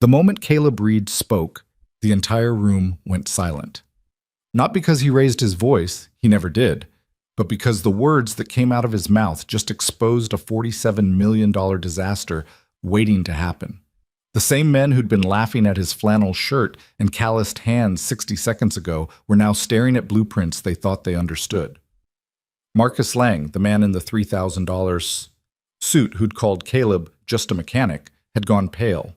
The moment Caleb Reed spoke, the entire room went silent. Not because he raised his voice, he never did, but because the words that came out of his mouth just exposed a $47 million disaster waiting to happen. The same men who'd been laughing at his flannel shirt and calloused hands 60 seconds ago were now staring at blueprints they thought they understood. Marcus Lang, the man in the $3,000 suit who'd called Caleb just a mechanic, had gone pale.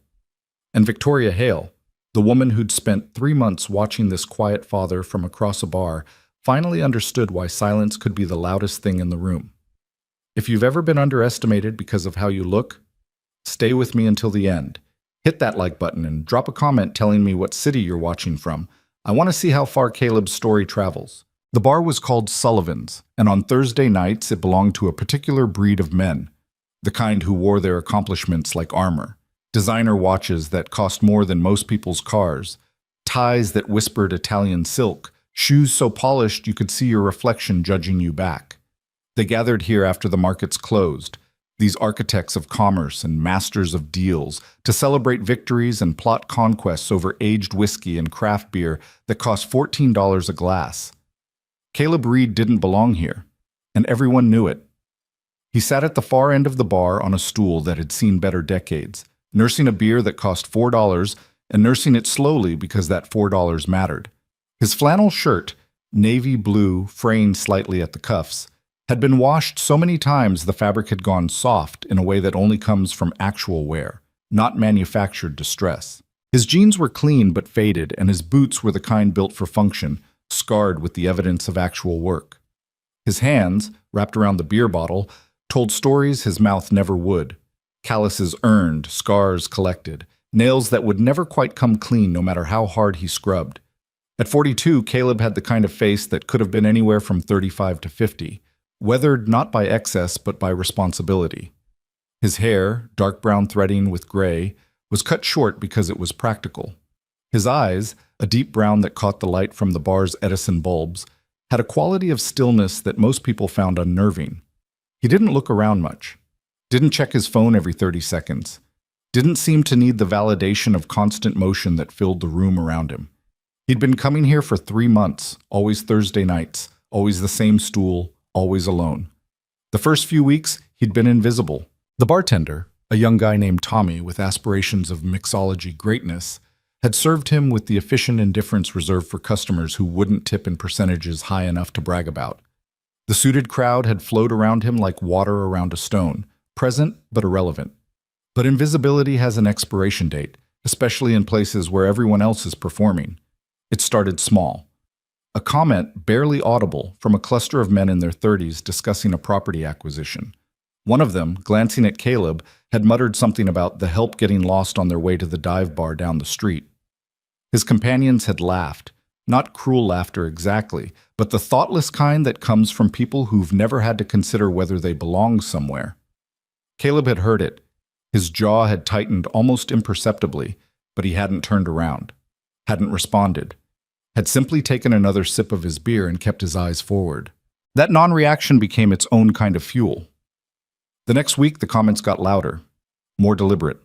And Victoria Hale, the woman who'd spent 3 months watching this quiet father from across a bar, finally understood why silence could be the loudest thing in the room. If you've ever been underestimated because of how you look, stay with me until the end. Hit that like button and drop a comment telling me what city you're watching from. I want to see how far Caleb's story travels. The bar was called Sullivan's, and on Thursday nights it belonged to a particular breed of men, the kind who wore their accomplishments like armor. Designer watches that cost more than most people's cars, ties that whispered Italian silk, shoes so polished you could see your reflection judging you back. They gathered here after the markets closed, these architects of commerce and masters of deals, to celebrate victories and plot conquests over aged whiskey and craft beer that cost $14 a glass. Caleb Reed didn't belong here, and everyone knew it. He sat at the far end of the bar on a stool that had seen better decades, nursing a beer that cost $4 and nursing it slowly because that $4 mattered. His flannel shirt, navy blue, fraying slightly at the cuffs, had been washed so many times the fabric had gone soft in a way that only comes from actual wear, not manufactured distress. His jeans were clean but faded, and his boots were the kind built for function, scarred with the evidence of actual work. His hands, wrapped around the beer bottle, told stories his mouth never would. Calluses earned, scars collected, nails that would never quite come clean no matter how hard he scrubbed. At 42, Caleb had the kind of face that could have been anywhere from 35 to 50, weathered not by excess but by responsibility. His hair, dark brown threading with gray, was cut short because it was practical. His eyes, a deep brown that caught the light from the bar's Edison bulbs, had a quality of stillness that most people found unnerving. He didn't look around much, didn't check his phone every 30 seconds, didn't seem to need the validation of constant motion that filled the room around him. He'd been coming here for 3 months, always Thursday nights, always the same stool, always alone. The first few weeks, he'd been invisible. The bartender, a young guy named Tommy with aspirations of mixology greatness, had served him with the efficient indifference reserved for customers who wouldn't tip in percentages high enough to brag about. The suited crowd had flowed around him like water around a stone, present but irrelevant. But invisibility has an expiration date, especially in places where everyone else is performing. It started small. A comment barely audible from a cluster of men in their 30s discussing a property acquisition. One of them, glancing at Caleb, had muttered something about the help getting lost on their way to the dive bar down the street. His companions had laughed, not cruel laughter exactly, but the thoughtless kind that comes from people who've never had to consider whether they belong somewhere. Caleb had heard it. His jaw had tightened almost imperceptibly, but he hadn't turned around, hadn't responded, had simply taken another sip of his beer and kept his eyes forward. That non-reaction became its own kind of fuel. The next week, the comments got louder, more deliberate.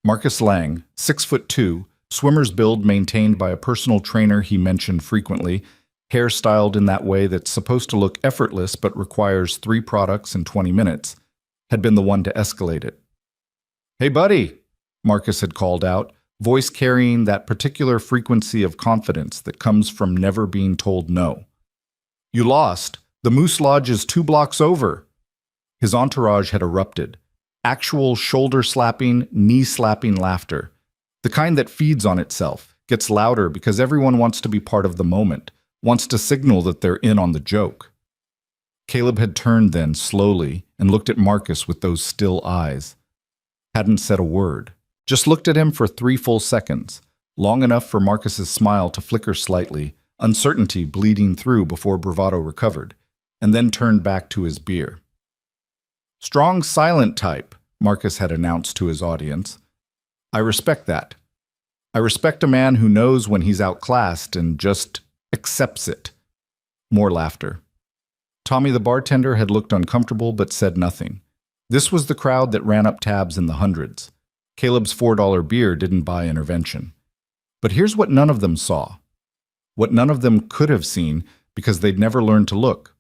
Marcus Lang, 6'2", swimmer's build maintained by a personal trainer he mentioned frequently, hair styled in that way that's supposed to look effortless but requires 3 products in 20 minutes, had been the one to escalate it. "Hey, buddy," Marcus had called out, voice carrying that particular frequency of confidence that comes from never being told no. "You lost. The Moose Lodge is 2 blocks over." His entourage had erupted. Actual shoulder-slapping, knee-slapping laughter. The kind that feeds on itself, gets louder because everyone wants to be part of the moment, wants to signal that they're in on the joke. Caleb had turned then, slowly, and looked at Marcus with those still eyes. Hadn't said a word. Just looked at him for 3 full seconds, long enough for Marcus's smile to flicker slightly, uncertainty bleeding through before bravado recovered, and then turned back to his beer. "Strong silent type," Marcus had announced to his audience. "I respect that. I respect a man who knows when he's outclassed and just accepts it." More laughter. Tommy the bartender had looked uncomfortable but said nothing. This was the crowd that ran up tabs in the hundreds. Caleb's $4 beer didn't buy intervention. But here's what none of them saw. What none of them could have seen because they'd never learned to look.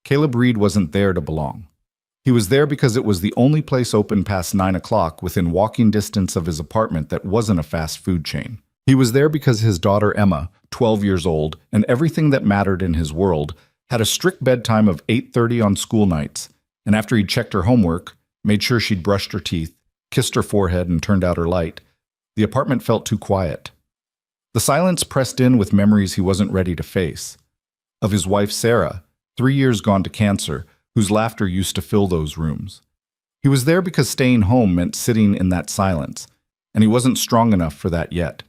Caleb Reed wasn't there to belong. He was there because it was the only place open past 9 o'clock within walking distance of his apartment that wasn't a fast food chain. He was there because his daughter Emma, 12 years old, and everything that mattered in his world, had a strict bedtime of 8:30 on school nights, and after he'd checked her homework, made sure she'd brushed her teeth, kissed her forehead, and turned out her light, the apartment felt too quiet. The silence pressed in with memories he wasn't ready to face. Of his wife Sarah, 3 years gone to cancer, whose laughter used to fill those rooms. He was there because staying home meant sitting in that silence, and he wasn't strong enough for that yet.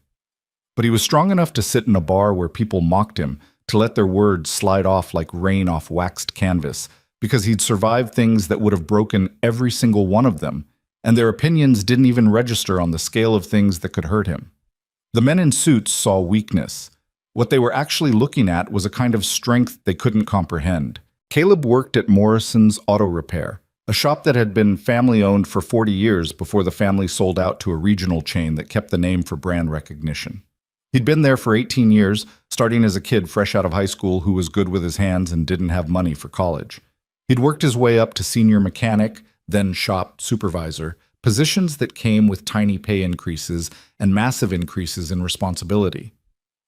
But he was strong enough to sit in a bar where people mocked him, to let their words slide off like rain off waxed canvas, because he'd survived things that would have broken every single one of them, and their opinions didn't even register on the scale of things that could hurt him. The men in suits saw weakness. What they were actually looking at was a kind of strength they couldn't comprehend. Caleb worked at Morrison's Auto Repair, a shop that had been family-owned for 40 years before the family sold out to a regional chain that kept the name for brand recognition. He'd been there for 18 years, starting as a kid fresh out of high school who was good with his hands and didn't have money for college. He'd worked his way up to senior mechanic, then shop supervisor, positions that came with tiny pay increases and massive increases in responsibility.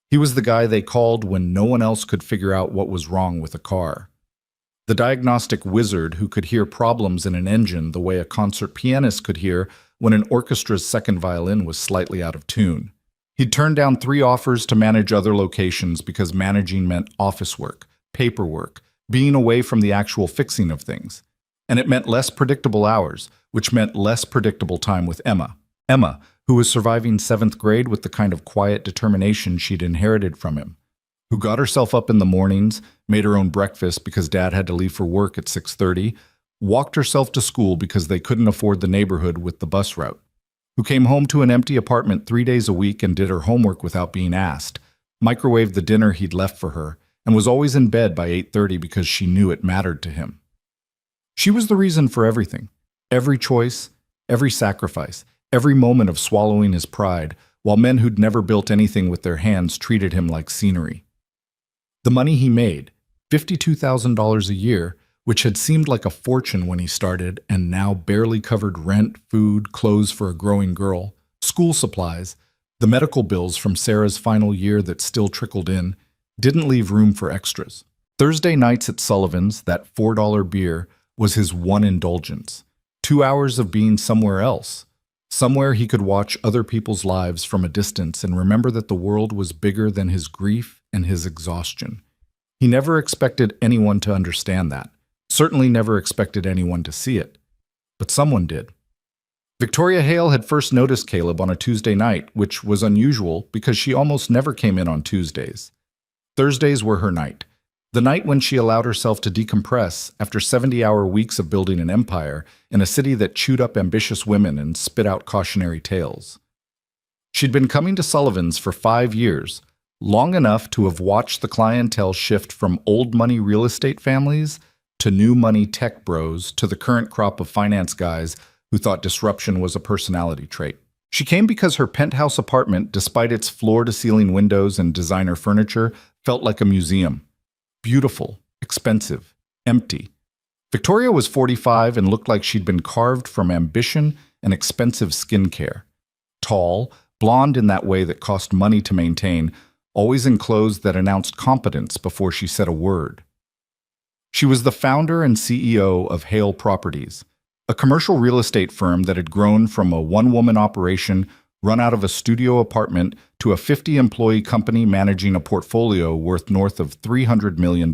He was the guy they called when no one else could figure out what was wrong with a car. The diagnostic wizard who could hear problems in an engine the way a concert pianist could hear when an orchestra's second violin was slightly out of tune. He'd turned down 3 offers to manage other locations because managing meant office work, paperwork, being away from the actual fixing of things. And it meant less predictable hours, which meant less predictable time with Emma. Emma, who was surviving 7th grade with the kind of quiet determination she'd inherited from him, who got herself up in the mornings, made her own breakfast because Dad had to leave for work at 6:30, walked herself to school because they couldn't afford the neighborhood with the bus route, who came home to an empty apartment 3 days a week and did her homework without being asked, microwaved the dinner he'd left for her, and was always in bed by 8:30 because she knew it mattered to him. She was the reason for everything, every choice, every sacrifice, every moment of swallowing his pride, while men who'd never built anything with their hands treated him like scenery. The money he made, $52,000 a year, which had seemed like a fortune when he started and now barely covered rent, food, clothes for a growing girl, school supplies, the medical bills from Sarah's final year that still trickled in, didn't leave room for extras. Thursday nights at Sullivan's, that $4 beer, was his one indulgence. 2 hours of being somewhere else. Somewhere he could watch other people's lives from a distance and remember that the world was bigger than his grief and his exhaustion. He never expected anyone to understand that. Certainly never expected anyone to see it. But someone did. Victoria Hale had first noticed Caleb on a Tuesday night, which was unusual because she almost never came in on Tuesdays. Thursdays were her night. The night when she allowed herself to decompress after 70-hour weeks of building an empire in a city that chewed up ambitious women and spit out cautionary tales. She'd been coming to Sullivan's for 5 years, long enough to have watched the clientele shift from old money real estate families to new money tech bros to the current crop of finance guys who thought disruption was a personality trait. She came because her penthouse apartment, despite its floor-to-ceiling windows and designer furniture, felt like a museum. Beautiful, expensive, empty. Victoria was 45 and looked like she'd been carved from ambition and expensive skincare. Tall, blonde in that way that cost money to maintain, always in clothes that announced competence before she said a word. She was the founder and CEO of Hale Properties, a commercial real estate firm that had grown from a one-woman operation run out of a studio apartment to a 50-employee company managing a portfolio worth north of $300 million.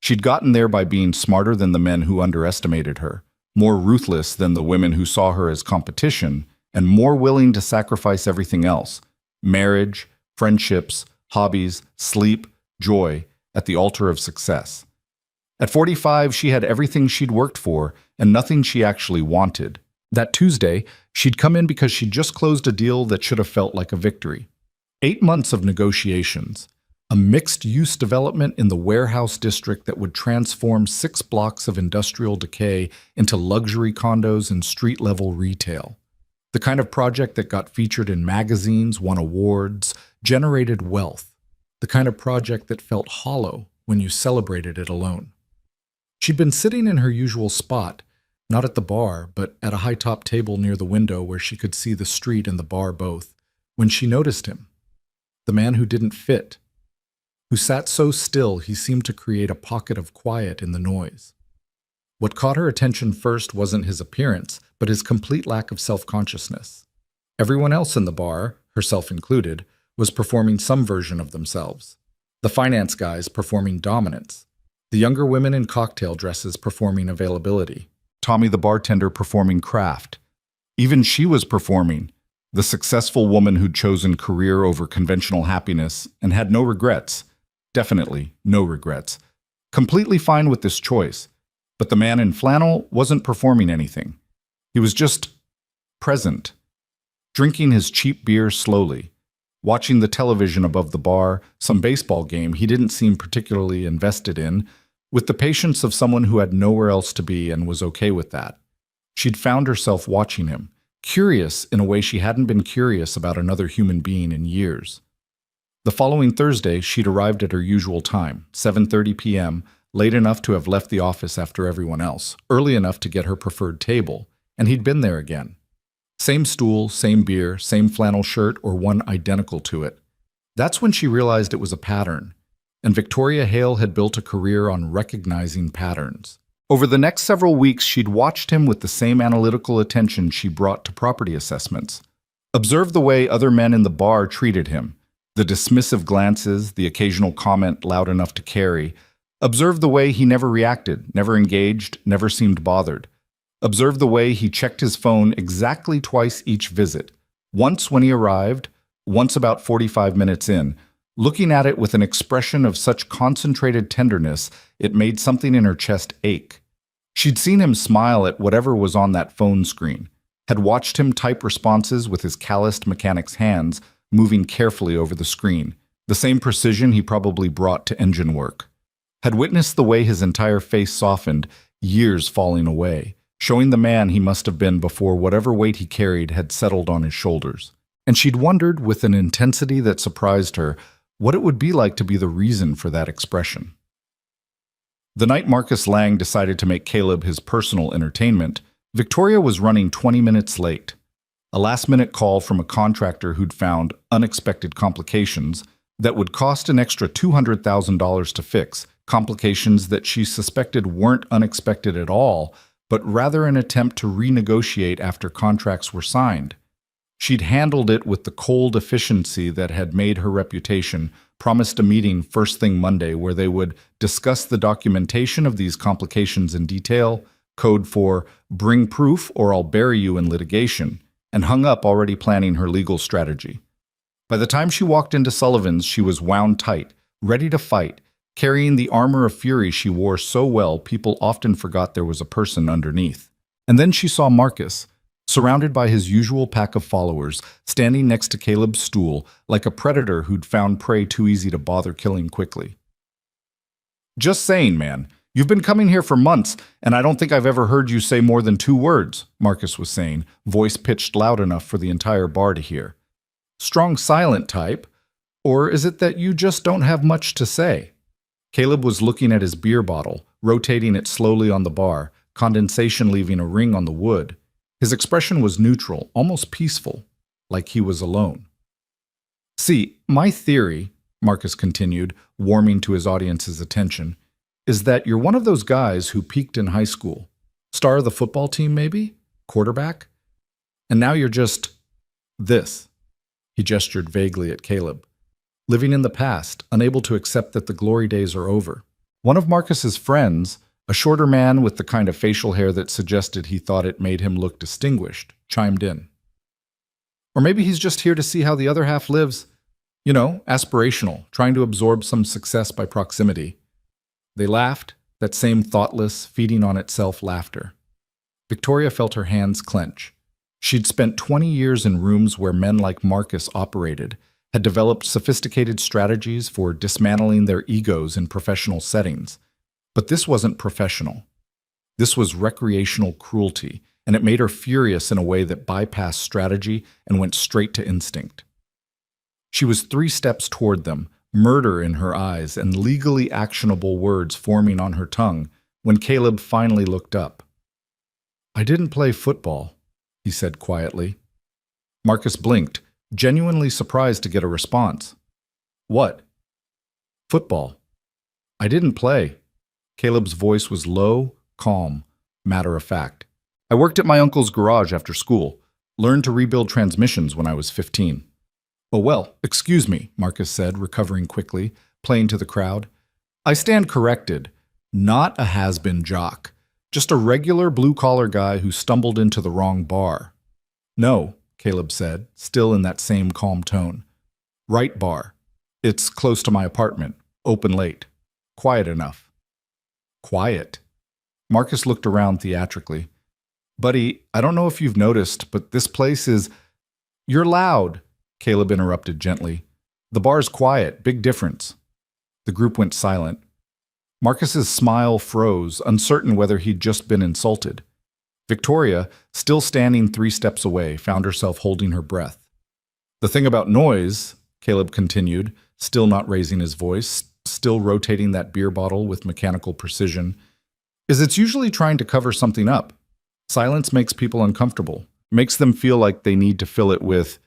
She'd gotten there by being smarter than the men who underestimated her, more ruthless than the women who saw her as competition, and more willing to sacrifice everything else: marriage, friendships, hobbies, sleep, joy, at the altar of success. At 45, she had everything she'd worked for and nothing she actually wanted. That Tuesday, she'd come in because she'd just closed a deal that should have felt like a victory. 8 months of negotiations. A mixed-use development in the warehouse district that would transform 6 blocks of industrial decay into luxury condos and street-level retail. The kind of project that got featured in magazines, won awards, generated wealth. The kind of project that felt hollow when you celebrated it alone. She'd been sitting in her usual spot, not at the bar, but at a high-top table near the window where she could see the street and the bar both, when she noticed him. The man who didn't fit, who sat so still he seemed to create a pocket of quiet in the noise. What caught her attention first wasn't his appearance, but his complete lack of self-consciousness. Everyone else in the bar, herself included, was performing some version of themselves. The finance guys performing dominance. The younger women in cocktail dresses performing availability. Tommy the bartender performing craft. Even she was performing. The successful woman who'd chosen career over conventional happiness and had no regrets. Definitely no regrets. Completely fine with this choice. But the man in flannel wasn't performing anything. He was just present, drinking his cheap beer slowly, watching the television above the bar, some baseball game he didn't seem particularly invested in, with the patience of someone who had nowhere else to be and was okay with that. She'd found herself watching him, curious in a way she hadn't been curious about another human being in years. The following Thursday, she'd arrived at her usual time, 7:30 p.m., late enough to have left the office after everyone else, early enough to get her preferred table, and he'd been there again. Same stool, same beer, same flannel shirt, or one identical to it. That's when she realized it was a pattern, and Victoria Hale had built a career on recognizing patterns. Over the next several weeks, she'd watched him with the same analytical attention she brought to property assessments. Observed the way other men in the bar treated him, the dismissive glances, the occasional comment loud enough to carry. Observed the way he never reacted, never engaged, never seemed bothered. Observed the way he checked his phone exactly twice each visit, once when he arrived, once about 45 minutes in, looking at it with an expression of such concentrated tenderness it made something in her chest ache. She'd seen him smile at whatever was on that phone screen, had watched him type responses with his calloused mechanic's hands moving carefully over the screen, the same precision he probably brought to engine work. Had witnessed the way his entire face softened, years falling away, showing the man he must have been before whatever weight he carried had settled on his shoulders. And she'd wondered, with an intensity that surprised her, what it would be like to be the reason for that expression. The night Marcus Lang decided to make Caleb his personal entertainment, Victoria was running 20 minutes late. A last-minute call from a contractor who'd found unexpected complications that would cost an extra $200,000 to fix, complications that she suspected weren't unexpected at all, but rather an attempt to renegotiate after contracts were signed. She'd handled it with the cold efficiency that had made her reputation, promised a meeting first thing Monday where they would discuss the documentation of these complications in detail, code for "bring proof or I'll bury you in litigation," and hung up already planning her legal strategy. By the time she walked into Sullivan's, she was wound tight, ready to fight, carrying the armor of fury she wore so well people often forgot there was a person underneath. And then she saw Marcus, surrounded by his usual pack of followers, standing next to Caleb's stool, like a predator who'd found prey too easy to bother killing quickly. "Just saying, man. You've been coming here for months, and I don't think I've ever heard you say more than 2 words, Marcus was saying, voice pitched loud enough for the entire bar to hear. "Strong silent type? Or is it that you just don't have much to say?" Caleb was looking at his beer bottle, rotating it slowly on the bar, condensation leaving a ring on the wood. His expression was neutral, almost peaceful, like he was alone. "See, my theory," Marcus continued, warming to his audience's attention, "is that you're one of those guys who peaked in high school. Star of the football team, maybe? Quarterback? And now you're just this." He gestured vaguely at Caleb. "Living in the past, unable to accept that the glory days are over." One of Marcus's friends, a shorter man with the kind of facial hair that suggested he thought it made him look distinguished, chimed in. "Or maybe he's just here to see how the other half lives. You know, aspirational, trying to absorb some success by proximity." They laughed, that same thoughtless, feeding on itself laughter. Victoria felt her hands clench. She'd spent 20 years in rooms where men like Marcus operated, had developed sophisticated strategies for dismantling their egos in professional settings. But this wasn't professional. This was recreational cruelty, and it made her furious in a way that bypassed strategy and went straight to instinct. She was 3 steps toward them, murder in her eyes and legally actionable words forming on her tongue, when Caleb finally looked up. "I didn't play football," he said quietly. Marcus blinked, genuinely surprised to get a response. "What?" "Football. I didn't play." Caleb's voice was low, calm, matter of fact. "I worked at my uncle's garage after school, learned to rebuild transmissions when I was 15. "Oh well, excuse me," Marcus said, recovering quickly, playing to the crowd. "I stand corrected. Not a has-been jock. Just a regular blue-collar guy who stumbled into the wrong bar." "No," Caleb said, still in that same calm tone. "Right bar. It's close to my apartment. Open late. Quiet enough." "Quiet?" Marcus looked around theatrically. "Buddy, I don't know if you've noticed, but this place is—" "You're loud," Caleb interrupted gently. "The bar's quiet. Big difference." The group went silent. Marcus's smile froze, uncertain whether he'd just been insulted. Victoria, still standing 3 steps away, found herself holding her breath. "The thing about noise," Caleb continued, still not raising his voice, still rotating that beer bottle with mechanical precision, "is it's usually trying to cover something up. Silence makes people uncomfortable, makes them feel like they need to fill it with—"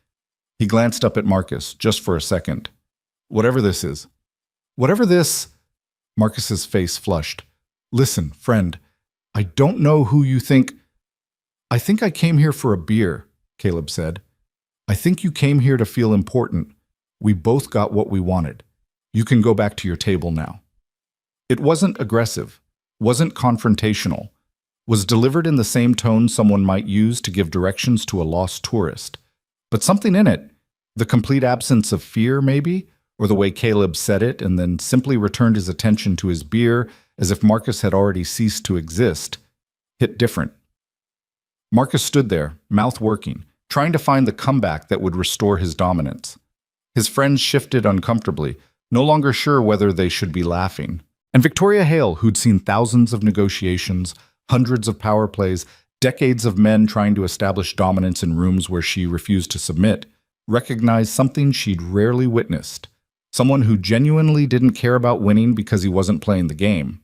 He glanced up at Marcus, just for a second. "Whatever this is." "Whatever this—" Marcus's face flushed. "Listen, friend, I don't know who you think—" "I think I came here for a beer," Caleb said. "I think you came here to feel important. We both got what we wanted. You can go back to your table now." It wasn't aggressive, wasn't confrontational, was delivered in the same tone someone might use to give directions to a lost tourist. But something in it, the complete absence of fear maybe, or the way Caleb said it and then simply returned his attention to his beer as if Marcus had already ceased to exist, hit different. Marcus stood there, mouth working, trying to find the comeback that would restore his dominance. His friends shifted uncomfortably, no longer sure whether they should be laughing. And Victoria Hale, who'd seen thousands of negotiations, hundreds of power plays, decades of men trying to establish dominance in rooms where she refused to submit, recognized something she'd rarely witnessed. Someone who genuinely didn't care about winning because he wasn't playing the game.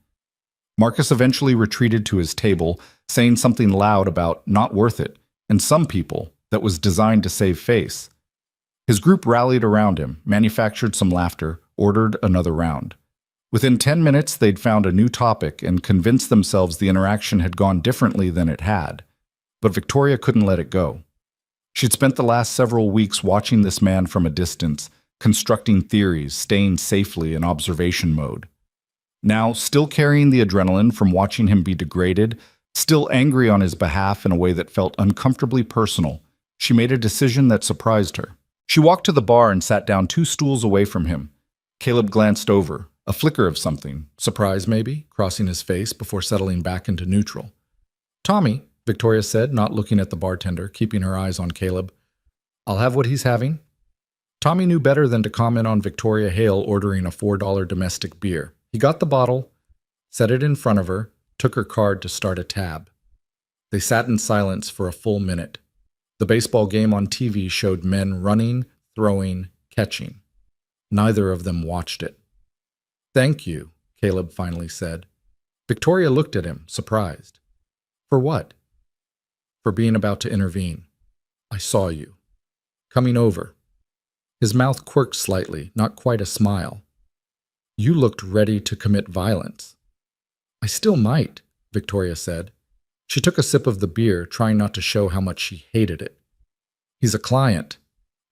Marcus eventually retreated to his table, saying something loud about not worth it, and some people, that was designed to save face. His group rallied around him, manufactured some laughter, ordered another round. Within 10 minutes, they'd found a new topic and convinced themselves the interaction had gone differently than it had. But Victoria couldn't let it go. She'd spent the last several weeks watching this man from a distance, constructing theories, staying safely in observation mode. Now, still carrying the adrenaline from watching him be degraded, still angry on his behalf in a way that felt uncomfortably personal, she made a decision that surprised her. She walked to the bar and sat down 2 stools away from him. Caleb glanced over, a flicker of something, surprise maybe, crossing his face before settling back into neutral. "Tommy," Victoria said, not looking at the bartender, keeping her eyes on Caleb. "I'll have what he's having." Tommy knew better than to comment on Victoria Hale ordering a $4 domestic beer. He got the bottle, set it in front of her, took her card to start a tab. They sat in silence for a full minute. The baseball game on TV showed men running, throwing, catching. Neither of them watched it. "Thank you," Caleb finally said. Victoria looked at him, surprised. "For what?" "For being about to intervene. I saw you. Coming over." His mouth quirked slightly, not quite a smile. "You looked ready to commit violence." "I still might," Victoria said. She took a sip of the beer, trying not to show how much she hated it. "He's a client.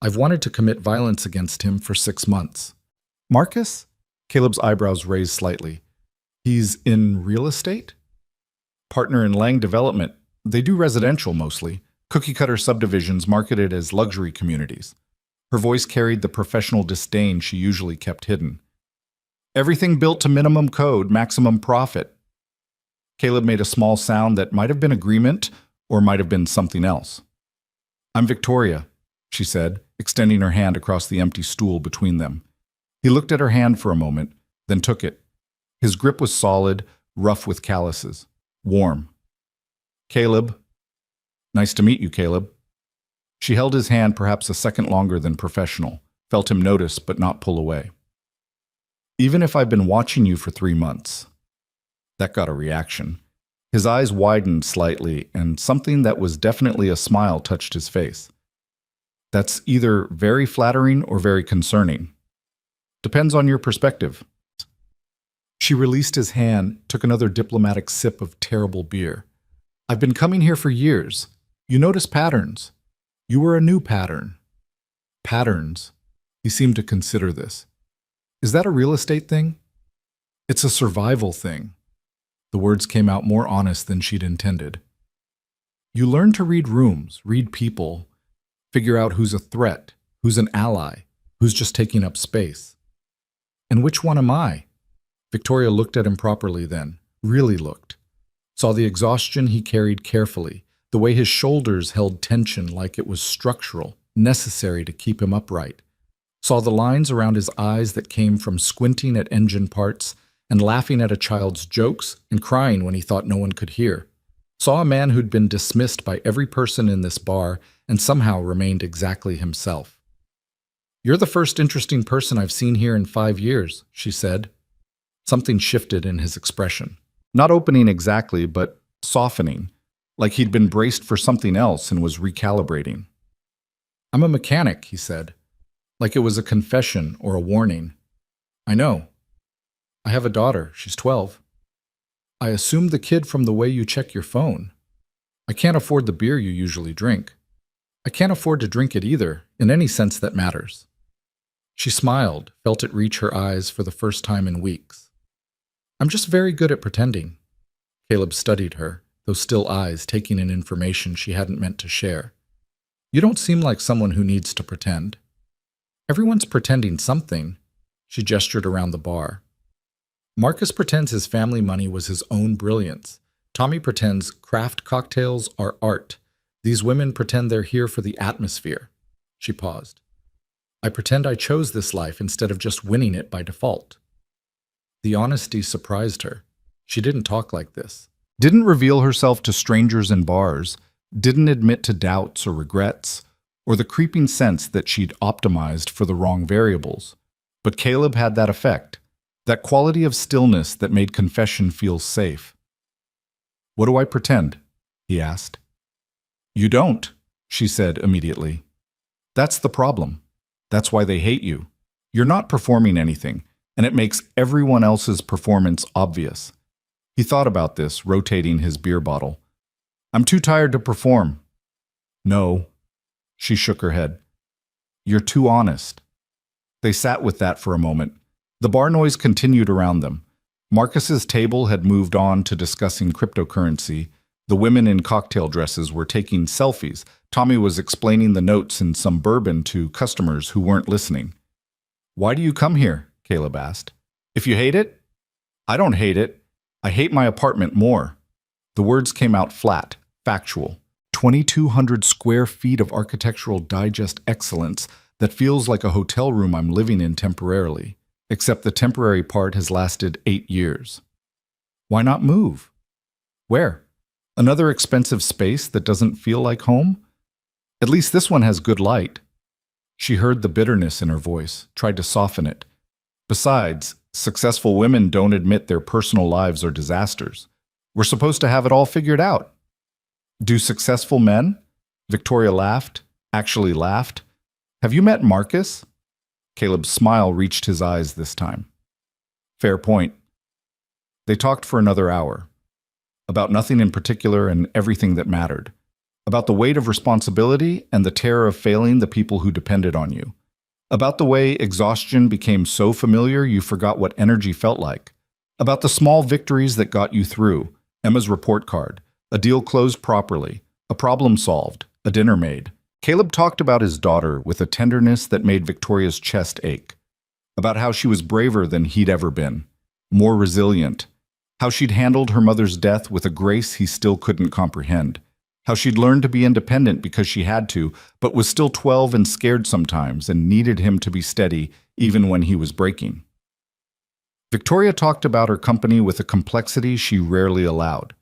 I've wanted to commit violence against him for 6 months." "Marcus?" Caleb's eyebrows raised slightly. "He's in real estate?" "Partner in Lang Development. They do residential mostly, cookie-cutter subdivisions marketed as luxury communities." Her voice carried the professional disdain she usually kept hidden. "Everything built to minimum code, maximum profit." Caleb made a small sound that might have been agreement or might have been something else. "I'm Victoria," she said, extending her hand across the empty stool between them. He looked at her hand for a moment, then took it. His grip was solid, rough with calluses, warm. "Caleb." Nice to meet you, Caleb. She held his hand perhaps a second longer than professional, felt him notice but not pull away. Even if I've been watching you for 3 months. That got a reaction. His eyes widened slightly, and something that was definitely a smile touched his face. That's either very flattering or very concerning. Depends on your perspective. She released his hand, took another diplomatic sip of terrible beer. I've been coming here for years. You notice patterns. You were a new pattern. Patterns. He seemed to consider this. Is that a real estate thing? It's a survival thing. The words came out more honest than she'd intended. You learn to read rooms, read people, figure out who's a threat, who's an ally, who's just taking up space. And which one am I? Victoria looked at him properly then, really looked. Saw the exhaustion he carried carefully, the way his shoulders held tension like it was structural, necessary to keep him upright. Saw the lines around his eyes that came from squinting at engine parts and laughing at a child's jokes and crying when he thought no one could hear. Saw a man who'd been dismissed by every person in this bar and somehow remained exactly himself. You're the first interesting person I've seen here in 5 years, she said. Something shifted in his expression. Not opening exactly, but softening, like he'd been braced for something else and was recalibrating. I'm a mechanic, he said, like it was a confession or a warning. I know. I have a daughter. She's 12. I assumed the kid from the way you check your phone. I can't afford the beer you usually drink. I can't afford to drink it either, in any sense that matters. She smiled, felt it reach her eyes for the first time in weeks. I'm just very good at pretending. Caleb studied her, those still eyes taking in information she hadn't meant to share. You don't seem like someone who needs to pretend. Everyone's pretending something. She gestured around the bar. Marcus pretends his family money was his own brilliance. Tommy pretends craft cocktails are art. These women pretend they're here for the atmosphere. She paused. I pretend I chose this life instead of just winning it by default. The honesty surprised her. She didn't talk like this. Didn't reveal herself to strangers in bars. Didn't admit to doubts or regrets, or the creeping sense that she'd optimized for the wrong variables. But Caleb had that effect. That quality of stillness that made confession feel safe. What do I pretend? He asked. You don't, she said immediately. That's the problem. That's why they hate you. You're not performing anything, and it makes everyone else's performance obvious. He thought about this, rotating his beer bottle. I'm too tired to perform. No. She shook her head. You're too honest. They sat with that for a moment. The bar noise continued around them. Marcus's table had moved on to discussing cryptocurrency. The women in cocktail dresses were taking selfies. Tommy was explaining the notes in some bourbon to customers who weren't listening. Why do you come here? Caleb asked. If you hate it? I don't hate it. I hate my apartment more. The words came out flat, factual. 2,200 square feet of architectural digest excellence that feels like a hotel room I'm living in temporarily. Except the temporary part has lasted 8 years. Why not move? Where? Another expensive space that doesn't feel like home? At least this one has good light. She heard the bitterness in her voice, tried to soften it. Besides, successful women don't admit their personal lives are disasters. We're supposed to have it all figured out. Do successful men? Victoria laughed, actually laughed. Have you met Marcus? Caleb's smile reached his eyes this time. Fair point. They talked for another hour. About nothing in particular and everything that mattered. About the weight of responsibility and the terror of failing the people who depended on you. About the way exhaustion became so familiar you forgot what energy felt like. About the small victories that got you through. Emma's report card. A deal closed properly. A problem solved. A dinner made. Caleb talked about his daughter with a tenderness that made Victoria's chest ache. About how she was braver than he'd ever been. More resilient. How she'd handled her mother's death with a grace he still couldn't comprehend. How she'd learned to be independent because she had to, but was still 12 and scared sometimes and needed him to be steady even when he was breaking. Victoria talked about her company with a complexity she rarely allowed.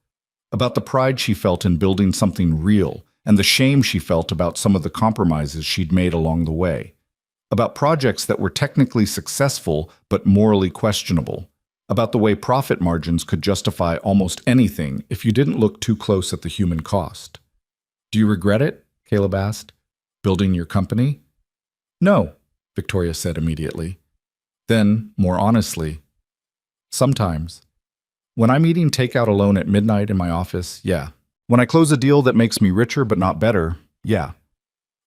About the pride she felt in building something real and the shame she felt about some of the compromises she'd made along the way, about projects that were technically successful but morally questionable, about the way profit margins could justify almost anything if you didn't look too close at the human cost. "Do you regret it?" Caleb asked. "Building your company?" "No," Victoria said immediately. Then, more honestly, "Sometimes. When I'm eating takeout alone at midnight in my office, yeah. When I close a deal that makes me richer but not better, yeah.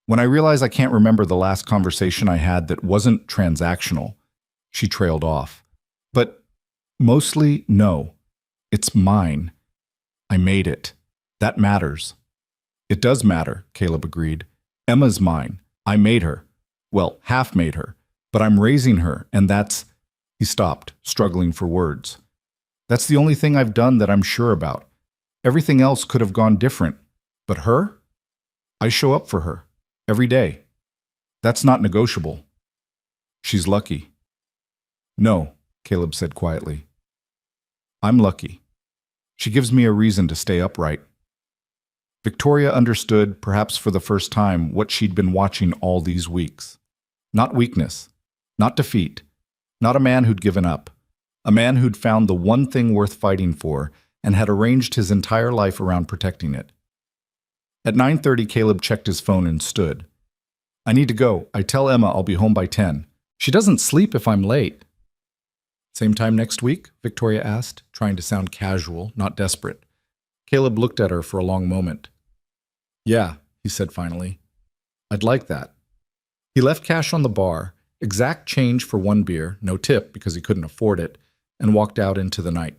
When I realize I can't remember the last conversation I had that wasn't transactional." She trailed off. "But mostly, no. It's mine. I made it. That matters." "It does matter," Caleb agreed. "Emma's mine. I made her. Well, half made her. But I'm raising her, and that's—" He stopped, struggling for words. "That's the only thing I've done that I'm sure about. Everything else could have gone different. But her? I show up for her. Every day. That's not negotiable. She's lucky." "No," Caleb said quietly. "I'm lucky. She gives me a reason to stay upright." Victoria understood, perhaps for the first time, what she'd been watching all these weeks. Not weakness. Not defeat. Not a man who'd given up. A man who'd found the one thing worth fighting for and had arranged his entire life around protecting it. At 9:30, Caleb checked his phone and stood. "I need to go. I tell Emma I'll be home by 10. She doesn't sleep if I'm late." "Same time next week?" Victoria asked, trying to sound casual, not desperate. Caleb looked at her for a long moment. "Yeah," he said finally. "I'd like that." He left cash on the bar, exact change for one beer, no tip because he couldn't afford it, and walked out into the night.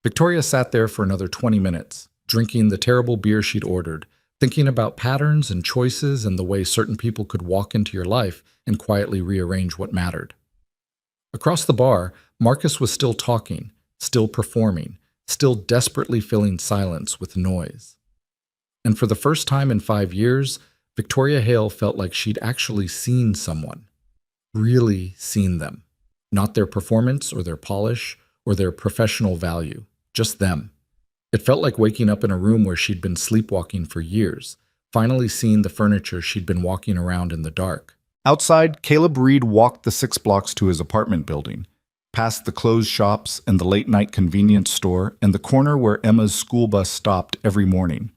Victoria sat there for another 20 minutes, drinking the terrible beer she'd ordered, thinking about patterns and choices and the way certain people could walk into your life and quietly rearrange what mattered. Across the bar, Marcus was still talking, still performing, still desperately filling silence with noise. And for the first time in 5 years, Victoria Hale felt like she'd actually seen someone. Really seen them. Not their performance or their polish or their professional value. Just them. It felt like waking up in a room where she'd been sleepwalking for years, finally seeing the furniture she'd been walking around in the dark. Outside, Caleb Reed walked the 6 blocks to his apartment building, past the closed shops and the late-night convenience store and the corner where Emma's school bus stopped every morning.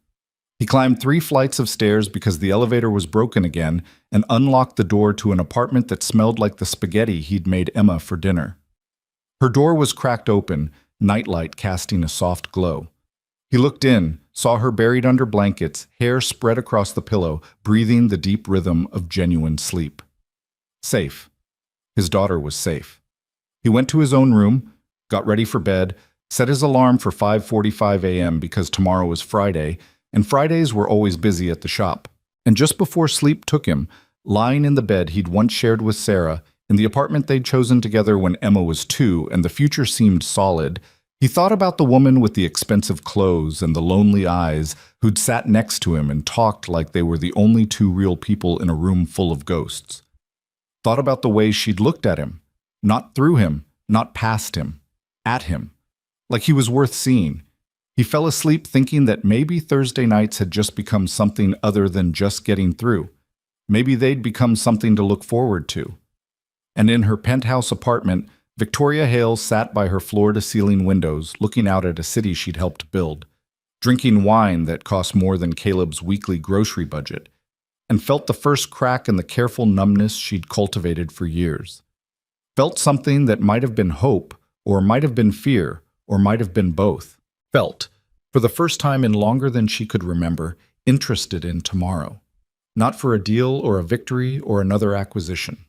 He climbed 3 flights of stairs because the elevator was broken again and unlocked the door to an apartment that smelled like the spaghetti he'd made Emma for dinner. Her door was cracked open, nightlight casting a soft glow. He looked in, saw her buried under blankets, hair spread across the pillow, breathing the deep rhythm of genuine sleep. Safe. His daughter was safe. He went to his own room, got ready for bed, set his alarm for 5:45 a.m. because tomorrow was Friday, and Fridays were always busy at the shop. And just before sleep took him, lying in the bed he'd once shared with Sarah, in the apartment they'd chosen together when Emma was 2 and the future seemed solid, he thought about the woman with the expensive clothes and the lonely eyes who'd sat next to him and talked like they were the only 2 real people in a room full of ghosts. Thought about the way she'd looked at him, not through him, not past him, at him, like he was worth seeing. He fell asleep thinking that maybe Thursday nights had just become something other than just getting through. Maybe they'd become something to look forward to. And in her penthouse apartment, Victoria Hale sat by her floor-to-ceiling windows, looking out at a city she'd helped build, drinking wine that cost more than Caleb's weekly grocery budget, and felt the first crack in the careful numbness she'd cultivated for years. Felt something that might have been hope, or might have been fear, or might have been both. Felt, for the first time in longer than she could remember, interested in tomorrow. Not for a deal or a victory or another acquisition,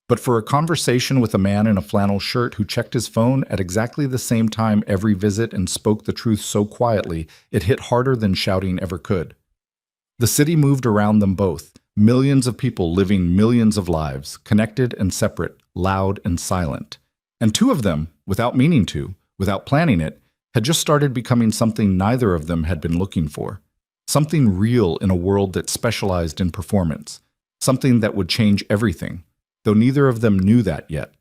but for a conversation with a man in a flannel shirt who checked his phone at exactly the same time every visit and spoke the truth so quietly it hit harder than shouting ever could. The city moved around them both, millions of people living millions of lives, connected and separate, loud and silent. And 2 of them, without meaning to, without planning it, had just started becoming something neither of them had been looking for. Something real in a world that specialized in performance. Something that would change everything, though neither of them knew that yet.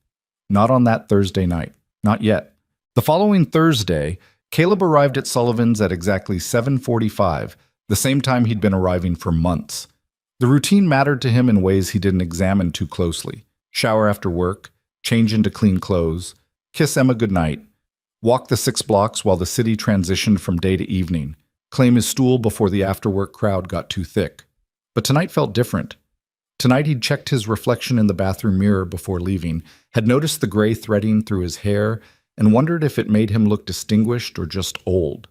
Not on that Thursday night. Not yet. The following Thursday, Caleb arrived at Sullivan's at exactly 7:45, the same time he'd been arriving for months. The routine mattered to him in ways he didn't examine too closely. Shower after work, change into clean clothes, kiss Emma goodnight, walk the 6 blocks while the city transitioned from day to evening, claim his stool before the after-work crowd got too thick. But tonight felt different. Tonight he'd checked his reflection in the bathroom mirror before leaving, had noticed the gray threading through his hair, and wondered if it made him look distinguished or just old.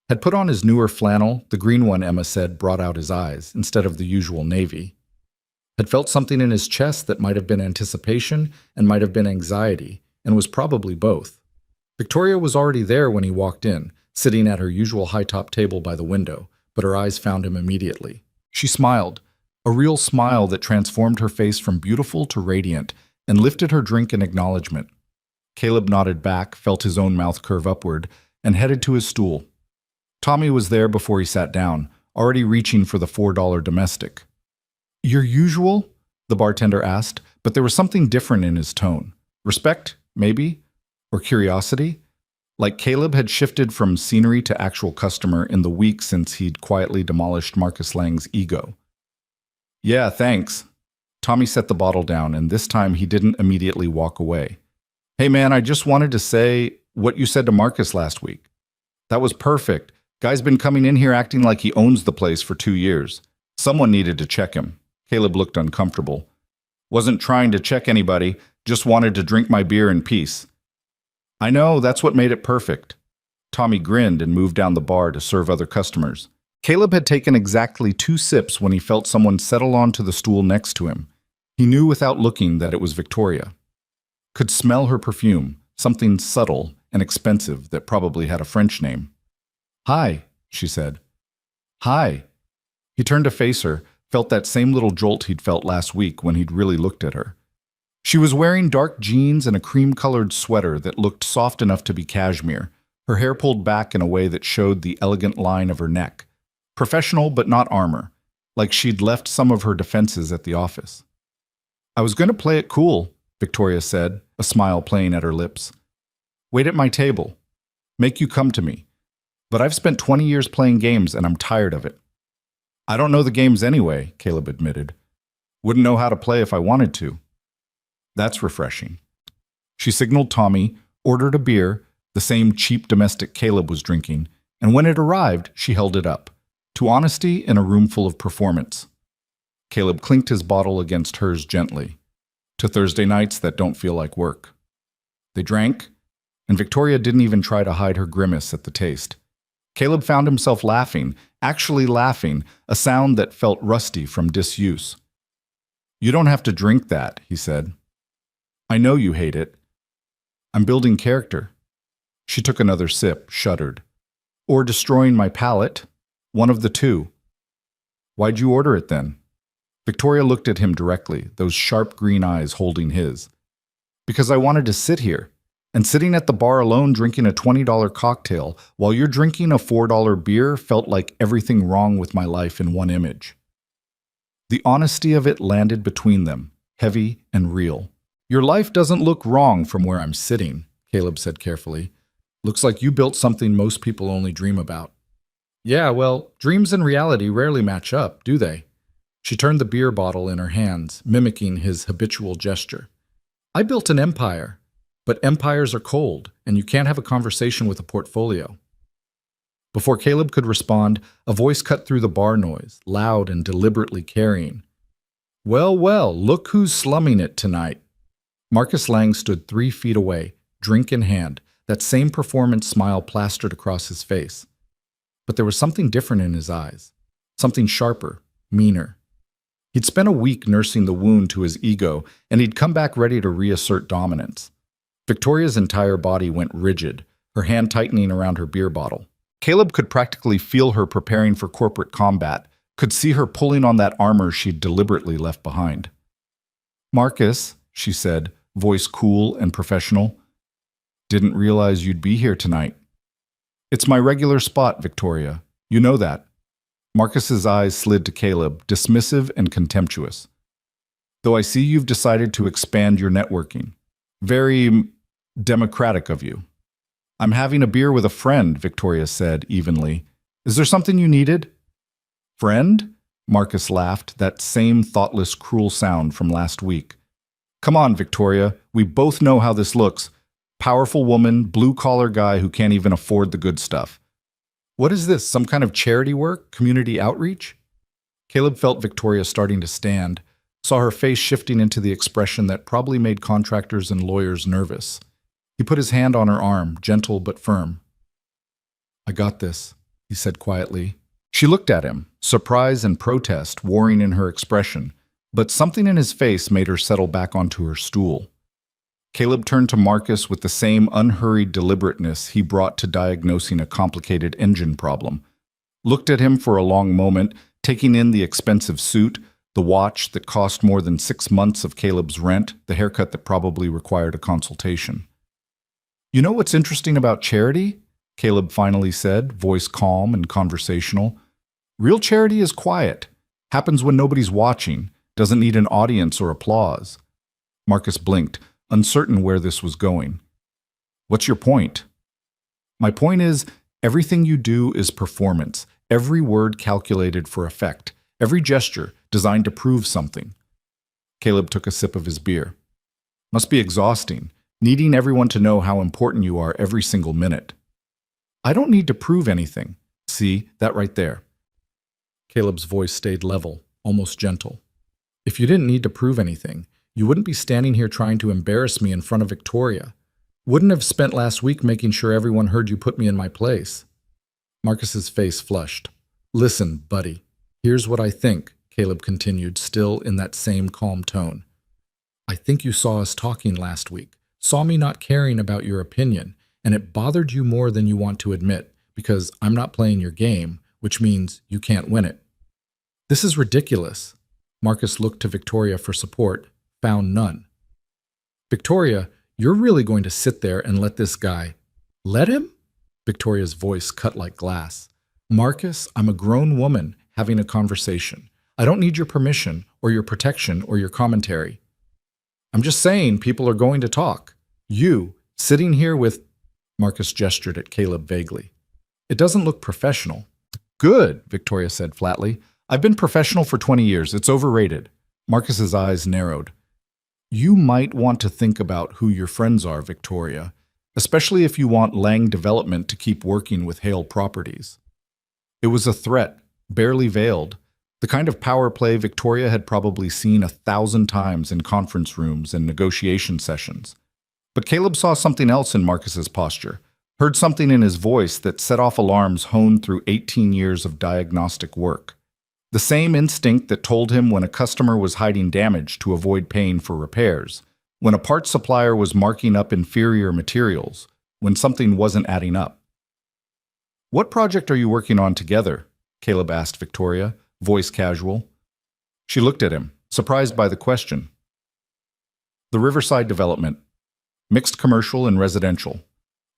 Had put on his newer flannel, the green one Emma said brought out his eyes, instead of the usual navy. Had felt something in his chest that might have been anticipation and might have been anxiety, and was probably both. Victoria was already there when he walked in, sitting at her usual high-top table by the window, but her eyes found him immediately. She smiled, a real smile that transformed her face from beautiful to radiant, and lifted her drink in acknowledgement. Caleb nodded back, felt his own mouth curve upward, and headed to his stool. Tommy was there before he sat down, already reaching for the $4 domestic. "Your usual?" the bartender asked, but there was something different in his tone. Respect, maybe? Or curiosity? Like Caleb had shifted from scenery to actual customer in the week since he'd quietly demolished Marcus Lang's ego. "Yeah, thanks." Tommy set the bottle down, and this time he didn't immediately walk away. "Hey man, I just wanted to say what you said to Marcus last week. That was perfect. Guy's been coming in here acting like he owns the place for 2 years. Someone needed to check him." Caleb looked uncomfortable. "Wasn't trying to check anybody, just wanted to drink my beer in peace." "I know, that's what made it perfect." Tommy grinned and moved down the bar to serve other customers. Caleb had taken exactly 2 sips when he felt someone settle onto the stool next to him. He knew without looking that it was Victoria. Could smell her perfume, something subtle and expensive that probably had a French name. "Hi," she said. "Hi." He turned to face her, felt that same little jolt he'd felt last week when he'd really looked at her. She was wearing dark jeans and a cream-colored sweater that looked soft enough to be cashmere, her hair pulled back in a way that showed the elegant line of her neck. Professional but not armor, like she'd left some of her defenses at the office. "I was going to play it cool," Victoria said, a smile playing at her lips. "Wait at my table. Make you come to me. But I've spent 20 years playing games and I'm tired of it." "I don't know the games anyway," Caleb admitted. "Wouldn't know how to play if I wanted to." "That's refreshing." She signaled Tommy, ordered a beer, the same cheap domestic Caleb was drinking, and when it arrived, she held it up. To honesty in a room full of performance. Caleb clinked his bottle against hers gently. To Thursday nights that don't feel like work. They drank, and Victoria didn't even try to hide her grimace at the taste. Caleb found himself laughing, actually laughing, a sound that felt rusty from disuse. "You don't have to drink that," he said. "I know you hate it. I'm building character." She took another sip, shuddered. "Or destroying my palate. One of the two." "Why'd you order it then?" Victoria looked at him directly, those sharp green eyes holding his. "Because I wanted to sit here. And sitting at the bar alone drinking a $20 cocktail while you're drinking a $4 beer felt like everything wrong with my life in one image." The honesty of it landed between them, heavy and real. "Your life doesn't look wrong from where I'm sitting," Caleb said carefully. "Looks like you built something most people only dream about." "Yeah, well, dreams and reality rarely match up, do they?" She turned the beer bottle in her hands, mimicking his habitual gesture. "I built an empire, but empires are cold, and you can't have a conversation with a portfolio." Before Caleb could respond, a voice cut through the bar noise, loud and deliberately carrying. "Well, well, look who's slumming it tonight." Marcus Lang stood 3 feet away, drink in hand, that same performance smile plastered across his face. But there was something different in his eyes, something sharper, meaner. He'd spent a week nursing the wound to his ego, and he'd come back ready to reassert dominance. Victoria's entire body went rigid, her hand tightening around her beer bottle. Caleb could practically feel her preparing for corporate combat, could see her pulling on that armor she'd deliberately left behind. "Marcus," she said, voice cool and professional, "didn't realize you'd be here tonight." "It's my regular spot, Victoria. You know that." Marcus's eyes slid to Caleb, dismissive and contemptuous. "Though I see you've decided to expand your networking. Very democratic of you." "I'm having a beer with a friend," Victoria said evenly. "Is there something you needed?" Friend? Marcus laughed, that same thoughtless, cruel sound from last week. Come on, Victoria, we both know how this looks. Powerful woman, blue-collar guy who can't even afford the good stuff. What is this, some kind of charity work, community outreach? Caleb felt Victoria starting to stand, saw her face shifting into the expression that probably made contractors and lawyers nervous. He put his hand on her arm, gentle but firm. I got this, he said quietly. She looked at him, surprise and protest warring in her expression, but something in his face made her settle back onto her stool. Caleb turned to Marcus with the same unhurried deliberateness he brought to diagnosing a complicated engine problem. Looked at him for a long moment, taking in the expensive suit, the watch that cost more than 6 months of Caleb's rent, the haircut that probably required a consultation. You know what's interesting about charity? Caleb finally said, voice calm and conversational. Real charity is quiet, happens when nobody's watching, doesn't need an audience or applause. Marcus blinked, uncertain where this was going. What's your point? My point is, everything you do is performance, every word calculated for effect, every gesture designed to prove something. Caleb took a sip of his beer. Must be exhausting, needing everyone to know how important you are every single minute. I don't need to prove anything. See, that right there. Caleb's voice stayed level, almost gentle. If you didn't need to prove anything, you wouldn't be standing here trying to embarrass me in front of Victoria. Wouldn't have spent last week making sure everyone heard you put me in my place. Marcus's face flushed. Listen, buddy, here's what I think, Caleb continued, still in that same calm tone. I think you saw us talking last week, saw me not caring about your opinion, and it bothered you more than you want to admit, because I'm not playing your game, which means you can't win it. This is ridiculous. Marcus looked to Victoria for support, found none. Victoria, you're really going to sit there and let this guy... Let him? Victoria's voice cut like glass. Marcus, I'm a grown woman having a conversation. I don't need your permission or your protection or your commentary. I'm just saying people are going to talk. You, sitting here with... Marcus gestured at Caleb vaguely. It doesn't look professional. Good, Victoria said flatly. I've been professional for 20 years. It's overrated. Marcus's eyes narrowed. You might want to think about who your friends are, Victoria, especially if you want Lang Development to keep working with Hale Properties. It was a threat, barely veiled, the kind of power play Victoria had probably seen 1,000 times in conference rooms and negotiation sessions. But Caleb saw something else in Marcus's posture, heard something in his voice that set off alarms honed through 18 years of diagnostic work. The same instinct that told him when a customer was hiding damage to avoid paying for repairs, when a parts supplier was marking up inferior materials, when something wasn't adding up. What project are you working on together? Caleb asked Victoria, voice casual. She looked at him, surprised by the question. The Riverside development. Mixed commercial and residential.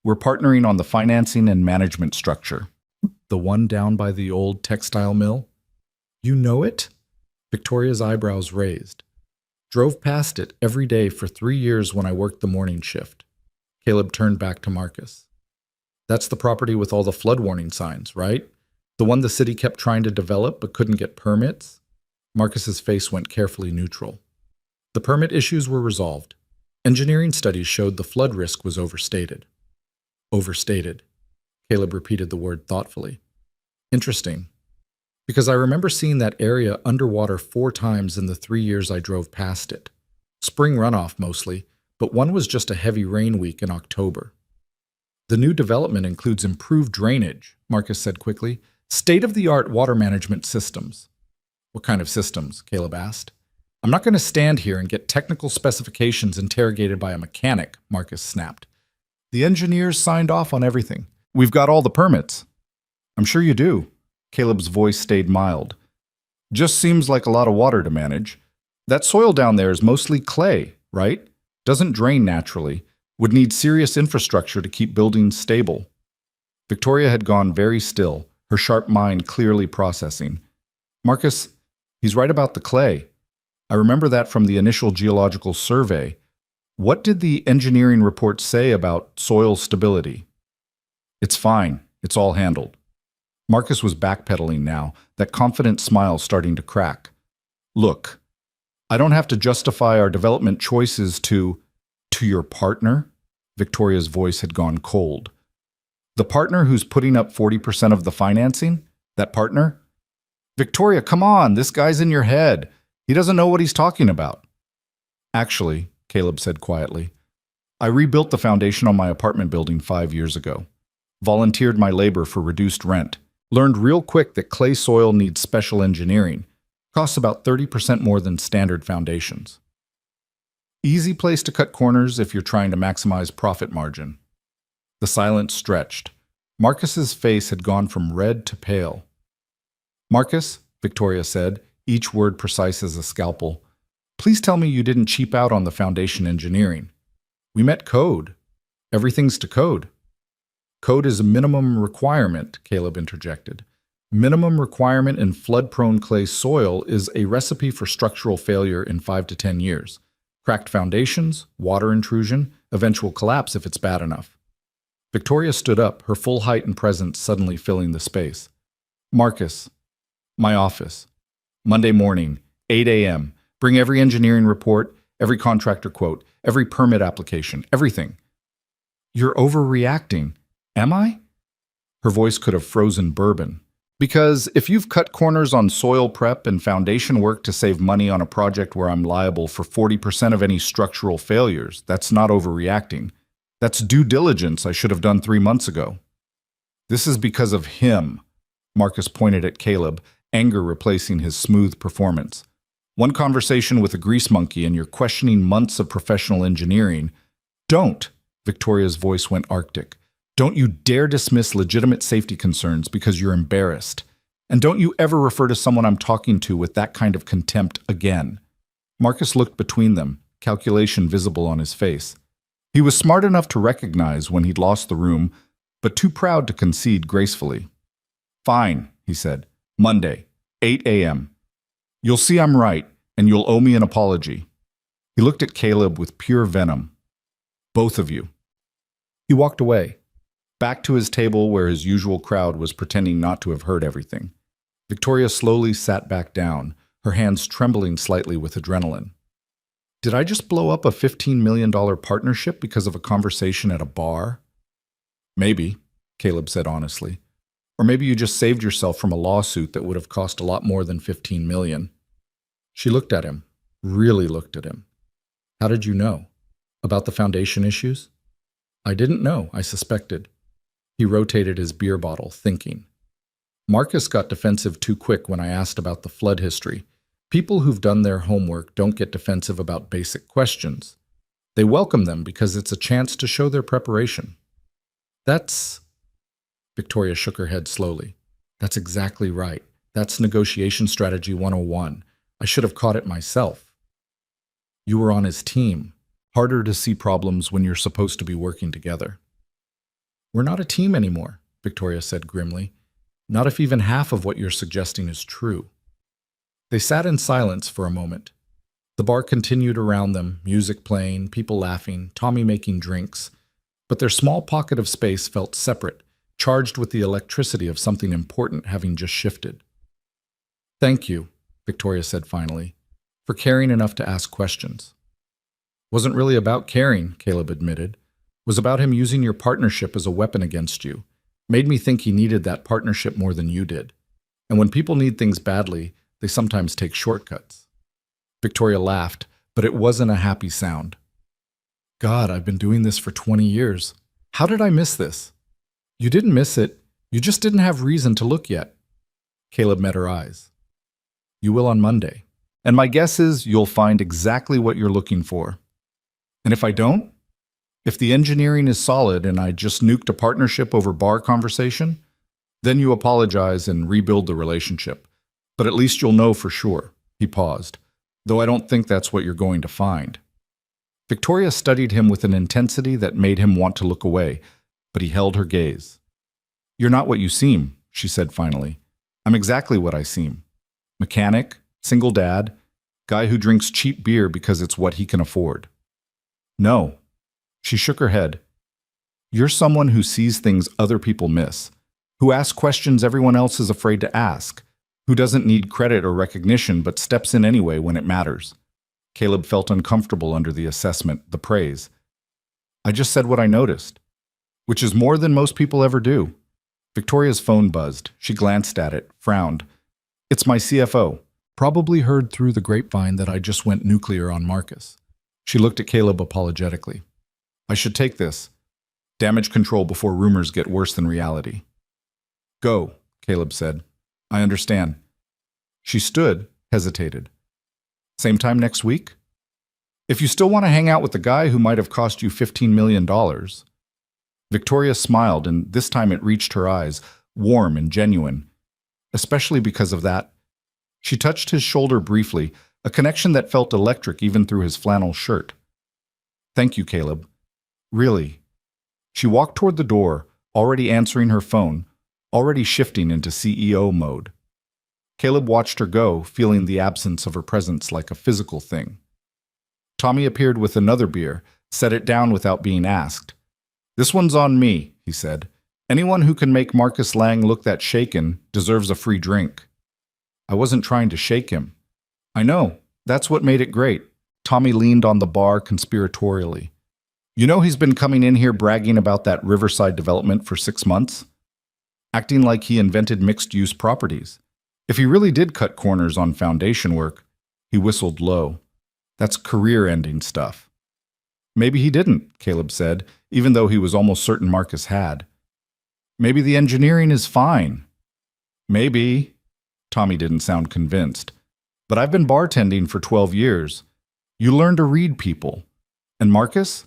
We're partnering on the financing and management structure. The one down by the old textile mill? You know it? Victoria's eyebrows raised. Drove past it every day for 3 years when I worked the morning shift. Caleb turned back to Marcus. That's the property with all the flood warning signs, right? The one the city kept trying to develop but couldn't get permits? Marcus's face went carefully neutral. The permit issues were resolved. Engineering studies showed the flood risk was overstated. Overstated. Caleb repeated the word thoughtfully. Interesting. Because I remember seeing that area underwater 4 times in the 3 years I drove past it. Spring runoff mostly, but one was just a heavy rain week in October. The new development includes improved drainage, Marcus said quickly. State-of-the-art water management systems. What kind of systems? Caleb asked. I'm not going to stand here and get technical specifications interrogated by a mechanic, Marcus snapped. The engineers signed off on everything. We've got all the permits. I'm sure you do. Caleb's voice stayed mild. Just seems like a lot of water to manage. That soil down there is mostly clay, right? Doesn't drain naturally. Would need serious infrastructure to keep buildings stable. Victoria had gone very still, her sharp mind clearly processing. Marcus, he's right about the clay. I remember that from the initial geological survey. What did the engineering report say about soil stability? It's fine. It's all handled. Marcus was backpedaling now, that confident smile starting to crack. Look, I don't have to justify our development choices to your partner? Victoria's voice had gone cold. The partner who's putting up 40% of the financing? That partner? Victoria, come on, this guy's in your head. He doesn't know what he's talking about. Actually, Caleb said quietly, I rebuilt the foundation on my apartment building 5 years ago. Volunteered my labor for reduced rent. Learned real quick that clay soil needs special engineering. Costs about 30% more than standard foundations. Easy place to cut corners if you're trying to maximize profit margin. The silence stretched. Marcus's face had gone from red to pale. Marcus, Victoria said, each word precise as a scalpel, please tell me you didn't cheap out on the foundation engineering. We met code. Everything's to code. Code is a minimum requirement, Caleb interjected. Minimum requirement in flood-prone clay soil is a recipe for structural failure in 5 to 10 years. Cracked foundations, water intrusion, eventual collapse if it's bad enough. Victoria stood up, her full height and presence suddenly filling the space. Marcus, my office. Monday morning, 8 a.m. Bring every engineering report, every contractor quote, every permit application, everything. You're overreacting. Am I? Her voice could have frozen bourbon. Because if you've cut corners on soil prep and foundation work to save money on a project where I'm liable for 40% of any structural failures, that's not overreacting. That's due diligence I should have done 3 months ago. This is because of him. Marcus pointed at Caleb, anger replacing his smooth performance. One conversation with a grease monkey and you're questioning months of professional engineering. Don't, Victoria's voice went arctic. Don't you dare dismiss legitimate safety concerns because you're embarrassed. And don't you ever refer to someone I'm talking to with that kind of contempt again. Marcus looked between them, calculation visible on his face. He was smart enough to recognize when he'd lost the room, but too proud to concede gracefully. Fine, he said. Monday, 8 a.m. You'll see I'm right, and you'll owe me an apology. He looked at Caleb with pure venom. Both of you. He walked away, back to his table where his usual crowd was pretending not to have heard everything. Victoria slowly sat back down, her hands trembling slightly with adrenaline. Did I just blow up a $15 million partnership because of a conversation at a bar? Maybe, Caleb said honestly. Or maybe you just saved yourself from a lawsuit that would have cost a lot more than $15 million. She looked at him, really looked at him. How did you know? About the foundation issues? I didn't know, I suspected. He rotated his beer bottle, thinking. Marcus got defensive too quick when I asked about the flood history. People who've done their homework don't get defensive about basic questions. They welcome them because it's a chance to show their preparation. Victoria shook her head slowly. That's exactly right. That's negotiation strategy 101. I should have caught it myself. You were on his team. Harder to see problems when you're supposed to be working together. We're not a team anymore, Victoria said grimly. Not if even half of what you're suggesting is true. They sat in silence for a moment. The bar continued around them, music playing, people laughing, Tommy making drinks. But their small pocket of space felt separate, charged with the electricity of something important having just shifted. Thank you, Victoria said finally, for caring enough to ask questions. Wasn't really about caring, Caleb admitted. Was about him using your partnership as a weapon against you. Made me think he needed that partnership more than you did. And when people need things badly, they sometimes take shortcuts. Victoria laughed, but it wasn't a happy sound. God, I've been doing this for 20 years. How did I miss this? You didn't miss it. You just didn't have reason to look yet. Caleb met her eyes. You will on Monday. And my guess is you'll find exactly what you're looking for. And if I don't? If the engineering is solid and I just nuked a partnership over bar conversation, then you apologize and rebuild the relationship. But at least you'll know for sure. He paused. Though I don't think that's what you're going to find. Victoria studied him with an intensity that made him want to look away, but he held her gaze. You're not what you seem, she said finally. I'm exactly what I seem. Mechanic, single dad, guy who drinks cheap beer because it's what he can afford. No. She shook her head. You're someone who sees things other people miss, who asks questions everyone else is afraid to ask, who doesn't need credit or recognition but steps in anyway when it matters. Caleb felt uncomfortable under the assessment, the praise. I just said what I noticed, which is more than most people ever do. Victoria's phone buzzed. She glanced at it, frowned. It's my CFO. Probably heard through the grapevine that I just went nuclear on Marcus. She looked at Caleb apologetically. I should take this. Damage control before rumors get worse than reality. Go, Caleb said. I understand. She stood, hesitated. Same time next week? If you still want to hang out with the guy who might have cost you $15 million. Victoria smiled, and this time it reached her eyes, warm and genuine. Especially because of that. She touched his shoulder briefly, a connection that felt electric even through his flannel shirt. Thank you, Caleb. Really. She walked toward the door, already answering her phone, already shifting into CEO mode. Caleb watched her go, feeling the absence of her presence like a physical thing. Tommy appeared with another beer, set it down without being asked. This one's on me, he said. Anyone who can make Marcus Lang look that shaken deserves a free drink. I wasn't trying to shake him. I know, that's what made it great. Tommy leaned on the bar conspiratorially. You know he's been coming in here bragging about that Riverside development for 6 months? Acting like he invented mixed-use properties. If he really did cut corners on foundation work, he whistled low. That's career-ending stuff. Maybe he didn't, Caleb said, even though he was almost certain Marcus had. Maybe the engineering is fine. Maybe. Tommy didn't sound convinced. But I've been bartending for 12 years. You learn to read people. And Marcus?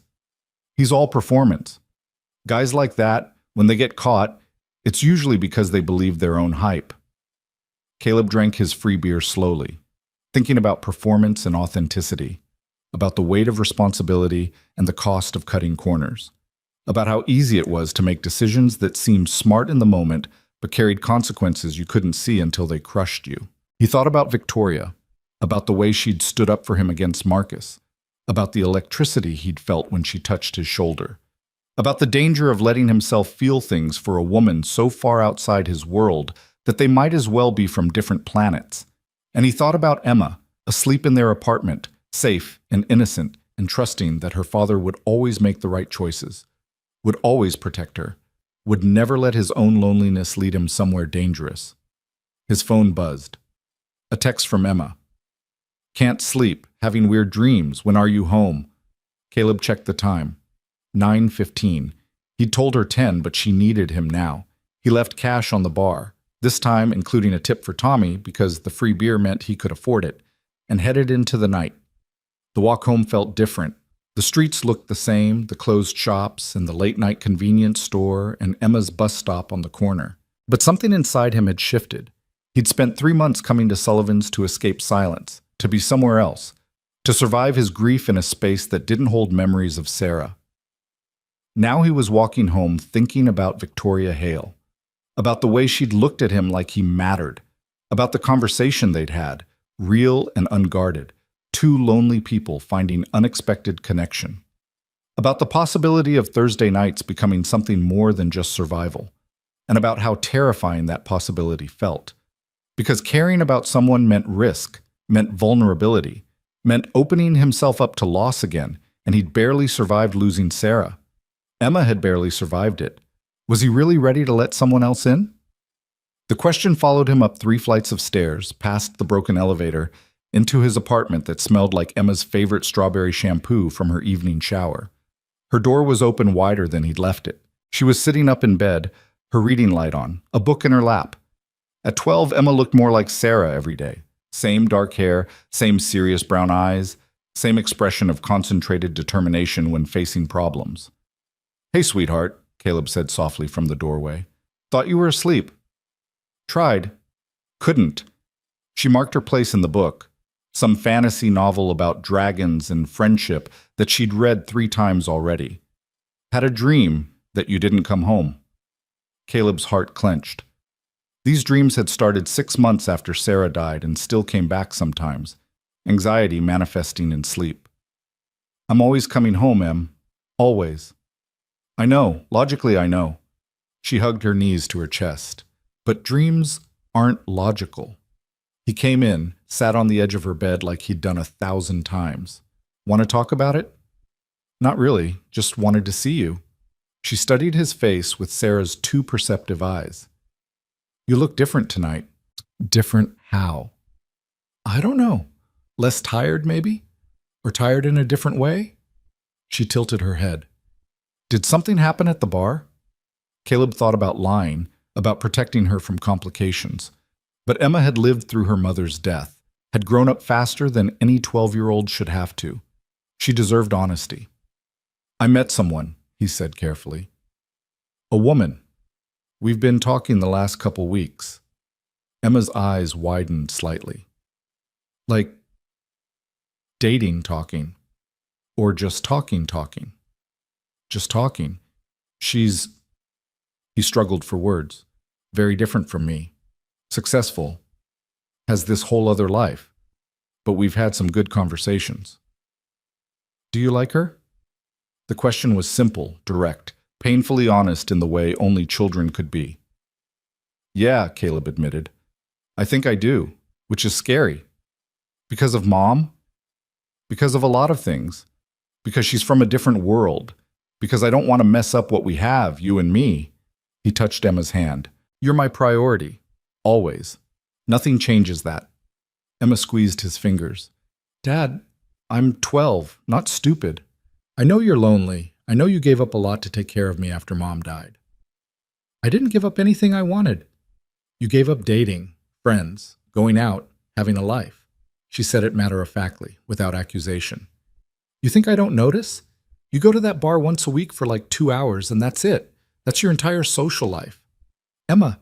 He's all performance. Guys like that, when they get caught, it's usually because they believe their own hype. Caleb drank his free beer slowly, thinking about performance and authenticity, about the weight of responsibility and the cost of cutting corners, about how easy it was to make decisions that seemed smart in the moment but carried consequences you couldn't see until they crushed you. He thought about Victoria, about the way she'd stood up for him against Marcus, about the electricity he'd felt when she touched his shoulder, about the danger of letting himself feel things for a woman so far outside his world that they might as well be from different planets. And he thought about Emma, asleep in their apartment, safe and innocent and trusting that her father would always make the right choices, would always protect her, would never let his own loneliness lead him somewhere dangerous. His phone buzzed. A text from Emma. Can't sleep, having weird dreams. When are you home? Caleb checked the time. 9:15. He'd told her 10, but she needed him now. He left cash on the bar, this time including a tip for Tommy because the free beer meant he could afford it, and headed into the night. The walk home felt different. The streets looked the same, the closed shops and the late-night convenience store and Emma's bus stop on the corner. But something inside him had shifted. He'd spent 3 months coming to Sullivan's to escape silence, to be somewhere else, to survive his grief in a space that didn't hold memories of Sarah. Now he was walking home thinking about Victoria Hale, about the way she'd looked at him like he mattered, about the conversation they'd had, real and unguarded, two lonely people finding unexpected connection, about the possibility of Thursday nights becoming something more than just survival, and about how terrifying that possibility felt. Because caring about someone meant risk, meant vulnerability, meant opening himself up to loss again, and he'd barely survived losing Sarah. Emma had barely survived it. Was he really ready to let someone else in? The question followed him up 3 flights of stairs, past the broken elevator, into his apartment that smelled like Emma's favorite strawberry shampoo from her evening shower. Her door was open wider than he'd left it. She was sitting up in bed, her reading light on, a book in her lap. At 12, Emma looked more like Sarah every day. Same dark hair, same serious brown eyes, same expression of concentrated determination when facing problems. Hey, sweetheart, Caleb said softly from the doorway. Thought you were asleep. Tried. Couldn't. She marked her place in the book, some fantasy novel about dragons and friendship that she'd read 3 times already. Had a dream that you didn't come home. Caleb's heart clenched. These dreams had started 6 months after Sarah died and still came back sometimes, anxiety manifesting in sleep. I'm always coming home, Em. Always. I know, logically I know. She hugged her knees to her chest. But dreams aren't logical. He came in, sat on the edge of her bed like he'd done 1,000 times. Want to talk about it? Not really, just wanted to see you. She studied his face with Sarah's too perceptive eyes. You look different tonight. Different how? I don't know. Less tired, maybe? Or tired in a different way? She tilted her head. Did something happen at the bar? Caleb thought about lying, about protecting her from complications. But Emma had lived through her mother's death, had grown up faster than any 12-year-old should have to. She deserved honesty. I met someone, he said carefully. A woman. We've been talking the last couple weeks. Emma's eyes widened slightly. Like dating talking. Or just talking. Just talking. He struggled for words. Very different from me. Successful. Has this whole other life. But we've had some good conversations. Do you like her? The question was simple, direct, painfully honest in the way only children could be. Yeah, Caleb admitted. I think I do, which is scary. Because of Mom? Because of a lot of things. Because she's from a different world. Because I don't want to mess up what we have, you and me. He touched Emma's hand. You're my priority. Always. Nothing changes that. Emma squeezed his fingers. Dad, I'm 12, not stupid. I know you're lonely. I know you gave up a lot to take care of me after Mom died. I didn't give up anything I wanted. You gave up dating, friends, going out, having a life. She said it matter-of-factly, without accusation. You think I don't notice? You go to that bar once a week for like 2 hours, and that's it. That's your entire social life. Emma,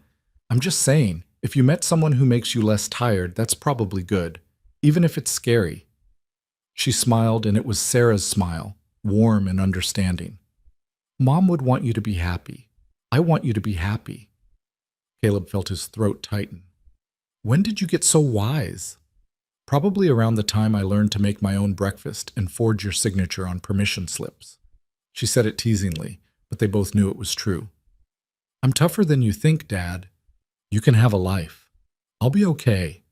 I'm just saying, if you met someone who makes you less tired, that's probably good, even if it's scary. She smiled, and it was Sarah's smile, warm and understanding. Mom would want you to be happy. I want you to be happy. Caleb felt his throat tighten. When did you get so wise? Probably around the time I learned to make my own breakfast and forge your signature on permission slips. She said it teasingly, but they both knew it was true. I'm tougher than you think, Dad. You can have a life. I'll be okay.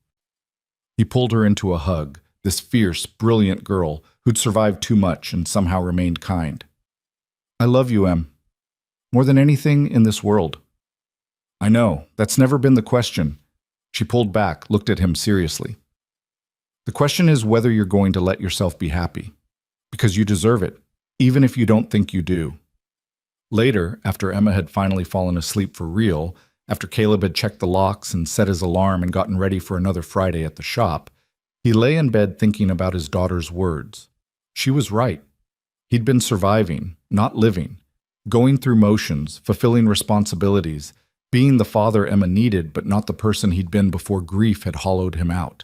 He pulled her into a hug, this fierce, brilliant girl who'd survived too much and somehow remained kind. I love you, Em. More than anything in this world. I know, that's never been the question. She pulled back, looked at him seriously. The question is whether you're going to let yourself be happy. Because you deserve it, even if you don't think you do. Later, after Emma had finally fallen asleep for real, after Caleb had checked the locks and set his alarm and gotten ready for another Friday at the shop, he lay in bed thinking about his daughter's words. She was right. He'd been surviving, not living, going through motions, fulfilling responsibilities, being the father Emma needed but not the person he'd been before grief had hollowed him out.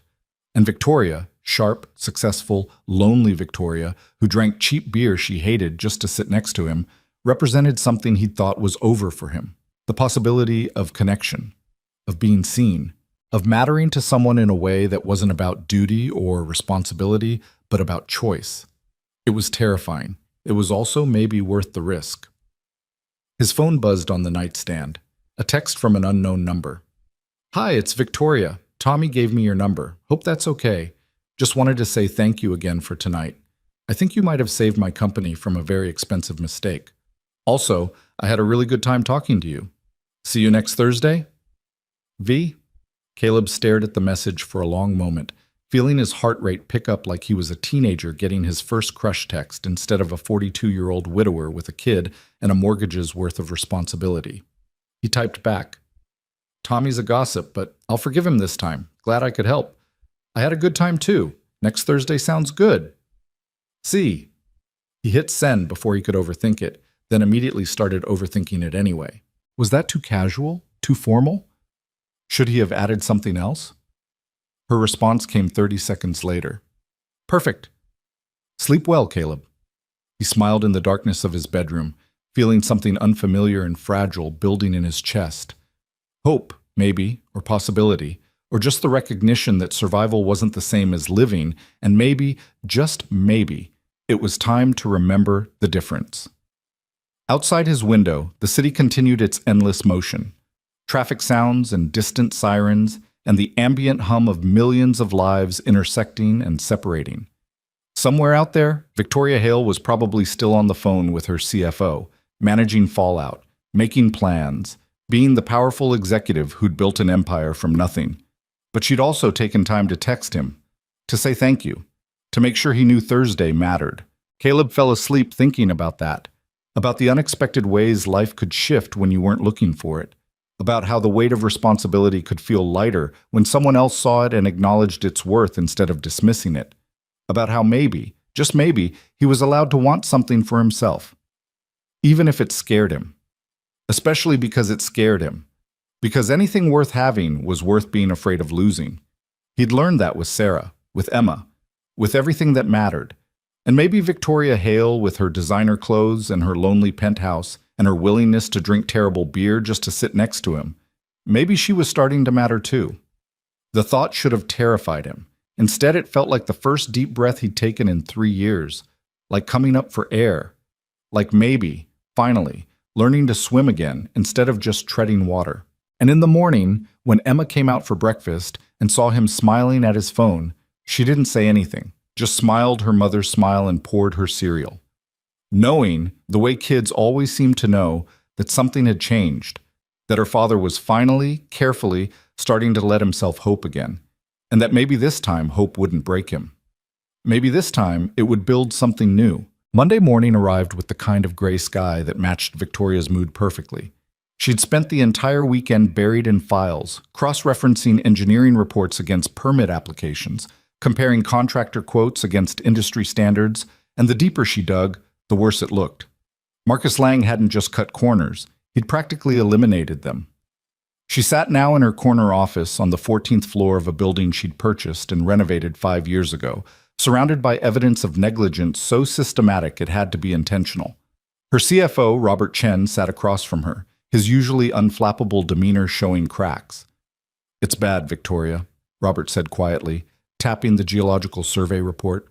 And Victoria, sharp, successful, lonely Victoria, who drank cheap beer she hated just to sit next to him, represented something he'd thought was over for him. The possibility of connection, of being seen, of mattering to someone in a way that wasn't about duty or responsibility, but about choice. It was terrifying. It was also maybe worth the risk. His phone buzzed on the nightstand. A text from an unknown number. Hi, it's Victoria. Tommy gave me your number. Hope that's okay. Just wanted to say thank you again for tonight. I think you might have saved my company from a very expensive mistake. Also, I had a really good time talking to you. See you next Thursday? V? Caleb stared at the message for a long moment, feeling his heart rate pick up like he was a teenager getting his first crush text instead of a 42-year-old widower with a kid and a mortgage's worth of responsibility. He typed back, Tommy's a gossip, but I'll forgive him this time. Glad I could help. I had a good time too. Next Thursday sounds good. See. He hit send before he could overthink it, then immediately started overthinking it anyway. Was that too casual? Too formal? Should he have added something else? Her response came 30 seconds later. Perfect. Sleep well, Caleb. He smiled in the darkness of his bedroom, feeling something unfamiliar and fragile building in his chest. Hope, maybe, or possibility, or just the recognition that survival wasn't the same as living, and maybe, just maybe, it was time to remember the difference. Outside his window, the city continued its endless motion. Traffic sounds and distant sirens, and the ambient hum of millions of lives intersecting and separating. Somewhere out there, Victoria Hale was probably still on the phone with her CFO, managing fallout, making plans, being the powerful executive who'd built an empire from nothing. But she'd also taken time to text him, to say thank you, to make sure he knew Thursday mattered. Caleb fell asleep thinking about that, about the unexpected ways life could shift when you weren't looking for it, about how the weight of responsibility could feel lighter when someone else saw it and acknowledged its worth instead of dismissing it, about how maybe, just maybe, he was allowed to want something for himself, even if it scared him. Especially because it scared him. Because anything worth having was worth being afraid of losing. He'd learned that with Sarah, with Emma, with everything that mattered. And maybe Victoria Hale, with her designer clothes and her lonely penthouse and her willingness to drink terrible beer just to sit next to him, maybe she was starting to matter too. The thought should have terrified him. Instead, it felt like the first deep breath he'd taken in 3 years, like coming up for air, like maybe, finally, learning to swim again instead of just treading water. And in the morning, when Emma came out for breakfast and saw him smiling at his phone, she didn't say anything, just smiled her mother's smile and poured her cereal. Knowing, the way kids always seem to know, that something had changed, that her father was finally, carefully, starting to let himself hope again, and that maybe this time hope wouldn't break him. Maybe this time it would build something new. Monday morning arrived with the kind of gray sky that matched Victoria's mood perfectly. She'd spent the entire weekend buried in files, cross-referencing engineering reports against permit applications, comparing contractor quotes against industry standards, and the deeper she dug, the worse it looked. Marcus Lang hadn't just cut corners, he'd practically eliminated them. She sat now in her corner office on the 14th floor of a building she'd purchased and renovated 5 years ago, surrounded by evidence of negligence so systematic it had to be intentional. Her CFO, Robert Chen, sat across from her, his usually unflappable demeanor showing cracks. "It's bad, Victoria," Robert said quietly, tapping the geological survey report.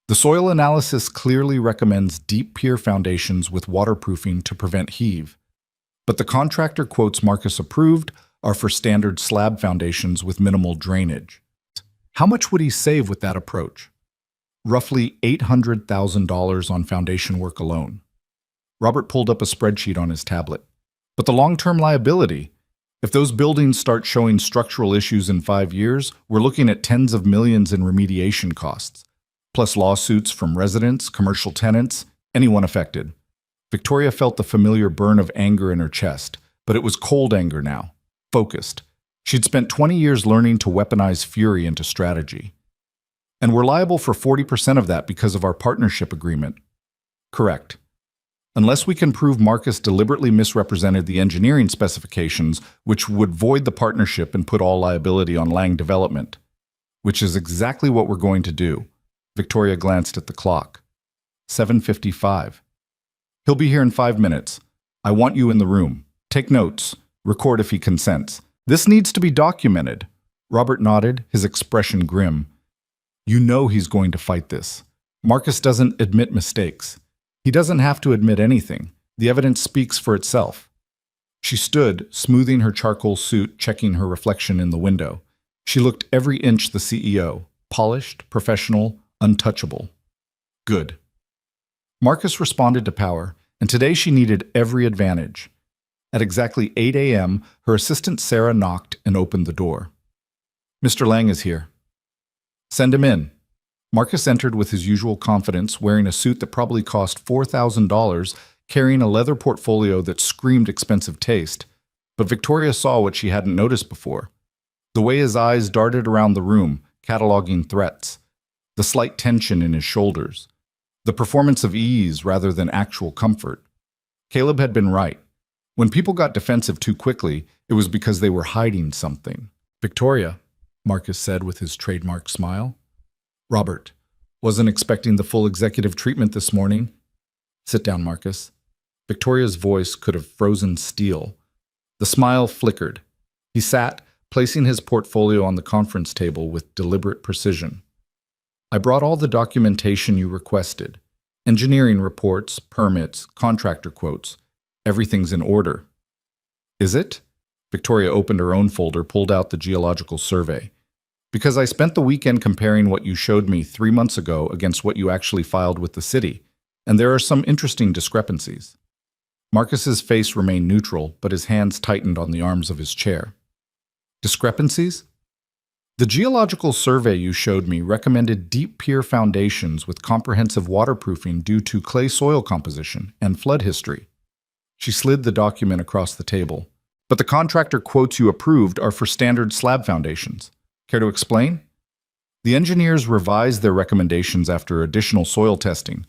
"The soil analysis clearly recommends deep pier foundations with waterproofing to prevent heave. But the contractor quotes Marcus approved are for standard slab foundations with minimal drainage. How much would he save with that approach? Roughly $800,000 on foundation work alone." Robert pulled up a spreadsheet on his tablet. "But the long-term liability? If those buildings start showing structural issues in 5 years, we're looking at tens of millions in remediation costs, plus lawsuits from residents, commercial tenants, anyone affected." Victoria felt the familiar burn of anger in her chest, but it was cold anger now, focused. She'd spent 20 years learning to weaponize fury into strategy. "And we're liable for 40% of that because of our partnership agreement." "Correct. Unless we can prove Marcus deliberately misrepresented the engineering specifications, which would void the partnership and put all liability on Lang Development. Which is exactly what we're going to do." Victoria glanced at the clock. 7:55. "He'll be here in 5 minutes. I want you in the room. Take notes. Record if he consents. This needs to be documented." Robert nodded, his expression grim. "You know he's going to fight this. Marcus doesn't admit mistakes. He doesn't have to admit anything. The evidence speaks for itself." She stood, smoothing her charcoal suit, checking her reflection in the window. She looked every inch the CEO, polished, professional, untouchable. Good. Marcus responded to power, and today she needed every advantage. At exactly 8 a.m., her assistant Sarah knocked and opened the door. "Mr. Lang is here." "Send him in." Marcus entered with his usual confidence, wearing a suit that probably cost $4,000, carrying a leather portfolio that screamed expensive taste. But Victoria saw what she hadn't noticed before. The way his eyes darted around the room, cataloging threats. The slight tension in his shoulders. The performance of ease rather than actual comfort. Caleb had been right. When people got defensive too quickly, it was because they were hiding something. "Victoria," Marcus said with his trademark smile. "Robert, wasn't expecting the full executive treatment this morning." "Sit down, Marcus." Victoria's voice could have frozen steel. The smile flickered. He sat, placing his portfolio on the conference table with deliberate precision. "I brought all the documentation you requested. Engineering reports, permits, contractor quotes. Everything's in order. Is it? Victoria opened her own folder, pulled out the geological survey. Because I spent the weekend comparing what you showed me 3 months ago against what you actually filed with the city, and there are some interesting discrepancies. Marcus's face remained neutral, but his hands tightened on the arms of his chair. Discrepancies? The geological survey you showed me recommended deep pier foundations with comprehensive waterproofing due to clay soil composition and flood history. She slid the document across the table. But the contractor quotes you approved are for standard slab foundations. Care to explain? The engineers revised their recommendations after additional soil testing.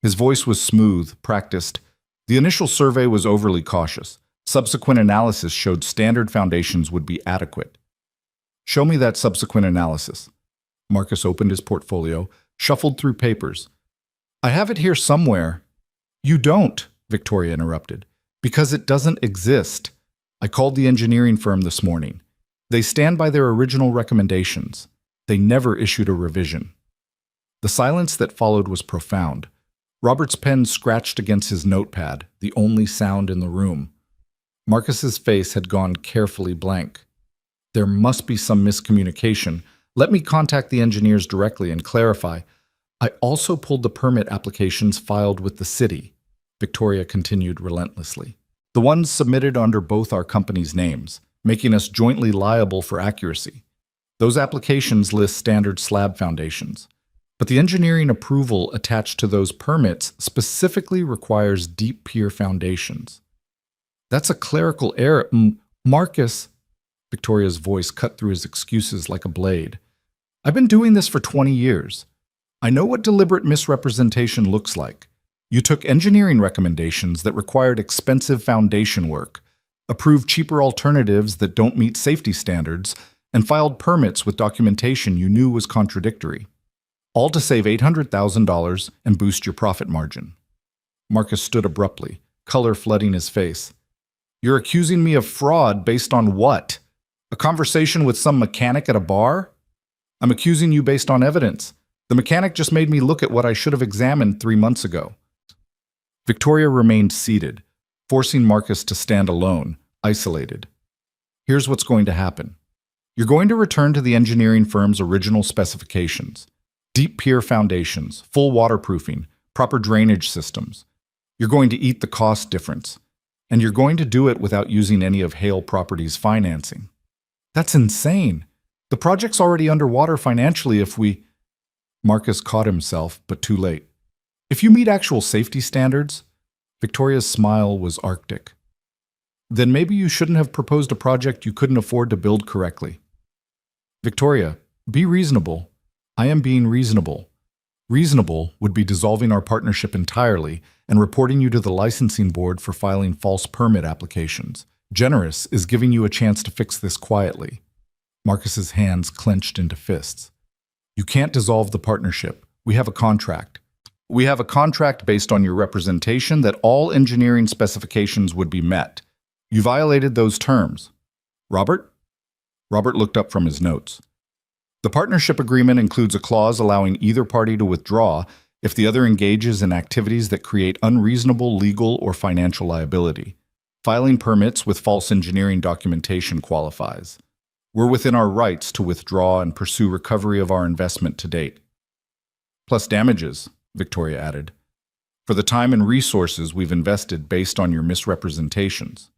His voice was smooth, practiced. The initial survey was overly cautious. Subsequent analysis showed standard foundations would be adequate. Show me that subsequent analysis. Marcus opened his portfolio, shuffled through papers. I have it here somewhere. You don't, Victoria interrupted, because it doesn't exist. I called the engineering firm this morning. They stand by their original recommendations. They never issued a revision. The silence that followed was profound. Robert's pen scratched against his notepad, the only sound in the room. Marcus's face had gone carefully blank. There must be some miscommunication. Let me contact the engineers directly and clarify. I also pulled the permit applications filed with the city, Victoria continued relentlessly. The ones submitted under both our companies' names, making us jointly liable for accuracy. Those applications list standard slab foundations, but the engineering approval attached to those permits specifically requires deep pier foundations. That's a clerical error. Marcus, Victoria's voice cut through his excuses like a blade. I've been doing this for 20 years. I know what deliberate misrepresentation looks like. You took engineering recommendations that required expensive foundation work, approved cheaper alternatives that don't meet safety standards, and filed permits with documentation you knew was contradictory. All to save $800,000 and boost your profit margin. Marcus stood abruptly, color flooding his face. You're accusing me of fraud based on what? A conversation with some mechanic at a bar? I'm accusing you based on evidence. The mechanic just made me look at what I should have examined 3 months ago. Victoria remained seated, forcing Marcus to stand alone, isolated. Here's what's going to happen. You're going to return to the engineering firm's original specifications. Deep pier foundations, full waterproofing, proper drainage systems. You're going to eat the cost difference. And you're going to do it without using any of Hale Properties' financing. That's insane. The project's already underwater financially if we... Marcus caught himself, but too late. If you meet actual safety standards, Victoria's smile was arctic. Then maybe you shouldn't have proposed a project you couldn't afford to build correctly. Victoria, be reasonable. I am being reasonable. Reasonable would be dissolving our partnership entirely and reporting you to the licensing board for filing false permit applications. Generous is giving you a chance to fix this quietly. Marcus's hands clenched into fists. You can't dissolve the partnership. We have a contract. We have a contract based on your representation that all engineering specifications would be met. You violated those terms. Robert? Robert looked up from his notes. The partnership agreement includes a clause allowing either party to withdraw if the other engages in activities that create unreasonable legal or financial liability. Filing permits with false engineering documentation qualifies. We're within our rights to withdraw and pursue recovery of our investment to date. Plus damages, Victoria added, for the time and resources we've invested based on your misrepresentations.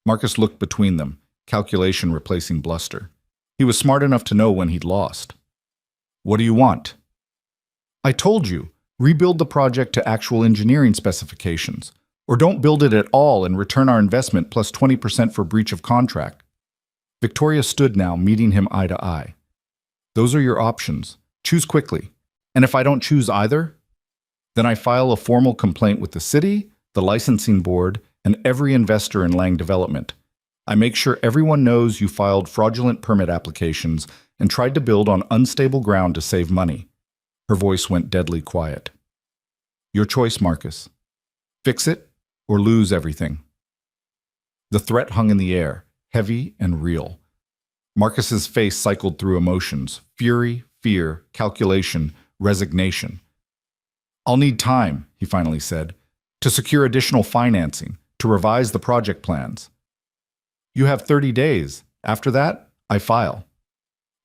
Marcus looked between them, calculation replacing bluster. He was smart enough to know when he'd lost. What do you want? I told you, rebuild the project to actual engineering specifications, or don't build it at all and return our investment plus 20% for breach of contract. Victoria stood now, meeting him eye to eye. Those are your options. Choose quickly. And if I don't choose either, then I file a formal complaint with the city, the licensing board, and every investor in Lang Development. I make sure everyone knows you filed fraudulent permit applications and tried to build on unstable ground to save money. Her voice went deadly quiet. Your choice, Marcus. Fix it or lose everything. The threat hung in the air, heavy and real. Marcus's face cycled through emotions: fury, fear, calculation, resignation. I'll need time, he finally said, to secure additional financing, to revise the project plans. You have 30 days. After that, I file.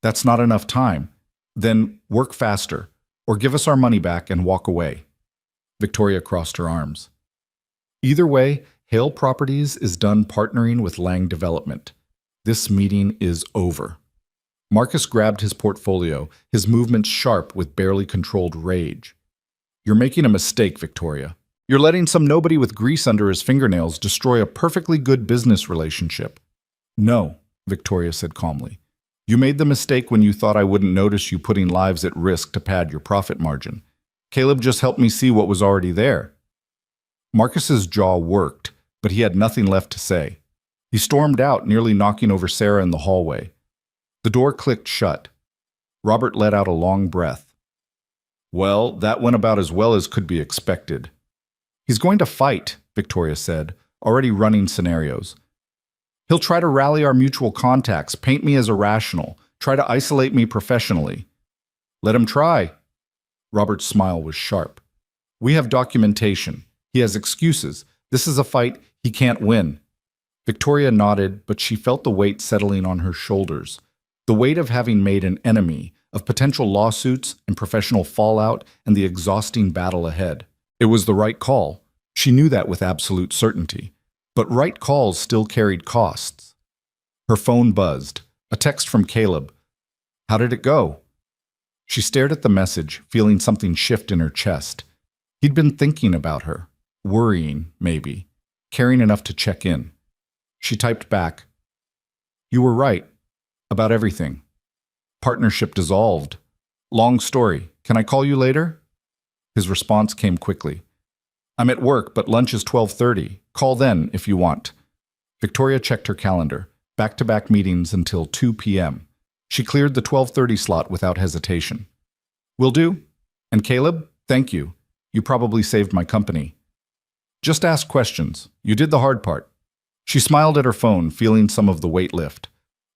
That's not enough time. Then work faster, or give us our money back and walk away. Victoria crossed her arms. Either way, Hale Properties is done partnering with Lang Development. This meeting is over. Marcus grabbed his portfolio, his movements sharp with barely controlled rage. You're making a mistake, Victoria. You're letting some nobody with grease under his fingernails destroy a perfectly good business relationship. No, Victoria said calmly. You made the mistake when you thought I wouldn't notice you putting lives at risk to pad your profit margin. Caleb just helped me see what was already there. Marcus's jaw worked, but he had nothing left to say. He stormed out, nearly knocking over Sarah in the hallway. The door clicked shut. Robert let out a long breath. Well, that went about as well as could be expected. He's going to fight, Victoria said, already running scenarios. He'll try to rally our mutual contacts, paint me as irrational, try to isolate me professionally. Let him try. Robert's smile was sharp. We have documentation. He has excuses. This is a fight he can't win. Victoria nodded, but she felt the weight settling on her shoulders. The weight of having made an enemy, of potential lawsuits and professional fallout and the exhausting battle ahead. It was the right call. She knew that with absolute certainty. But right calls still carried costs. Her phone buzzed. A text from Caleb. How did it go? She stared at the message, feeling something shift in her chest. He'd been thinking about her, worrying, maybe, caring enough to check in. She typed back, You were right. About everything. Partnership dissolved. Long story. Can I call you later? His response came quickly. I'm at work, but lunch is 12:30. Call then if you want. Victoria checked her calendar. Back-to-back meetings until 2 p.m. She cleared the 12:30 slot without hesitation. Will do. And Caleb, thank you. You probably saved my company. Just ask questions. You did the hard part. She smiled at her phone, feeling some of the weight lift.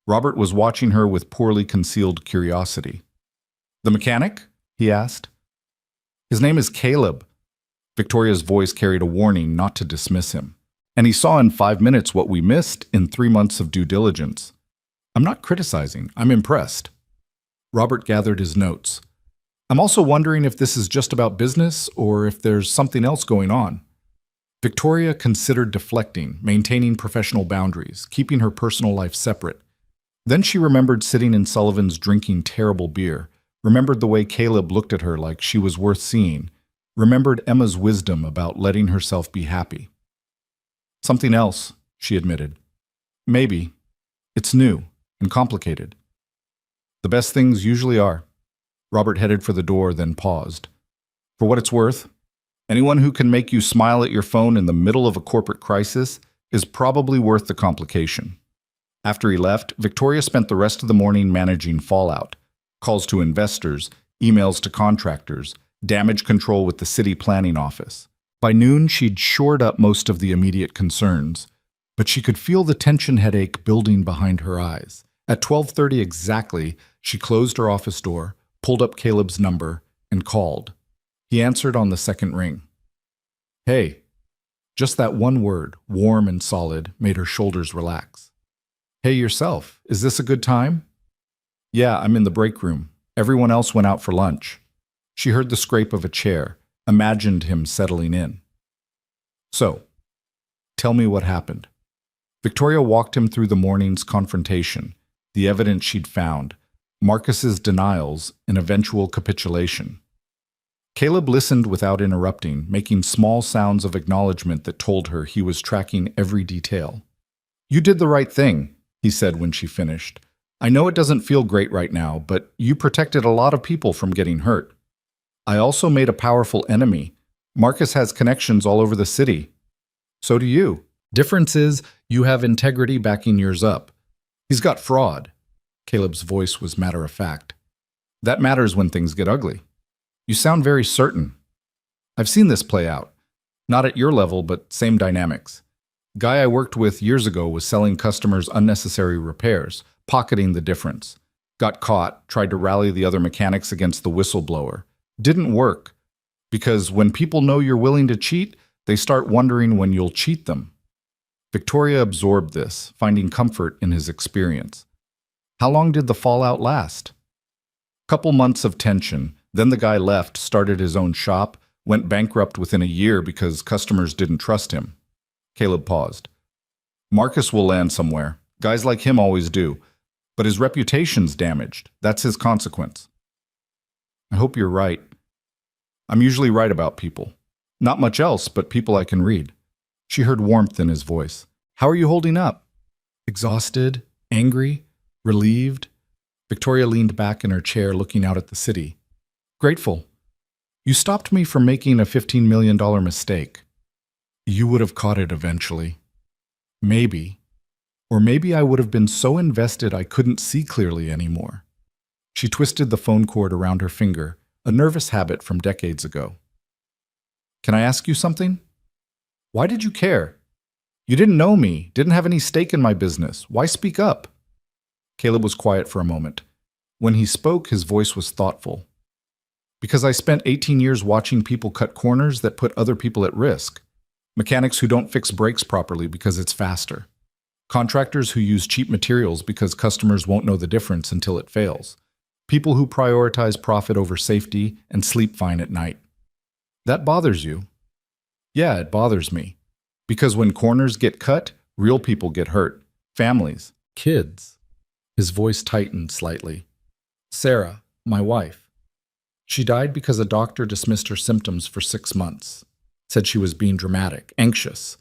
Robert was watching her with poorly concealed curiosity. The mechanic? He asked. His name is Caleb. Victoria's voice carried a warning not to dismiss him. And he saw in 5 minutes what we missed in 3 months of due diligence. I'm not criticizing. I'm impressed. Robert gathered his notes. I'm also wondering if this is just about business or if there's something else going on. Victoria considered deflecting, maintaining professional boundaries, keeping her personal life separate. Then she remembered sitting in Sullivan's drinking terrible beer, remembered the way Caleb looked at her like she was worth seeing, remembered Emma's wisdom about letting herself be happy. Something else, she admitted. Maybe. It's new and complicated. The best things usually are. Robert headed for the door, then paused. For what it's worth, anyone who can make you smile at your phone in the middle of a corporate crisis is probably worth the complication. After he left, Victoria spent the rest of the morning managing fallout, calls to investors, emails to contractors, damage control with the city planning office. By noon, she'd shored up most of the immediate concerns, but she could feel the tension headache building behind her eyes. At 12:30 exactly, she closed her office door, pulled up Caleb's number, and called. He answered on the second ring. Hey. Just that one word, warm and solid, made her shoulders relax. Hey yourself, is this a good time? Yeah, I'm in the break room. Everyone else went out for lunch. She heard the scrape of a chair, imagined him settling in. So, tell me what happened. Victoria walked him through the morning's confrontation, the evidence she'd found, Marcus's denials, and eventual capitulation. Caleb listened without interrupting, making small sounds of acknowledgement that told her he was tracking every detail. You did the right thing, he said when she finished. I know it doesn't feel great right now, but you protected a lot of people from getting hurt. I also made a powerful enemy. Marcus has connections all over the city. So do you. Difference is, you have integrity backing yours up. He's got fraud. Caleb's voice was matter-of-fact. That matters when things get ugly. You sound very certain. I've seen this play out. Not at your level, but same dynamics. Guy I worked with years ago was selling customers unnecessary repairs, pocketing the difference. Got caught, tried to rally the other mechanics against the whistleblower. Didn't work. Because when people know you're willing to cheat, they start wondering when you'll cheat them. Victoria absorbed this, finding comfort in his experience. How long did the fallout last? Couple months of tension, then the guy left, started his own shop, went bankrupt within a year because customers didn't trust him. Caleb paused. Marcus will land somewhere. Guys like him always do. But his reputation's damaged. That's his consequence. I hope you're right. I'm usually right about people. Not much else, but people I can read. She heard warmth in his voice. How are you holding up? Exhausted? Angry? Relieved? Victoria leaned back in her chair, looking out at the city. Grateful. You stopped me from making a $15 million mistake. You would have caught it eventually. Maybe. Or maybe I would have been so invested I couldn't see clearly anymore. She twisted the phone cord around her finger, a nervous habit from decades ago. Can I ask you something? Why did you care? You didn't know me, didn't have any stake in my business. Why speak up? Caleb was quiet for a moment. When he spoke, his voice was thoughtful. Because I spent 18 years watching people cut corners that put other people at risk. Mechanics who don't fix brakes properly because it's faster. Contractors who use cheap materials because customers won't know the difference until it fails. People who prioritize profit over safety and sleep fine at night. That bothers you? Yeah, it bothers me. Because when corners get cut, real people get hurt. Families. Kids. His voice tightened slightly. Sarah, my wife. She died because a doctor dismissed her symptoms for 6 months. Said she was being dramatic, anxious.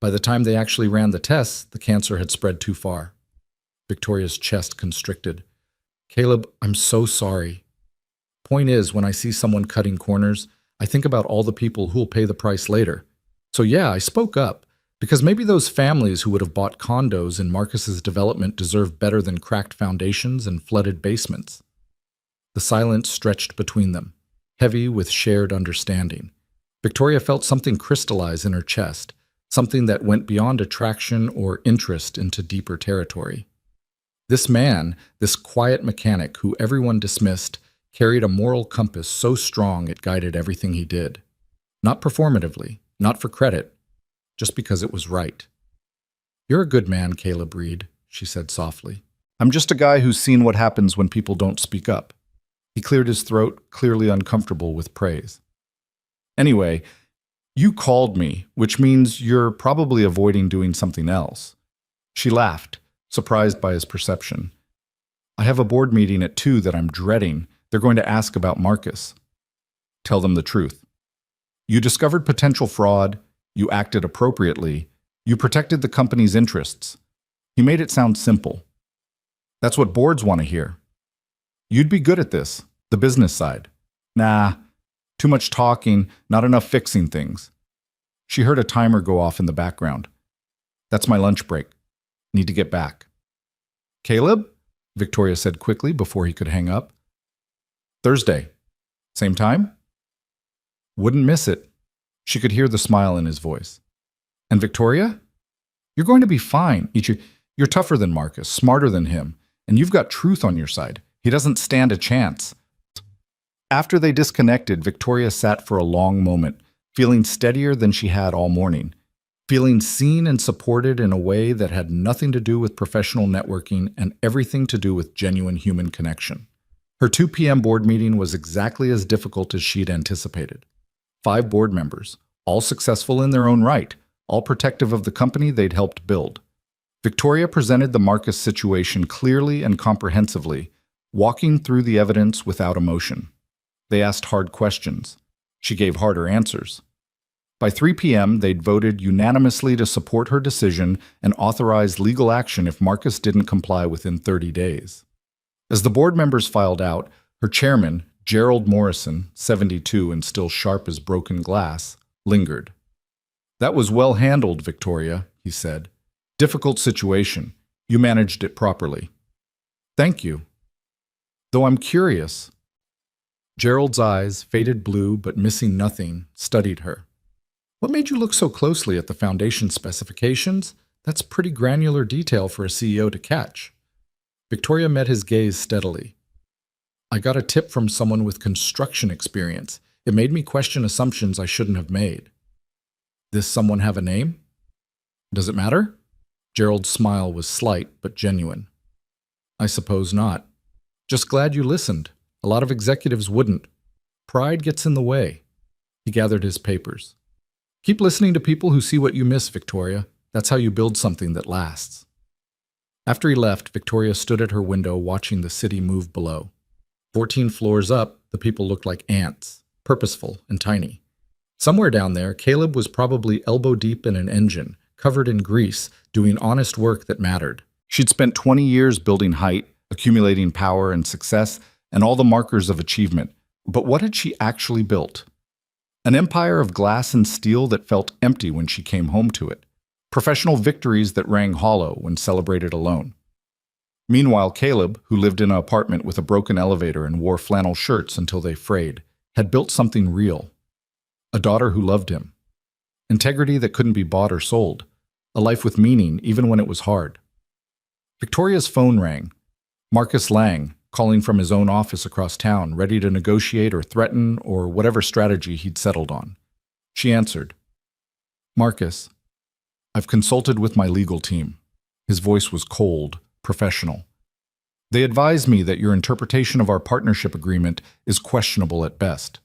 By the time they actually ran the tests, the cancer had spread too far. Victoria's chest constricted. Caleb, I'm so sorry. Point is, when I see someone cutting corners, I think about all the people who'll pay the price later. So yeah, I spoke up, because maybe those families who would have bought condos in Marcus's development deserve better than cracked foundations and flooded basements. The silence stretched between them, heavy with shared understanding. Victoria felt something crystallize in her chest, something that went beyond attraction or interest into deeper territory. This man, this quiet mechanic who everyone dismissed, carried a moral compass so strong it guided everything he did. Not performatively, not for credit, just because it was right. You're a good man, Caleb Reed, she said softly. I'm just a guy who's seen what happens when people don't speak up. He cleared his throat, clearly uncomfortable with praise. Anyway, you called me, which means you're probably avoiding doing something else. She laughed, surprised by his perception. I have a board meeting at 2 that I'm dreading. They're going to ask about Marcus. Tell them the truth. You discovered potential fraud, you acted appropriately, you protected the company's interests. He made it sound simple. That's what boards want to hear. You'd be good at this, the business side. Nah, too much talking, not enough fixing things. She heard a timer go off in the background. That's my lunch break. Need to get back. Caleb? Victoria said quickly before he could hang up. Thursday. Same time? Wouldn't miss it. She could hear the smile in his voice. And Victoria? You're going to be fine. You're tougher than Marcus, smarter than him, and you've got truth on your side. He doesn't stand a chance. After they disconnected, Victoria sat for a long moment, feeling steadier than she had all morning, feeling seen and supported in a way that had nothing to do with professional networking and everything to do with genuine human connection. Her 2 p.m. board meeting was exactly as difficult as she'd anticipated. 5 board members, all successful in their own right, all protective of the company they'd helped build. Victoria presented the Marcus situation clearly and comprehensively, walking through the evidence without emotion. They asked hard questions. She gave harder answers. By 3 p.m., they'd voted unanimously to support her decision and authorize legal action if Marcus didn't comply within 30 days. As the board members filed out, her chairman, Gerald Morrison, 72 and still sharp as broken glass, lingered. That was well handled, Victoria, he said. Difficult situation. You managed it properly. Thank you. Though I'm curious. Gerald's eyes, faded blue but missing nothing, studied her. What made you look so closely at the foundation specifications? That's pretty granular detail for a CEO to catch. Victoria met his gaze steadily. I got a tip from someone with construction experience. It made me question assumptions I shouldn't have made. This someone have a name? Does it matter? Gerald's smile was slight but genuine. I suppose not. Just glad you listened. A lot of executives wouldn't. Pride gets in the way. He gathered his papers. Keep listening to people who see what you miss, Victoria. That's how you build something that lasts. After he left, Victoria stood at her window watching the city move below. 14 floors up, the people looked like ants, purposeful and tiny. Somewhere down there, Caleb was probably elbow deep in an engine, covered in grease, doing honest work that mattered. She'd spent 20 years building height, accumulating power and success, and all the markers of achievement. But what had she actually built? An empire of glass and steel that felt empty when she came home to it. Professional victories that rang hollow when celebrated alone. Meanwhile, Caleb, who lived in an apartment with a broken elevator and wore flannel shirts until they frayed, had built something real. A daughter who loved him. Integrity that couldn't be bought or sold. A life with meaning, even when it was hard. Victoria's phone rang. Marcus Lang, calling from his own office across town, ready to negotiate or threaten or whatever strategy he'd settled on. She answered. Marcus, I've consulted with my legal team. His voice was cold, professional. They advise me that your interpretation of our partnership agreement is questionable at best.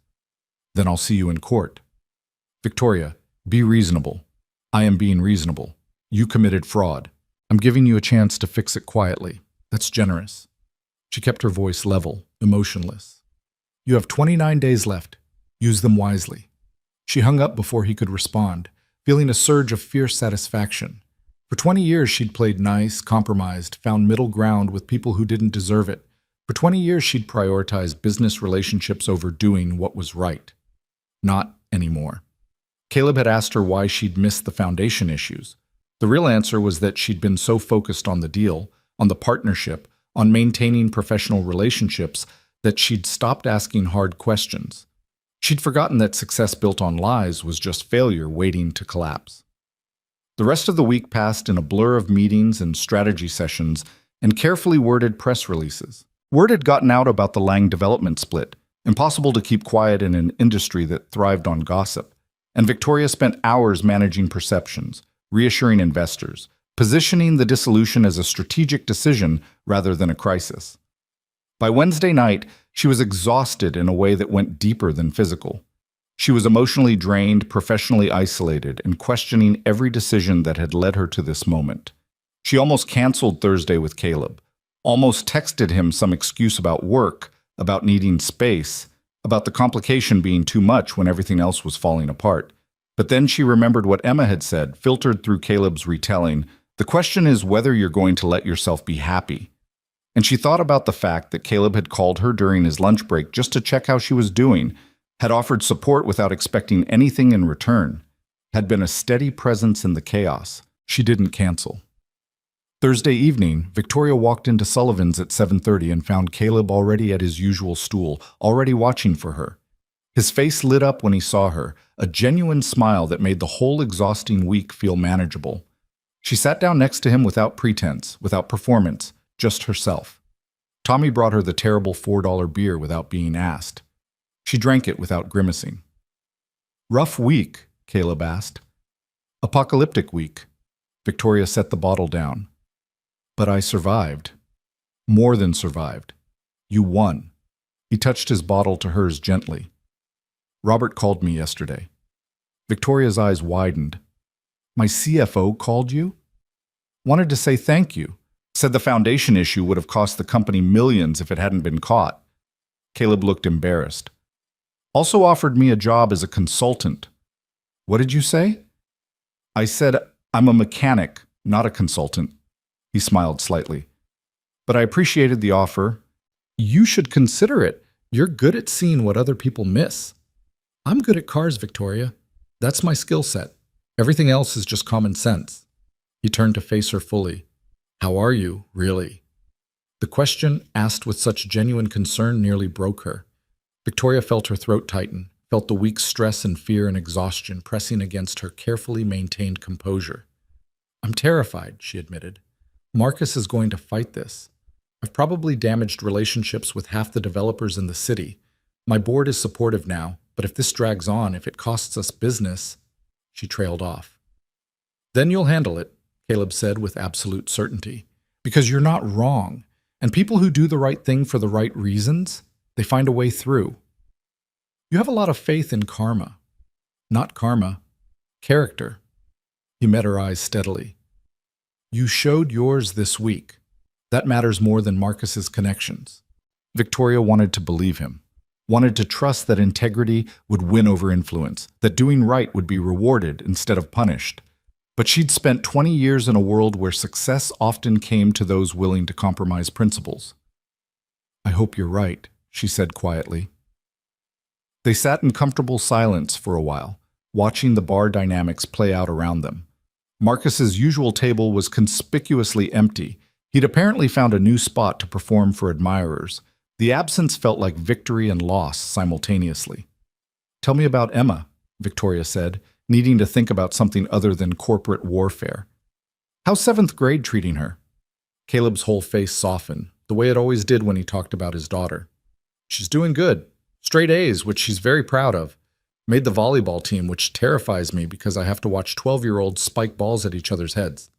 Then I'll see you in court. Victoria, be reasonable. I am being reasonable. You committed fraud. I'm giving you a chance to fix it quietly. That's generous. She kept her voice level, emotionless. You have 29 days left. Use them wisely. She hung up before he could respond, feeling a surge of fierce satisfaction. For 20 years, she'd played nice, compromised, found middle ground with people who didn't deserve it. For 20 years, she'd prioritized business relationships over doing what was right. Not anymore. Caleb had asked her why she'd missed the foundation issues. The real answer was that she'd been so focused on the deal, on the partnership, on maintaining professional relationships, that she'd stopped asking hard questions. She'd forgotten that success built on lies was just failure waiting to collapse. The rest of the week passed in a blur of meetings and strategy sessions and carefully worded press releases. Word had gotten out about the Lang development split, impossible to keep quiet in an industry that thrived on gossip, and Victoria spent hours managing perceptions, reassuring investors, positioning the dissolution as a strategic decision rather than a crisis. By Wednesday night, she was exhausted in a way that went deeper than physical. She was emotionally drained, professionally isolated, and questioning every decision that had led her to this moment. She almost canceled Thursday with Caleb, almost texted him some excuse about work, about needing space, about the complication being too much when everything else was falling apart. But then she remembered what Emma had said, filtered through Caleb's retelling. The question is whether you're going to let yourself be happy. And she thought about the fact that Caleb had called her during his lunch break just to check how she was doing, had offered support without expecting anything in return, had been a steady presence in the chaos. She didn't cancel. Thursday evening, Victoria walked into Sullivan's at 7:30 and found Caleb already at his usual stool, already watching for her. His face lit up when he saw her, a genuine smile that made the whole exhausting week feel manageable. She sat down next to him without pretense, without performance, just herself. Tommy brought her the terrible $4 beer without being asked. She drank it without grimacing. Rough week, Caleb asked. Apocalyptic week. Victoria set the bottle down. But I survived. More than survived. You won. He touched his bottle to hers gently. Robert called me yesterday. Victoria's eyes widened. My CFO called you? Wanted to say thank you. Said the foundation issue would have cost the company millions if it hadn't been caught. Caleb looked embarrassed. Also offered me a job as a consultant. What did you say? I said, I'm a mechanic, not a consultant. He smiled slightly. But I appreciated the offer. You should consider it. You're good at seeing what other people miss. I'm good at cars, Victoria. That's my skill set. Everything else is just common sense. He turned to face her fully. How are you, really? The question, asked with such genuine concern, nearly broke her. Victoria felt her throat tighten, felt the week's stress and fear and exhaustion pressing against her carefully maintained composure. I'm terrified, she admitted. Marcus is going to fight this. I've probably damaged relationships with half the developers in the city. My board is supportive now, But if this drags on, if it costs us business, she trailed off. Then you'll handle it, Caleb said with absolute certainty, because you're not wrong. And people who do the right thing for the right reasons, they find a way through. You have a lot of faith in karma. Not karma, character. He met her eyes steadily. You showed yours this week. That matters more than Marcus's connections. Victoria wanted to believe him, wanted to trust that integrity would win over influence, that doing right would be rewarded instead of punished. But she'd spent 20 years in a world where success often came to those willing to compromise principles. I hope you're right, she said quietly. They sat in comfortable silence for a while, watching the bar dynamics play out around them. Marcus's usual table was conspicuously empty. He'd apparently found a new spot to perform for admirers. The absence felt like victory and loss simultaneously. Tell me about Emma, Victoria said, needing to think about something other than corporate warfare. How's 7th grade treating her? Caleb's whole face softened, the way it always did when he talked about his daughter. She's doing good. Straight A's, which she's very proud of. Made the volleyball team, which terrifies me because I have to watch 12-year-olds spike balls at each other's heads.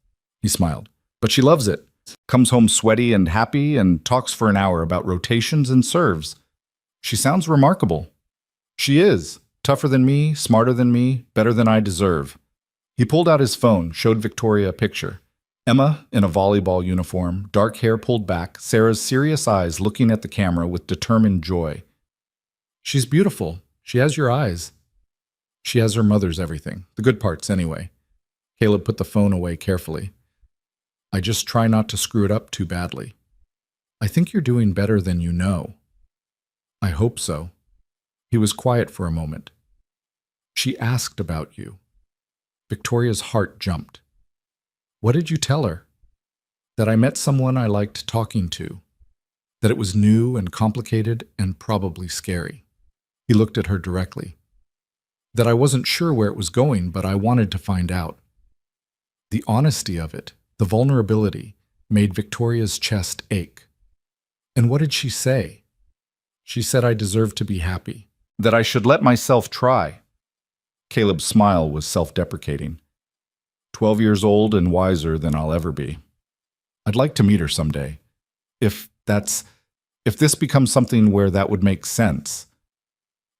He smiled. But she loves it. Comes home sweaty and happy and talks for an hour about rotations and serves. She sounds remarkable. She is. Tougher than me, smarter than me, better than I deserve. He pulled out his phone, showed Victoria a picture. Emma, in a volleyball uniform, dark hair pulled back, Sarah's serious eyes looking at the camera with determined joy. She's beautiful. She has your eyes. She has her mother's everything. The good parts, anyway. Caleb put the phone away carefully. I just try not to screw it up too badly. I think you're doing better than you know. I hope so. He was quiet for a moment. She asked about you. Victoria's heart jumped. What did you tell her? That I met someone I liked talking to. That it was new and complicated and probably scary. He looked at her directly. That I wasn't sure where it was going, but I wanted to find out. The honesty of it, the vulnerability, made Victoria's chest ache. And what did she say? She said I deserved to be happy. That I should let myself try. Caleb's smile was self-deprecating. 12 years old and wiser than I'll ever be. I'd like to meet her someday. If this becomes something where that would make sense.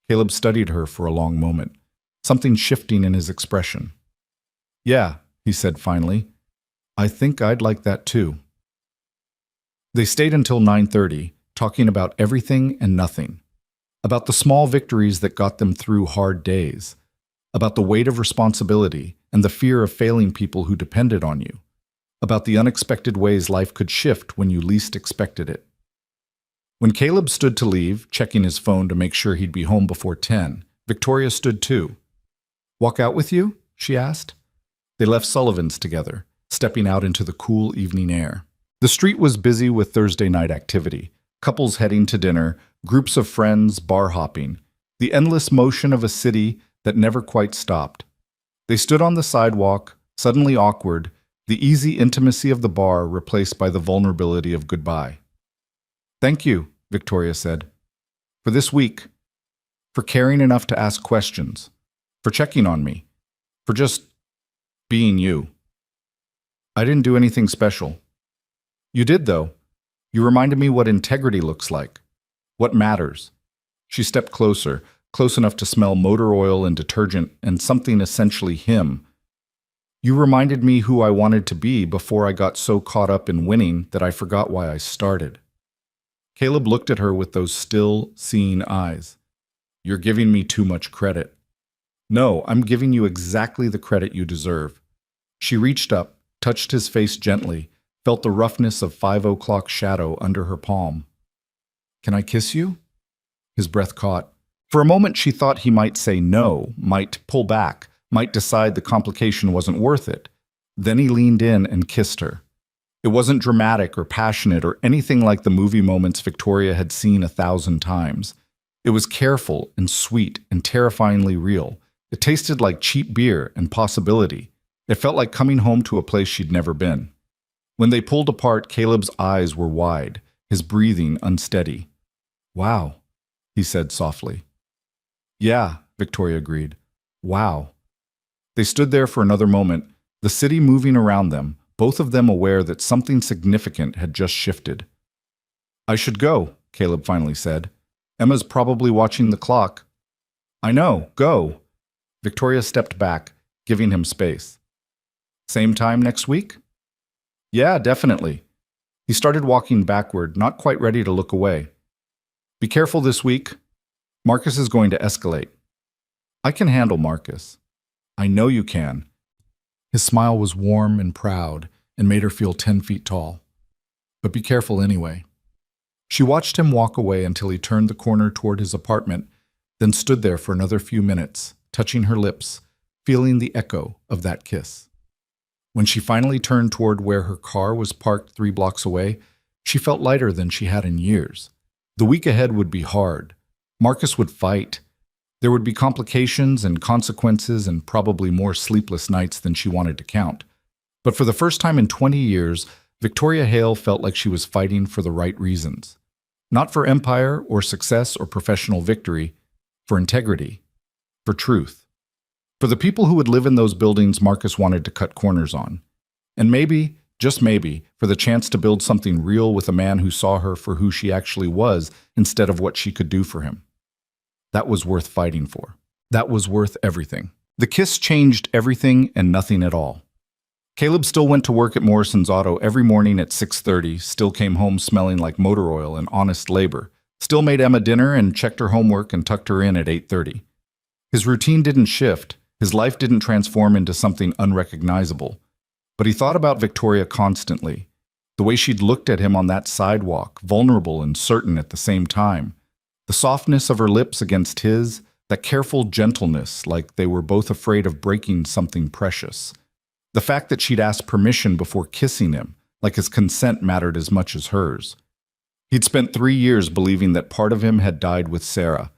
Caleb studied her for a long moment, something shifting in his expression. Yeah, he said finally. I think I'd like that too. They stayed until 9:30, talking about everything and nothing. About the small victories that got them through hard days. About the weight of responsibility and the fear of failing people who depended on you. About the unexpected ways life could shift when you least expected it. When Caleb stood to leave, checking his phone to make sure he'd be home before 10, Victoria stood too. Walk out with you? She asked. They left Sullivan's together, stepping out into the cool evening air. The street was busy with Thursday night activity. Couples heading to dinner, groups of friends bar hopping, the endless motion of a city that never quite stopped. They stood on the sidewalk, suddenly awkward, the easy intimacy of the bar replaced by the vulnerability of goodbye. Thank you, Victoria said. For this week. For caring enough to ask questions. For checking on me. For just being you. I didn't do anything special. You did, though. You reminded me what integrity looks like. What matters. She stepped closer, close enough to smell motor oil and detergent and something essentially him. You reminded me who I wanted to be before I got so caught up in winning that I forgot why I started. Caleb looked at her with those still, seeing eyes. You're giving me too much credit. No, I'm giving you exactly the credit you deserve. She reached up, touched his face gently, felt the roughness of 5 o'clock shadow under her palm. Can I kiss you? His breath caught. For a moment she thought he might say no, might pull back, might decide the complication wasn't worth it. Then he leaned in and kissed her. It wasn't dramatic or passionate or anything like the movie moments Victoria had seen 1,000 times. It was careful and sweet and terrifyingly real. It tasted like cheap beer and possibility. It felt like coming home to a place she'd never been. When they pulled apart, Caleb's eyes were wide, his breathing unsteady. Wow, he said softly. Yeah, Victoria agreed. Wow. They stood there for another moment, the city moving around them, both of them aware that something significant had just shifted. I should go, Caleb finally said. Emma's probably watching the clock. I know, go. Victoria stepped back, giving him space. Same time next week? Yeah, definitely. He started walking backward, not quite ready to look away. Be careful this week. Marcus is going to escalate. I can handle Marcus. I know you can. His smile was warm and proud and made her feel 10 feet tall. But be careful anyway. She watched him walk away until he turned the corner toward his apartment, then stood there for another few minutes, touching her lips, feeling the echo of that kiss. When she finally turned toward where her car was parked 3 blocks away, she felt lighter than she had in years. The week ahead would be hard. Marcus would fight. There would be complications and consequences and probably more sleepless nights than she wanted to count. But for the first time in 20 years, Victoria Hale felt like she was fighting for the right reasons. Not for empire or success or professional victory, for integrity, for truth. For the people who would live in those buildings Marcus wanted to cut corners on. And maybe, just maybe, for the chance to build something real with a man who saw her for who she actually was instead of what she could do for him. That was worth fighting for. That was worth everything. The kiss changed everything and nothing at all. Caleb still went to work at Morrison's Auto every morning at 6:30, still came home smelling like motor oil and honest labor, still made Emma dinner and checked her homework and tucked her in at 8:30. His routine didn't shift, his life didn't transform into something unrecognizable, but he thought about Victoria constantly, the way she'd looked at him on that sidewalk, vulnerable and certain at the same time, the softness of her lips against his, that careful gentleness like they were both afraid of breaking something precious. The fact that she'd asked permission before kissing him, like his consent mattered as much as hers. He'd spent 3 years believing that part of him had died with Sarah,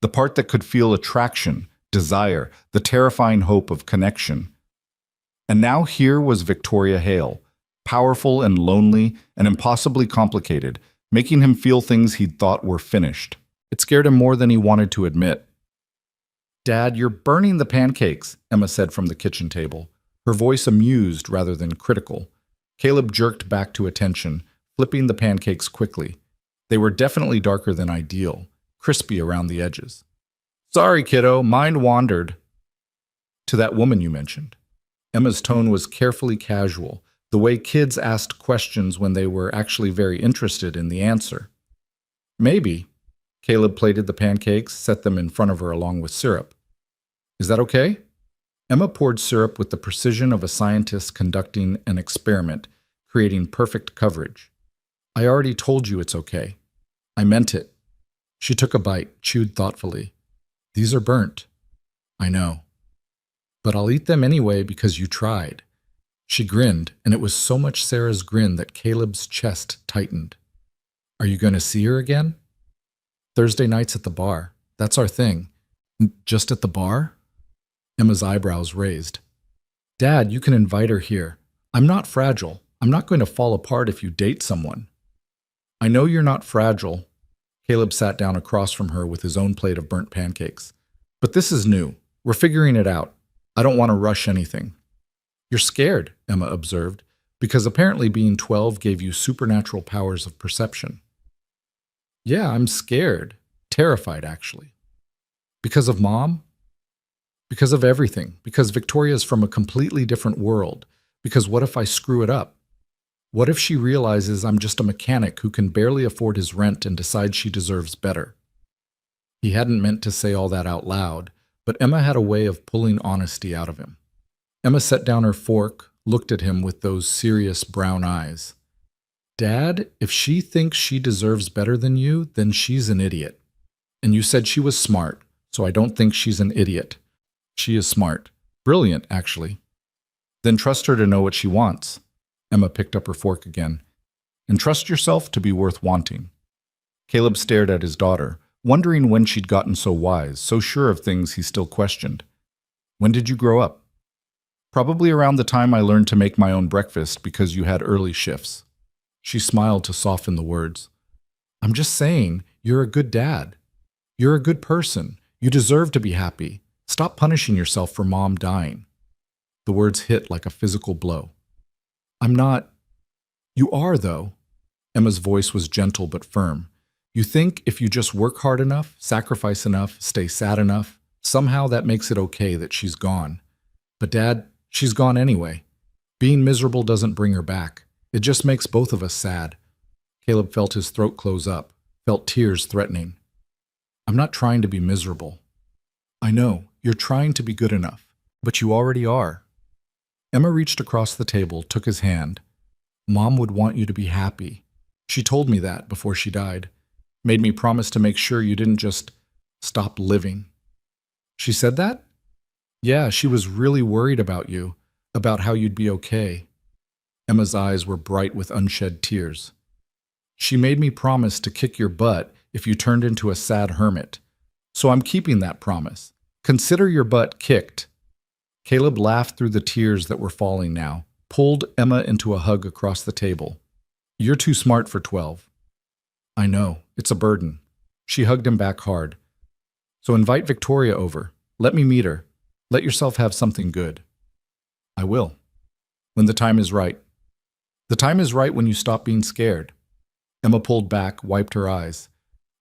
the part that could feel attraction, desire, the terrifying hope of connection. And now here was Victoria Hale, powerful and lonely and impossibly complicated, making him feel things he'd thought were finished. It scared him more than he wanted to admit. "Dad, you're burning the pancakes," Emma said from the kitchen table, her voice amused rather than critical. Caleb jerked back to attention, flipping the pancakes quickly. They were definitely darker than ideal, crispy around the edges. "Sorry, kiddo, mind wandered." "To that woman you mentioned." Emma's tone was carefully casual, the way kids asked questions when they were actually very interested in the answer. "Maybe." Caleb plated the pancakes, set them in front of her along with syrup. "Is that okay?" Emma poured syrup with the precision of a scientist conducting an experiment, creating perfect coverage. "I already told you it's okay. I meant it." She took a bite, chewed thoughtfully. "These are burnt." "I know. But I'll eat them anyway because you tried." She grinned, and it was so much Sarah's grin that Caleb's chest tightened. "Are you going to see her again?" "Thursday nights at the bar. That's our thing." "Just at the bar?" Emma's eyebrows raised. "Dad, you can invite her here. I'm not fragile. I'm not going to fall apart if you date someone." "I know you're not fragile." Caleb sat down across from her with his own plate of burnt pancakes. "But this is new. We're figuring it out. I don't want to rush anything." "You're scared," Emma observed, "because apparently being 12 gave you supernatural powers of perception." "Yeah, I'm scared. Terrified, actually." "Because of Mom?" "Because of everything. Because Victoria's from a completely different world. Because what if I screw it up? What if she realizes I'm just a mechanic who can barely afford his rent and decides she deserves better?" He hadn't meant to say all that out loud, but Emma had a way of pulling honesty out of him. Emma set down her fork, looked at him with those serious brown eyes. "Dad, if she thinks she deserves better than you, then she's an idiot. And you said she was smart, so I don't think she's an idiot. She is smart. Brilliant, actually." "Then trust her to know what she wants." Emma picked up her fork again. "And trust yourself to be worth wanting." Caleb stared at his daughter, wondering when she'd gotten so wise, so sure of things he still questioned. "When did you grow up?" "Probably around the time I learned to make my own breakfast because you had early shifts." She smiled to soften the words. "I'm just saying, you're a good dad. You're a good person. You deserve to be happy. Stop punishing yourself for Mom dying. The words hit like a physical blow. I'm not. You are, though. Emma's voice was gentle but firm. You think if you just work hard enough, sacrifice enough, stay sad enough, somehow that makes it okay that she's gone. But Dad, she's gone anyway. Being miserable doesn't bring her back. It just makes both of us sad. Caleb felt his throat close up, felt tears threatening. I'm not trying to be miserable. I know, you're trying to be good enough, but you already are. Emma reached across the table, took his hand. Mom would want you to be happy. She told me that before she died. Made me promise to make sure you didn't just stop living. She said that? Yeah, she was really worried about you, about how you'd be okay. Emma's eyes were bright with unshed tears. She made me promise to kick your butt if you turned into a sad hermit. So I'm keeping that promise. Consider your butt kicked. Caleb laughed through the tears that were falling now, pulled Emma into a hug across the table. You're too smart for 12. I know, it's a burden. She hugged him back hard. So invite Victoria over. Let me meet her. Let yourself have something good. I will. When the time is right. The time is right when you stop being scared. Emma pulled back, wiped her eyes.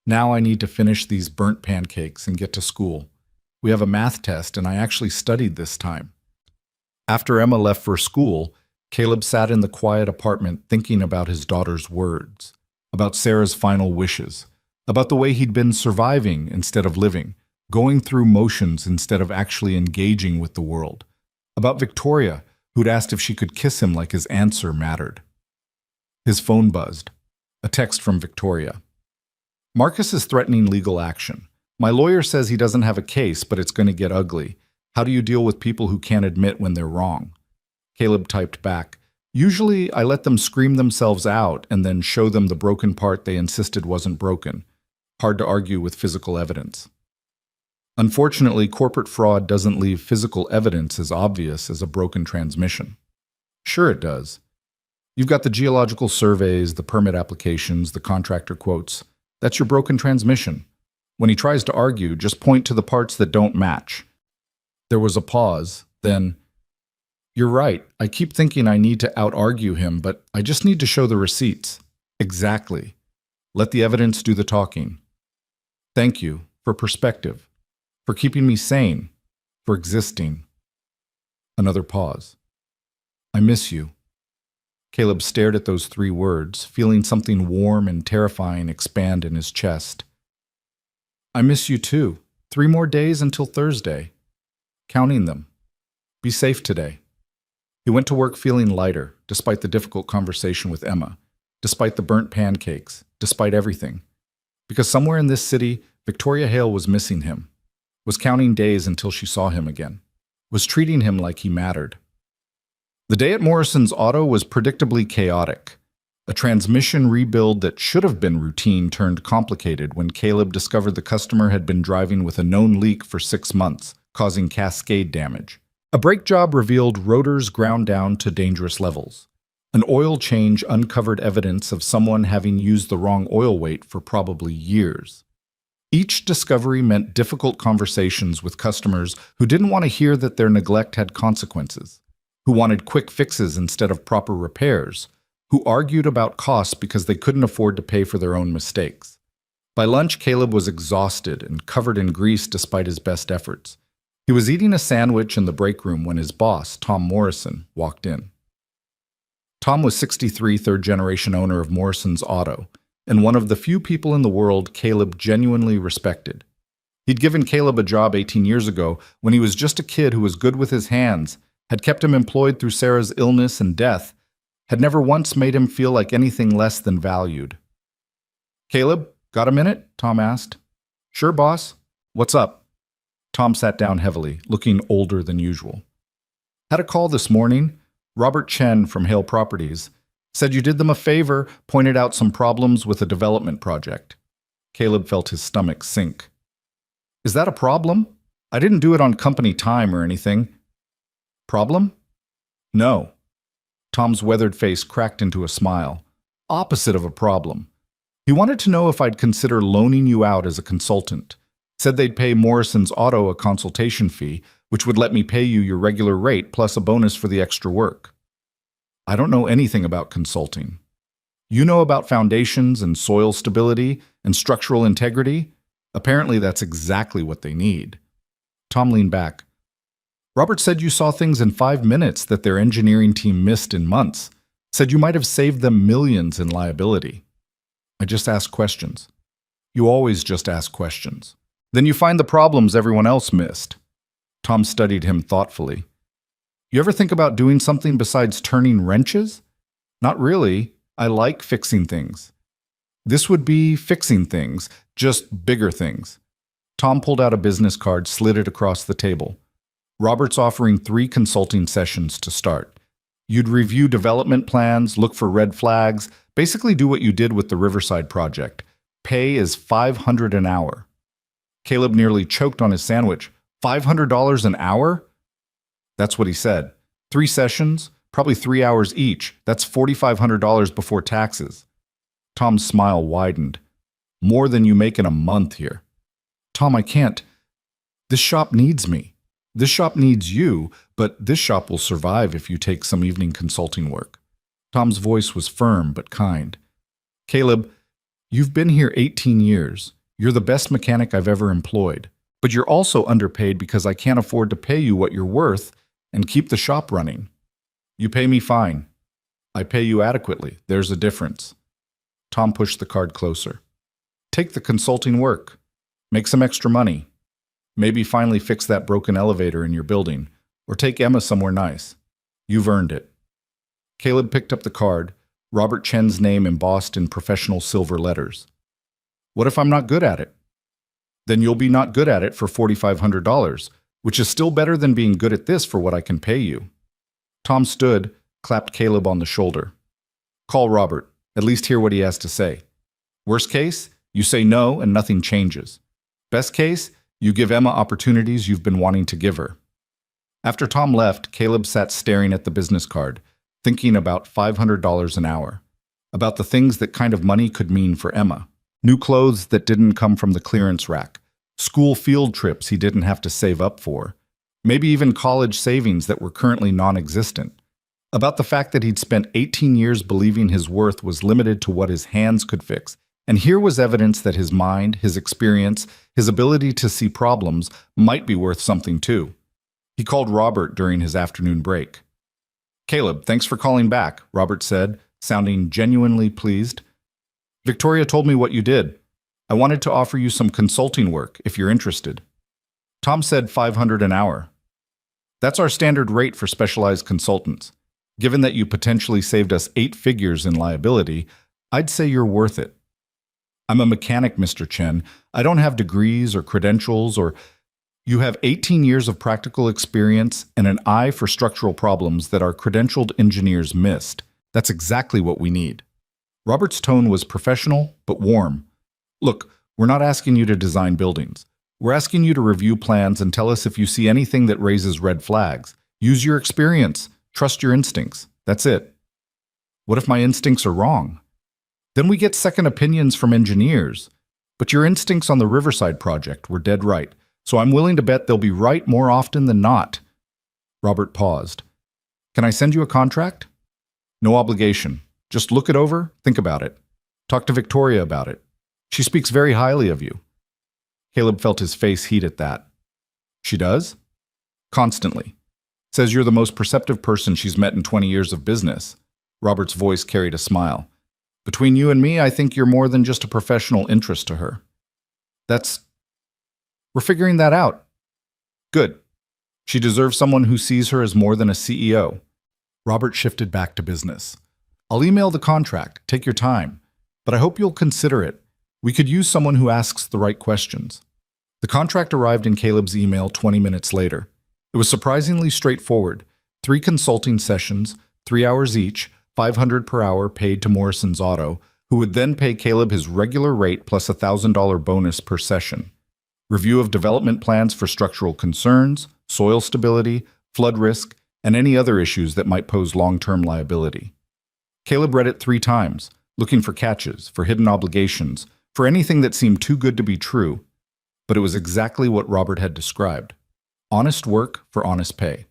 Now I need to finish these burnt pancakes and get to school. We have a math test, and I actually studied this time. After Emma left for school, Caleb sat in the quiet apartment thinking about his daughter's words, about Sarah's final wishes, about the way he'd been surviving instead of living, going through motions instead of actually engaging with the world, about Victoria, who'd asked if she could kiss him like his answer mattered. His phone buzzed. A text from Victoria. Marcus is threatening legal action. My lawyer says he doesn't have a case, but it's going to get ugly. How do you deal with people who can't admit when they're wrong? Caleb typed back. Usually, I let them scream themselves out and then show them the broken part they insisted wasn't broken. Hard to argue with physical evidence. Unfortunately, corporate fraud doesn't leave physical evidence as obvious as a broken transmission. Sure it does. You've got the geological surveys, the permit applications, the contractor quotes. That's your broken transmission. When he tries to argue, just point to the parts that don't match. There was a pause, then, you're right, I keep thinking I need to out-argue him, but I just need to show the receipts. Exactly. Let the evidence do the talking. Thank you for perspective, for keeping me sane, for existing. Another pause. I miss you. Caleb stared at those 3 words, feeling something warm and terrifying expand in his chest. I miss you too. 3 more days until Thursday. Counting them. Be safe today. He went to work feeling lighter, despite the difficult conversation with Emma, despite the burnt pancakes, despite everything. Because somewhere in this city, Victoria Hale was missing him, was counting days until she saw him again, was treating him like he mattered. The day at Morrison's Auto was predictably chaotic. A transmission rebuild that should have been routine turned complicated when Caleb discovered the customer had been driving with a known leak for 6 months, causing cascade damage. A brake job revealed rotors ground down to dangerous levels. An oil change uncovered evidence of someone having used the wrong oil weight for probably years. Each discovery meant difficult conversations with customers who didn't want to hear that their neglect had consequences, who wanted quick fixes instead of proper repairs, who argued about costs because they couldn't afford to pay for their own mistakes. By lunch, Caleb was exhausted and covered in grease despite his best efforts. He was eating a sandwich in the break room when his boss, Tom Morrison, walked in. Tom was 63, third-generation owner of Morrison's Auto, and one of the few people in the world Caleb genuinely respected. He'd given Caleb a job 18 years ago when he was just a kid who was good with his hands, had kept him employed through Sarah's illness and death, had never once made him feel like anything less than valued. Caleb, got a minute? Tom asked. Sure, boss. What's up? Tom sat down heavily, looking older than usual. Had a call this morning. Robert Chen from Hale Properties said you did them a favor, pointed out some problems with a development project. Caleb felt his stomach sink. Is that a problem? I didn't do it on company time or anything. Problem? No. Tom's weathered face cracked into a smile. Opposite of a problem. He wanted to know if I'd consider loaning you out as a consultant. Said they'd pay Morrison's Auto a consultation fee, which would let me pay you your regular rate plus a bonus for the extra work. I don't know anything about consulting. You know about foundations and soil stability and structural integrity? Apparently that's exactly what they need. Tom leaned back. Robert said you saw things in 5 minutes that their engineering team missed in months. Said you might have saved them millions in liability. I just asked questions. You always just ask questions. Then you find the problems everyone else missed. Tom studied him thoughtfully. You ever think about doing something besides turning wrenches? Not really. I like fixing things. This would be fixing things, just bigger things. Tom pulled out a business card, slid it across the table. Robert's offering 3 consulting sessions to start. You'd review development plans, look for red flags, basically do what you did with the Riverside project. Pay is $500 an hour. Caleb nearly choked on his sandwich. $500 an hour? That's what he said. 3 sessions, probably 3 hours each. That's $4,500 before taxes. Tom's smile widened. More than you make in a month here. Tom, I can't. This shop needs me. This shop needs you, but this shop will survive if you take some evening consulting work. Tom's voice was firm but kind. Caleb, you've been here 18 years. You're the best mechanic I've ever employed. But you're also underpaid because I can't afford to pay you what you're worth and keep the shop running. You pay me fine. I pay you adequately. There's a difference. Tom pushed the card closer. Take the consulting work. Make some extra money. Maybe finally fix that broken elevator in your building, or take Emma somewhere nice. You've earned it. Caleb picked up the card, Robert Chen's name embossed in professional silver letters. What if I'm not good at it? Then you'll be not good at it for $4,500, which is still better than being good at this for what I can pay you. Tom stood, clapped Caleb on the shoulder. Call Robert, at least hear what he has to say. Worst case, you say no and nothing changes. Best case, you give Emma opportunities you've been wanting to give her. After Tom left, Caleb sat staring at the business card, thinking about $500 an hour, about the things that kind of money could mean for Emma. New clothes that didn't come from the clearance rack, school field trips he didn't have to save up for, maybe even college savings that were currently non-existent. About the fact that he'd spent 18 years believing his worth was limited to what his hands could fix, and here was evidence that his mind, his experience, his ability to see problems might be worth something too. He called Robert during his afternoon break. Caleb, thanks for calling back, Robert said, sounding genuinely pleased. Victoria told me what you did. I wanted to offer you some consulting work if you're interested. Tom said $500 an hour. That's our standard rate for specialized consultants. Given that you potentially saved us 8 figures in liability, I'd say you're worth it. I'm a mechanic, Mr. Chen. I don't have degrees or credentials or... You have 18 years of practical experience and an eye for structural problems that our credentialed engineers missed. That's exactly what we need. Robert's tone was professional but warm. Look, we're not asking you to design buildings. We're asking you to review plans and tell us if you see anything that raises red flags. Use your experience. Trust your instincts. That's it. What if my instincts are wrong? Then we get second opinions from engineers. But your instincts on the Riverside project were dead right, so I'm willing to bet they'll be right more often than not. Robert paused. Can I send you a contract? No obligation. Just look it over, think about it. Talk to Victoria about it. She speaks very highly of you. Caleb felt his face heat at that. She does? Constantly. Says you're the most perceptive person she's met in 20 years of business. Robert's voice carried a smile. Between you and me, I think you're more than just a professional interest to her. We're figuring that out. Good. She deserves someone who sees her as more than a CEO. Robert shifted back to business. I'll email the contract, take your time, but I hope you'll consider it. We could use someone who asks the right questions. The contract arrived in Caleb's email 20 minutes later. It was surprisingly straightforward. 3 consulting sessions, 3 hours each, $500 per hour paid to Morrison's Auto, who would then pay Caleb his regular rate plus a $1,000 bonus per session. Review of development plans for structural concerns, soil stability, flood risk, and any other issues that might pose long-term liability. Caleb read it 3 times, looking for catches, for hidden obligations, for anything that seemed too good to be true. but it was exactly what Robert had described. Honest work for honest pay,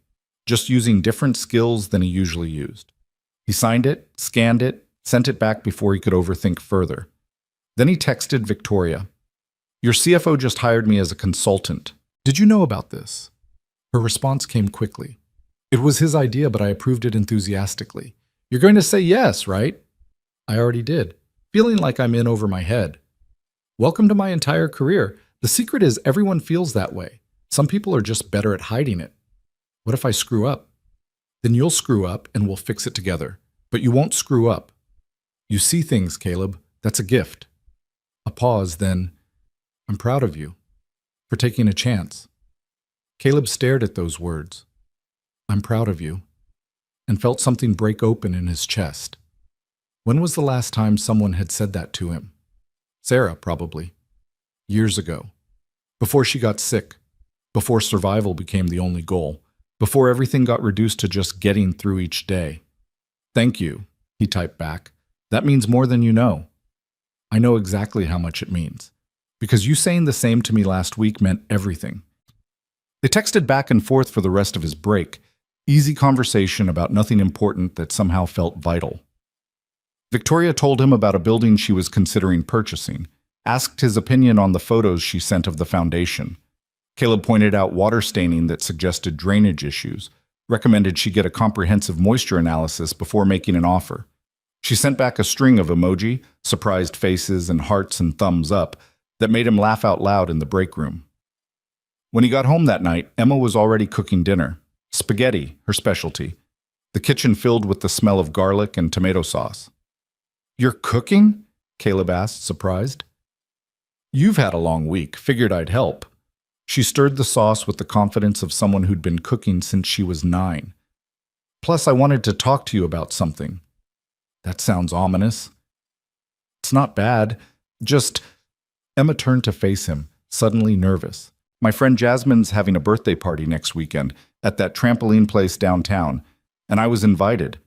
just using different skills than he usually used. He signed it, scanned it, sent it back before he could overthink further. Then he texted Victoria. "Your CFO just hired me as a consultant. Did you know about this?" Her response came quickly. "It was his idea, but I approved it enthusiastically." "You're going to say yes, right?" "I already did, feeling like I'm in over my head." "Welcome to my entire career. The secret is everyone feels that way. Some people are just better at hiding it." "What if I screw up?" "Then you'll screw up and we'll fix it together. But you won't screw up. You see things, Caleb. That's a gift." A pause, then, "I'm proud of you for taking a chance." Caleb stared at those words. "I'm proud of you," and felt something break open in his chest. When was the last time someone had said that to him? Sarah, probably. Years ago. Before she got sick. Before survival became the only goal. Before everything got reduced to just getting through each day. "Thank you," he typed back. "That means more than you know." "I know exactly how much it means. Because you saying the same to me last week meant everything." They texted back and forth for the rest of his break. Easy conversation about nothing important that somehow felt vital. Victoria told him about a building she was considering purchasing, asked his opinion on the photos she sent of the foundation. Caleb pointed out water staining that suggested drainage issues, recommended she get a comprehensive moisture analysis before making an offer. She sent back a string of emoji, surprised faces, and hearts and thumbs up that made him laugh out loud in the break room. When he got home that night, Emma was already cooking dinner. Spaghetti, her specialty. The kitchen filled with the smell of garlic and tomato sauce. "You're cooking?" Caleb asked, surprised. "You've had a long week. Figured I'd help." She stirred the sauce with the confidence of someone who'd been cooking since she was 9. "Plus, I wanted to talk to you about something." "That sounds ominous." "It's not bad. Just—" Emma turned to face him, suddenly nervous. "My friend Jasmine's having a birthday party next weekend at that trampoline place downtown, and I was invited."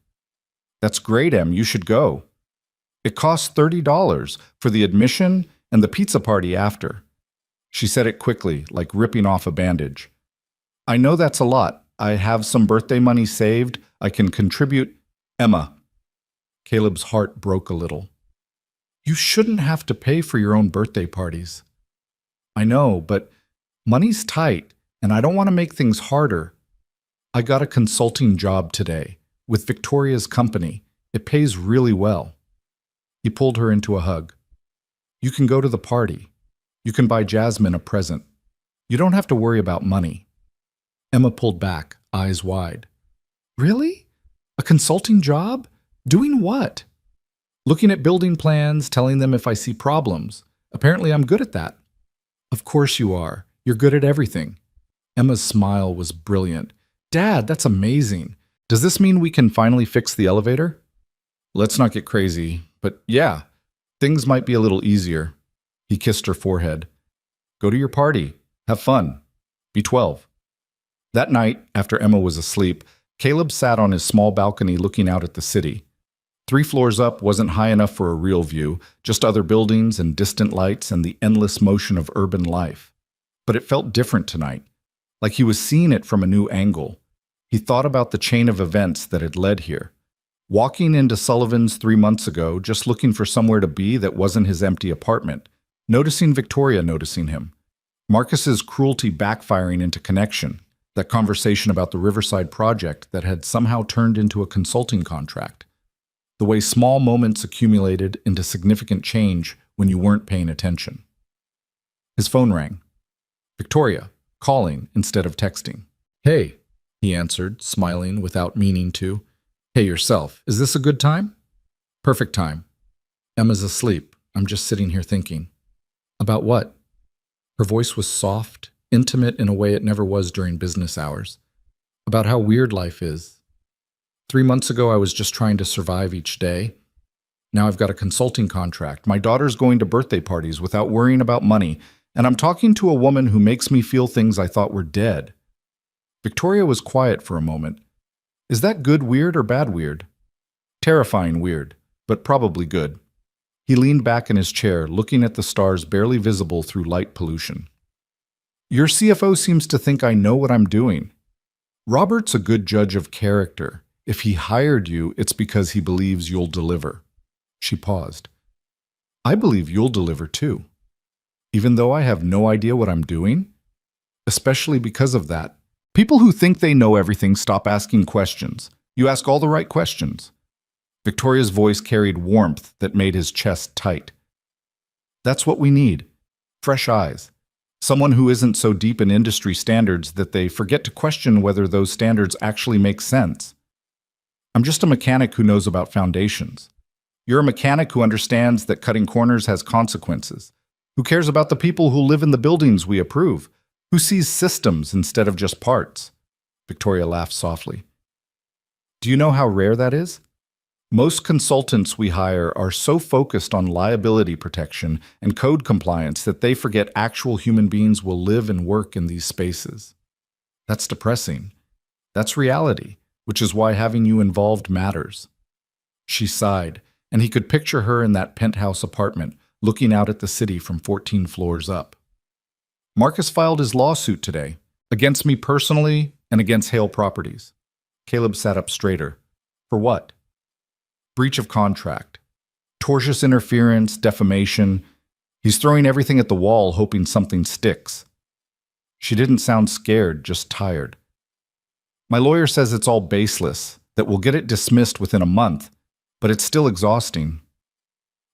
"That's great, Em. You should go." "It costs $30 for the admission and the pizza party after." She said it quickly, like ripping off a bandage. "I know that's a lot. I have some birthday money saved. I can contribute." "Emma." Caleb's heart broke a little. "You shouldn't have to pay for your own birthday parties." "I know, but money's tight, and I don't want to make things harder." "I got a consulting job today with Victoria's company. It pays really well." He pulled her into a hug. "You can go to the party. You can buy Jasmine a present. You don't have to worry about money." Emma pulled back, eyes wide. "Really? A consulting job? Doing what?" "Looking at building plans, telling them if I see problems. Apparently I'm good at that." "Of course you are. You're good at everything." Emma's smile was brilliant. "Dad, that's amazing. Does this mean we can finally fix the elevator?" "Let's not get crazy, but yeah, things might be a little easier." He kissed her forehead. "Go to your party. Have fun. Be 12. That night, after Emma was asleep, Caleb sat on his small balcony looking out at the city. 3 floors up wasn't high enough for a real view, just other buildings and distant lights and the endless motion of urban life. But it felt different tonight, like he was seeing it from a new angle. He thought about the chain of events that had led here. Walking into Sullivan's 3 months ago, just looking for somewhere to be that wasn't his empty apartment. Noticing Victoria noticing him. Marcus's cruelty backfiring into connection. That conversation about the Riverside project that had somehow turned into a consulting contract. The way small moments accumulated into significant change when you weren't paying attention. His phone rang. Victoria, calling instead of texting. "Hey," he answered, smiling without meaning to. "Hey yourself, is this a good time?" "Perfect time. Emma's asleep. I'm just sitting here thinking." "About what?" Her voice was soft, intimate in a way it never was during business hours. "About how weird life is. 3 months ago, I was just trying to survive each day. Now I've got a consulting contract. My daughter's going to birthday parties without worrying about money, and I'm talking to a woman who makes me feel things I thought were dead." Victoria was quiet for a moment. "Is that good weird or bad weird?" "Terrifying weird, but probably good." He leaned back in his chair, looking at the stars barely visible through light pollution. Your CFO seems to think I know what I'm doing. Robert's a good judge of character. If he hired you, it's because he believes you'll deliver. She paused. I believe you'll deliver too. Even though I have no idea what I'm doing? Especially because of that. People who think they know everything stop asking questions. You ask all the right questions. Victoria's voice carried warmth that made his chest tight. That's what we need. Fresh eyes. Someone who isn't so deep in industry standards that they forget to question whether those standards actually make sense. I'm just a mechanic who knows about foundations. You're a mechanic who understands that cutting corners has consequences, who cares about the people who live in the buildings we approve, who sees systems instead of just parts. Victoria laughed softly. Do you know how rare that is? Most consultants we hire are so focused on liability protection and code compliance that they forget actual human beings will live and work in these spaces. That's depressing. That's reality, which is why having you involved matters. She sighed, and he could picture her in that penthouse apartment, looking out at the city from 14 floors up. Marcus filed his lawsuit today, against me personally and against Hale Properties. Caleb sat up straighter. For what? Breach of contract. Tortious interference, defamation. He's throwing everything at the wall, hoping something sticks. She didn't sound scared, just tired. My lawyer says it's all baseless, that we'll get it dismissed within a month, but it's still exhausting.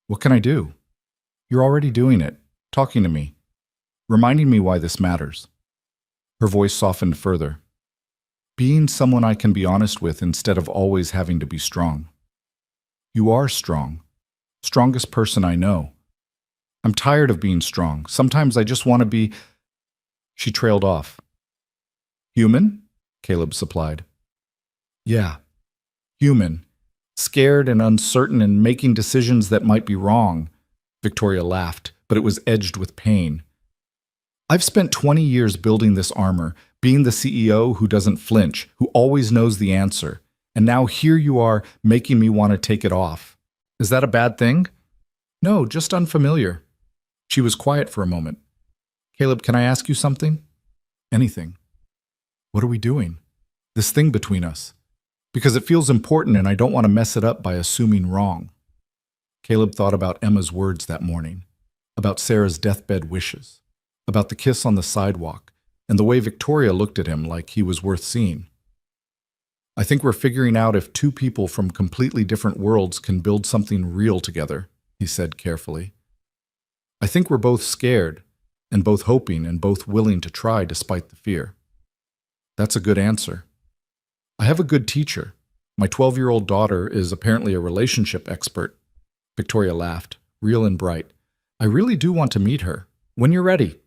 What can I do? You're already doing it, talking to me, reminding me why this matters. Her voice softened further. Being someone I can be honest with instead of always having to be strong. You are strong. Strongest person I know. I'm tired of being strong. Sometimes I just want to be... She trailed off. Human? Caleb supplied. Yeah. Human. Scared and uncertain and making decisions that might be wrong. Victoria laughed, but it was edged with pain. I've spent 20 years building this armor, being the CEO who doesn't flinch, who always knows the answer. And now here you are, making me want to take it off. Is that a bad thing? No, just unfamiliar. She was quiet for a moment. Caleb, can I ask you something? Anything. What are we doing? This thing between us. Because it feels important and I don't want to mess it up by assuming wrong. Caleb thought about Emma's words that morning, about Sarah's deathbed wishes, about the kiss on the sidewalk, and the way Victoria looked at him like he was worth seeing. I think we're figuring out if two people from completely different worlds can build something real together, he said carefully. I think we're both scared, and both hoping and both willing to try despite the fear. That's a good answer. I have a good teacher. My 12-year-old daughter is apparently a relationship expert. Victoria laughed, real and bright. I really do want to meet her. When you're ready.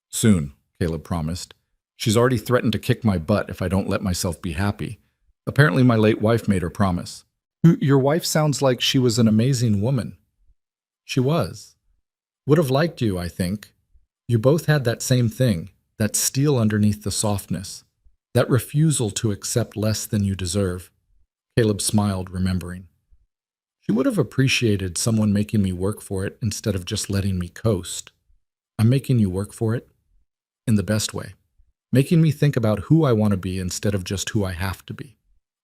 Soon, Caleb promised. She's already threatened to kick my butt if I don't let myself be happy. Apparently my late wife made her promise. Your wife sounds like she was an amazing woman. She was. Would have liked you, I think. You both had that same thing, that steel underneath the softness, that refusal to accept less than you deserve. Caleb smiled, remembering. She would have appreciated someone making me work for it instead of just letting me coast. I'm making you work for it? In the best way. Making me think about who I want to be instead of just who I have to be.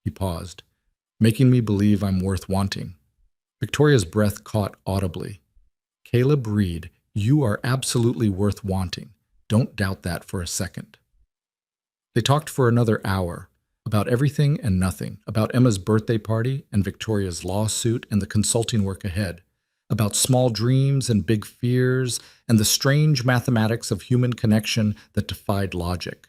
He paused. Making me believe I'm worth wanting. Victoria's breath caught audibly. Caleb Reed, you are absolutely worth wanting. Don't doubt that for a second. They talked for another hour, about everything and nothing, about Emma's birthday party and Victoria's lawsuit and the consulting work ahead, about small dreams and big fears and the strange mathematics of human connection that defied logic.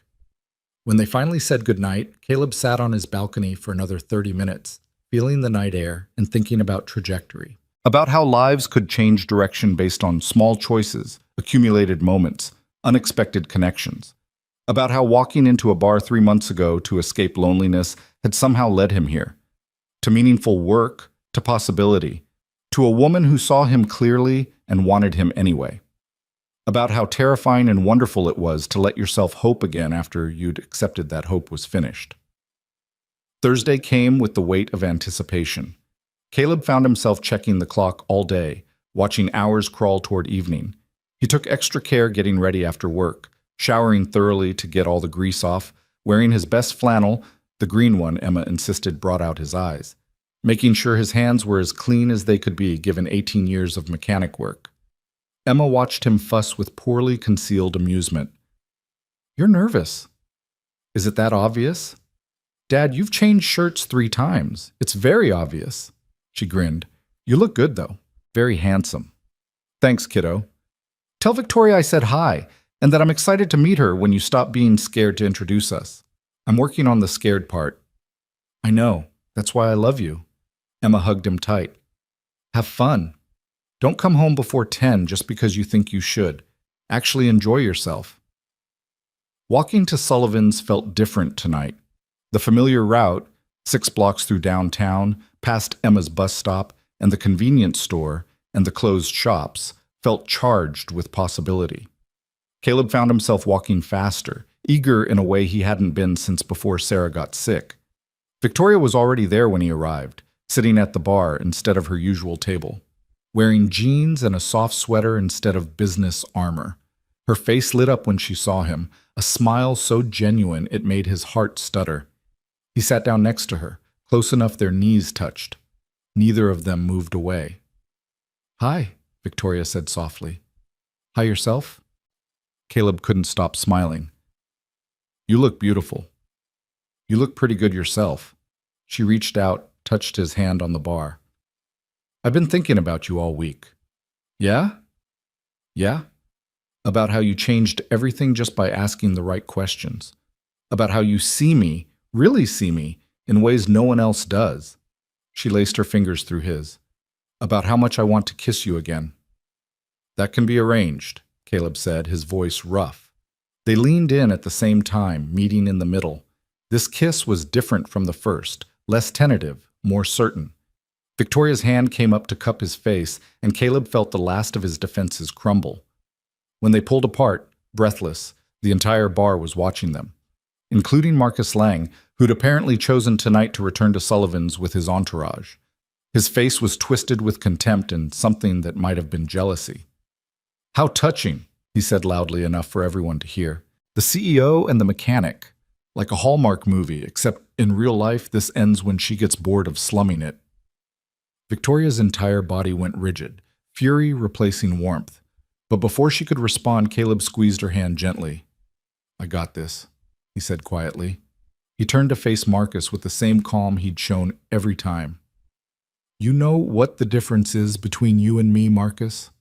When they finally said goodnight, Caleb sat on his balcony for another 30 minutes, feeling the night air and thinking about trajectory. About how lives could change direction based on small choices, accumulated moments, unexpected connections. About how walking into a bar 3 months ago to escape loneliness had somehow led him here. To meaningful work, to possibility, to a woman who saw him clearly and wanted him anyway. About how terrifying and wonderful it was to let yourself hope again after you'd accepted that hope was finished. Thursday came with the weight of anticipation. Caleb found himself checking the clock all day, watching hours crawl toward evening. He took extra care getting ready after work, showering thoroughly to get all the grease off, wearing his best flannel, the green one Emma insisted brought out his eyes, making sure his hands were as clean as they could be given 18 years of mechanic work. Emma watched him fuss with poorly concealed amusement. "You're nervous. Is it that obvious? Dad, you've changed shirts 3 times. It's very obvious." She grinned. "You look good, though. Very handsome." "Thanks, kiddo. Tell Victoria I said hi, and that I'm excited to meet her when you stop being scared to introduce us. I'm working on the scared part." "I know. That's why I love you." Emma hugged him tight. "Have fun. Don't come home before 10 just because you think you should. Actually enjoy yourself." Walking to Sullivan's felt different tonight. The familiar route, 6 blocks through downtown, past Emma's bus stop and the convenience store and the closed shops, felt charged with possibility. Caleb found himself walking faster, eager in a way he hadn't been since before Sarah got sick. Victoria was already there when he arrived, sitting at the bar instead of her usual table, wearing jeans and a soft sweater instead of business armor. Her face lit up when she saw him, a smile so genuine it made his heart stutter. He sat down next to her, close enough their knees touched. Neither of them moved away. "Hi," Victoria said softly. "Hi yourself?" Caleb couldn't stop smiling. "You look beautiful. You look pretty good yourself." She reached out, touched his hand on the bar. "I've been thinking about you all week." "Yeah?" "Yeah. About how you changed everything just by asking the right questions. About how you see me, really see me, in ways no one else does." She laced her fingers through his. "About how much I want to kiss you again." "That can be arranged," Caleb said, his voice rough. They leaned in at the same time, meeting in the middle. This kiss was different from the first, less tentative, more certain. Victoria's hand came up to cup his face, and Caleb felt the last of his defenses crumble. When they pulled apart, breathless, the entire bar was watching them, including Marcus Lang, who'd apparently chosen tonight to return to Sullivan's with his entourage. His face was twisted with contempt and something that might have been jealousy. "How touching," he said loudly enough for everyone to hear. "The CEO and the mechanic. Like a Hallmark movie, except in real life this ends when she gets bored of slumming it." Victoria's entire body went rigid, fury replacing warmth. But before she could respond, Caleb squeezed her hand gently. "I got this," he said quietly. He turned to face Marcus with the same calm he'd shown every time. "You know what the difference is between you and me, Marcus?"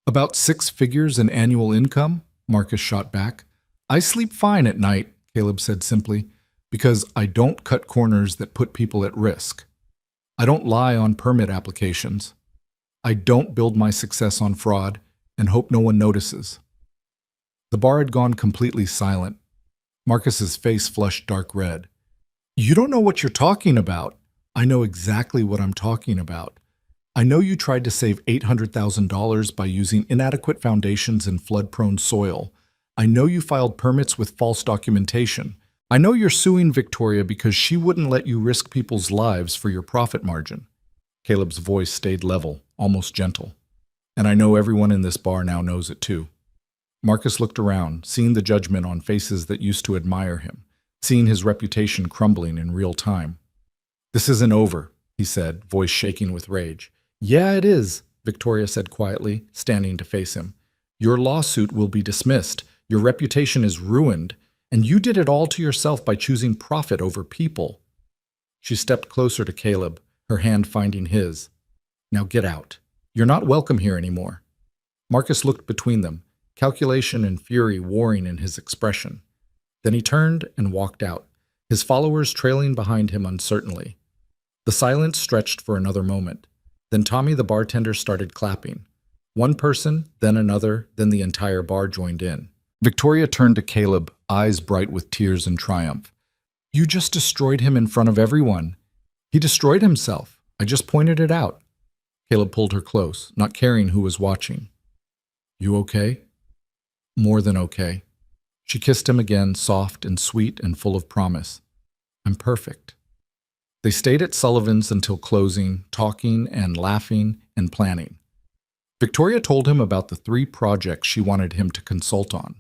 "About 6 figures in annual income," Marcus shot back. "I sleep fine at night," Caleb said simply, "because I don't cut corners that put people at risk. I don't lie on permit applications. I don't build my success on fraud and hope no one notices." The bar had gone completely silent. Marcus's face flushed dark red. "You don't know what you're talking about." "I know exactly what I'm talking about. I know you tried to save $800,000 by using inadequate foundations in flood-prone soil. I know you filed permits with false documentation. I know you're suing Victoria because she wouldn't let you risk people's lives for your profit margin." Caleb's voice stayed level, almost gentle. "And I know everyone in this bar now knows it too." Marcus looked around, seeing the judgment on faces that used to admire him, seeing his reputation crumbling in real time. "This isn't over," he said, voice shaking with rage. "Yeah, it is," Victoria said quietly, standing to face him. "Your lawsuit will be dismissed. Your reputation is ruined. And you did it all to yourself by choosing profit over people." She stepped closer to Caleb, her hand finding his. "Now get out. You're not welcome here anymore." Marcus looked between them, calculation and fury warring in his expression. Then he turned and walked out, his followers trailing behind him uncertainly. The silence stretched for another moment. Then Tommy the bartender started clapping. One person, then another, then the entire bar joined in. Victoria turned to Caleb, eyes bright with tears and triumph. "You just destroyed him in front of everyone. He destroyed himself. I just pointed it out." Caleb pulled her close, not caring who was watching. "You okay?" "More than okay." She kissed him again, soft and sweet and full of promise. "I'm perfect." They stayed at Sullivan's until closing, talking and laughing and planning. Victoria told him about the 3 projects she wanted him to consult on.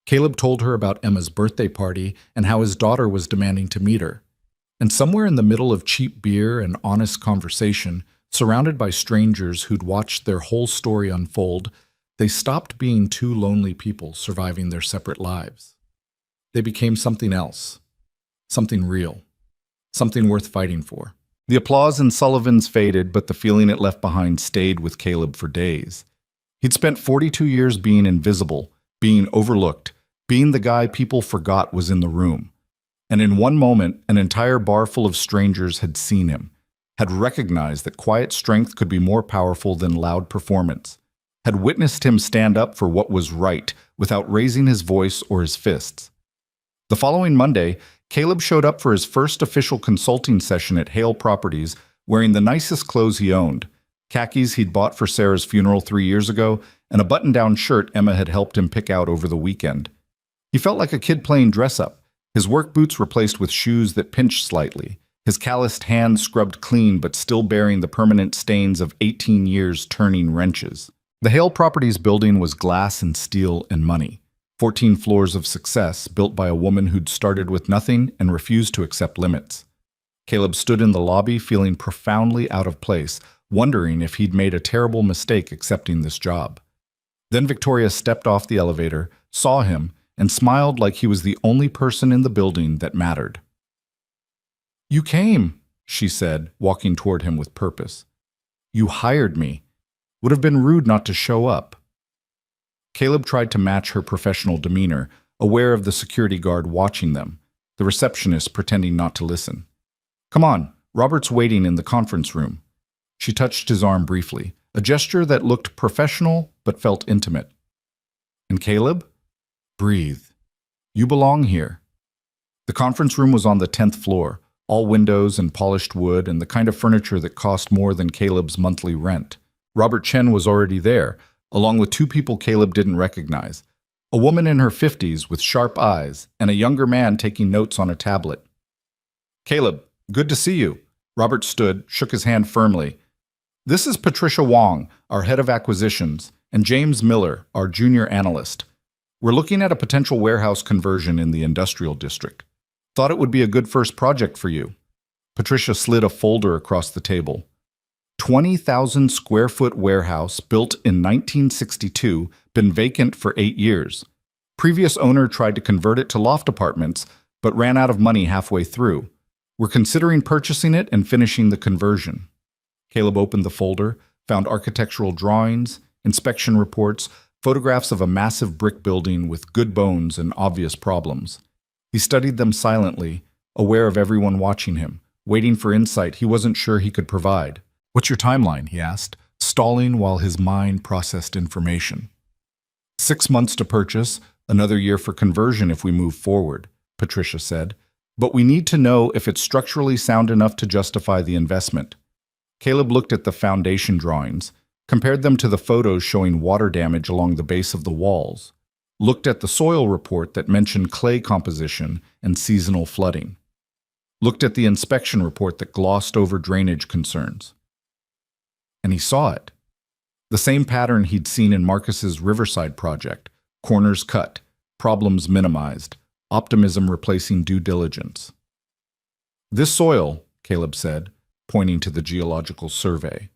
Caleb told her about Emma's birthday party and how his daughter was demanding to meet her. And somewhere in the middle of cheap beer and honest conversation, surrounded by strangers who'd watched their whole story unfold, they stopped being two lonely people surviving their separate lives. They became something else, something real, something worth fighting for. The applause in Sullivan's faded, but the feeling it left behind stayed with Caleb for days. He'd spent 42 years being invisible, being overlooked, being the guy people forgot was in the room. And in one moment, an entire bar full of strangers had seen him, had recognized that quiet strength could be more powerful than loud performance, had witnessed him stand up for what was right without raising his voice or his fists. The following Monday, Caleb showed up for his first official consulting session at Hale Properties wearing the nicest clothes he owned, khakis he'd bought for Sarah's funeral 3 years ago, and a button-down shirt Emma had helped him pick out over the weekend. He felt like a kid playing dress-up, his work boots replaced with shoes that pinched slightly, his calloused hands scrubbed clean but still bearing the permanent stains of 18 years turning wrenches. The Hale Properties building was glass and steel and money. 14 floors of success built by a woman who'd started with nothing and refused to accept limits. Caleb stood in the lobby feeling profoundly out of place, wondering if he'd made a terrible mistake accepting this job. Then Victoria stepped off the elevator, saw him, and smiled like he was the only person in the building that mattered. "You came," she said, walking toward him with purpose. "You hired me. Would have been rude not to show up." Caleb tried to match her professional demeanor, aware of the security guard watching them, the receptionist pretending not to listen. "Come on, Robert's waiting in the conference room." She touched his arm briefly, a gesture that looked professional but felt intimate. "And Caleb? Breathe. You belong here." The conference room was on the 10th floor, all windows and polished wood and the kind of furniture that cost more than Caleb's monthly rent. Robert Chen was already there, along with two people Caleb didn't recognize, a woman in her 50s with sharp eyes and a younger man taking notes on a tablet. "Caleb, good to see you." Robert stood, shook his hand firmly. "This is Patricia Wong, our head of acquisitions, and James Miller, our junior analyst. We're looking at a potential warehouse conversion in the industrial district. Thought it would be a good first project for you." Patricia slid a folder across the table. 20,000 square foot warehouse built in 1962, been vacant for 8 years. Previous owner tried to convert it to loft apartments, but ran out of money halfway through. We're considering purchasing it and finishing the conversion. Caleb opened the folder, found architectural drawings, inspection reports, photographs of a massive brick building with good bones and obvious problems. He studied them silently, aware of everyone watching him, waiting for insight he wasn't sure he could provide. "What's your timeline?" he asked, stalling while his mind processed information. 6 months to purchase, another year for conversion if we move forward, Patricia said. "But we need to know if it's structurally sound enough to justify the investment." Caleb looked at the foundation drawings, compared them to the photos showing water damage along the base of the walls, looked at the soil report that mentioned clay composition and seasonal flooding, looked at the inspection report that glossed over drainage concerns. And he saw it. The same pattern he'd seen in Marcus's Riverside project, corners cut, problems minimized, optimism replacing due diligence. "This soil," Caleb said, pointing to the geological survey.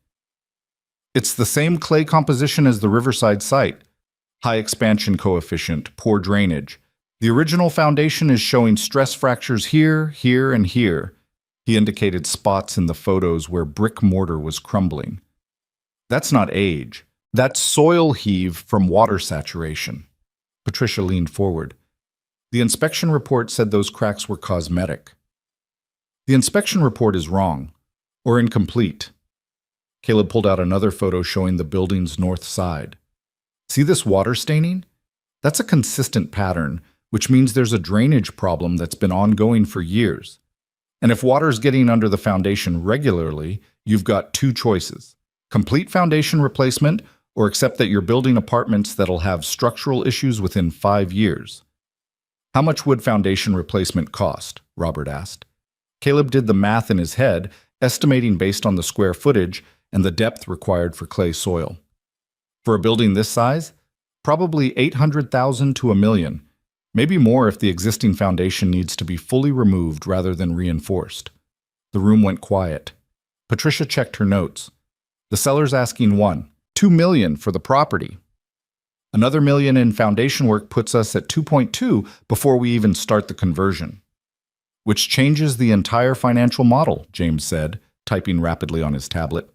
"It's the same clay composition as the Riverside site. High expansion coefficient, poor drainage. The original foundation is showing stress fractures here, here, and here." He indicated spots in the photos where brick mortar was crumbling. "That's not age. That's soil heave from water saturation." Patricia leaned forward. "The inspection report said those cracks were cosmetic." "The inspection report is wrong, or incomplete." Caleb pulled out another photo showing the building's north side. "See this water staining? That's a consistent pattern, which means there's a drainage problem that's been ongoing for years. And if water's getting under the foundation regularly, you've got two choices: complete foundation replacement or accept that you're building apartments that'll have structural issues within 5 years." "How much would foundation replacement cost?" Robert asked. Caleb did the math in his head, estimating based on the square footage and the depth required for clay soil. "For a building this size, probably 800,000 to $1 million. Maybe more if the existing foundation needs to be fully removed rather than reinforced. The room went quiet. Patricia checked her notes. The seller's asking $2 million for the property. Another million in foundation work puts us at 2.2 before we even start the conversion. Which changes the entire financial model, James said, typing rapidly on his tablet.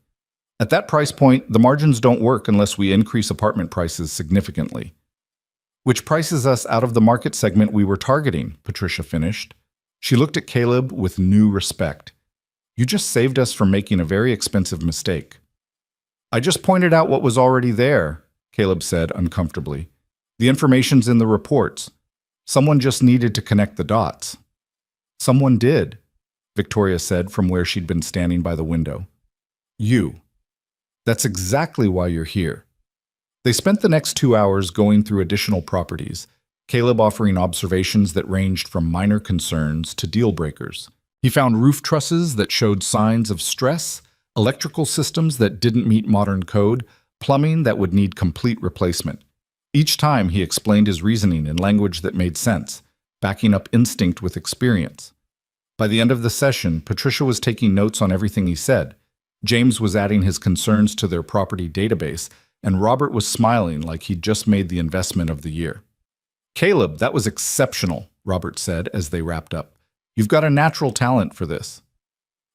At that price point, the margins don't work unless we increase apartment prices significantly. Which prices us out of the market segment we were targeting, Patricia finished. She looked at Caleb with new respect. You just saved us from making a very expensive mistake. I just pointed out what was already there, Caleb said uncomfortably. The information's in the reports. Someone just needed to connect the dots. Someone did, Victoria said from where she'd been standing by the window. You. That's exactly why you're here. They spent the next 2 hours going through additional properties, Caleb offering observations that ranged from minor concerns to deal breakers. He found roof trusses that showed signs of stress, electrical systems that didn't meet modern code, plumbing that would need complete replacement. Each time he explained his reasoning in language that made sense, backing up instinct with experience. By the end of the session, Patricia was taking notes on everything he said. James was adding his concerns to their property database, and Robert was smiling like he'd just made the investment of the year. Caleb, that was exceptional, Robert said as they wrapped up. You've got a natural talent for this.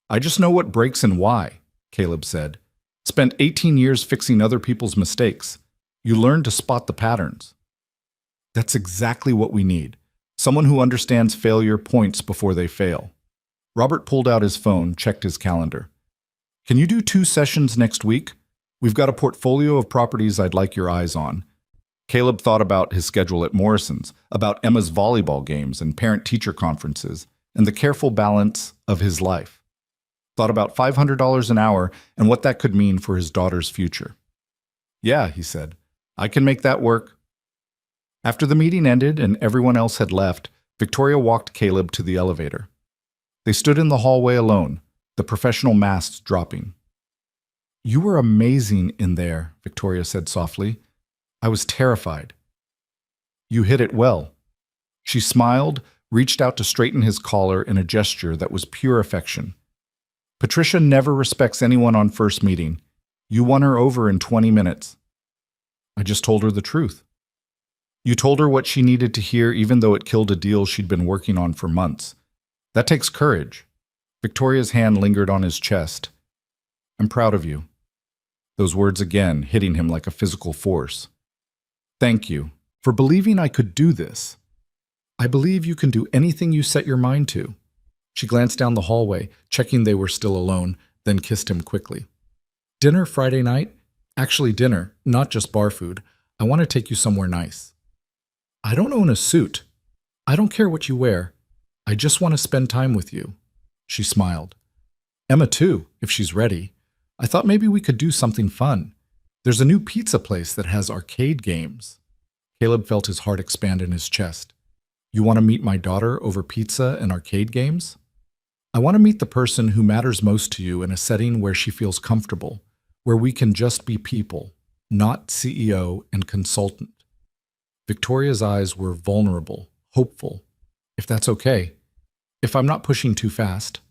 I just know what breaks and why, Caleb said. Spent 18 years fixing other people's mistakes. You learn to spot the patterns. That's exactly what we need. Someone who understands failure points before they fail. Robert pulled out his phone, checked his calendar. Can you do 2 sessions next week? We've got a portfolio of properties I'd like your eyes on. Caleb thought about his schedule at Morrison's, about Emma's volleyball games and parent-teacher conferences, and the careful balance of his life. Thought about $500 an hour and what that could mean for his daughter's future. Yeah, he said, I can make that work. After the meeting ended and everyone else had left, Victoria walked Caleb to the elevator. They stood in the hallway alone, the professional masks dropping. You were amazing in there, Victoria said softly. I was terrified. You hit it well. She smiled, reached out to straighten his collar in a gesture that was pure affection. Patricia never respects anyone on first meeting. You won her over in 20 minutes. I just told her the truth. You told her what she needed to hear even though it killed a deal she'd been working on for months. That takes courage. Victoria's hand lingered on his chest. I'm proud of you. Those words again hitting him like a physical force. Thank you for believing I could do this. I believe you can do anything you set your mind to. She glanced down the hallway, checking they were still alone, then kissed him quickly. Dinner Friday night? Actually dinner, not just bar food. I want to take you somewhere nice. I don't own a suit. I don't care what you wear. I just want to spend time with you. She smiled. Emma too, if she's ready. I thought maybe we could do something fun. There's a new pizza place that has arcade games. Caleb felt his heart expand in his chest. You want to meet my daughter over pizza and arcade games? I want to meet the person who matters most to you in a setting where she feels comfortable, where we can just be people, not CEO and consultant. Victoria's eyes were vulnerable, hopeful. If that's okay. If I'm not pushing too fast.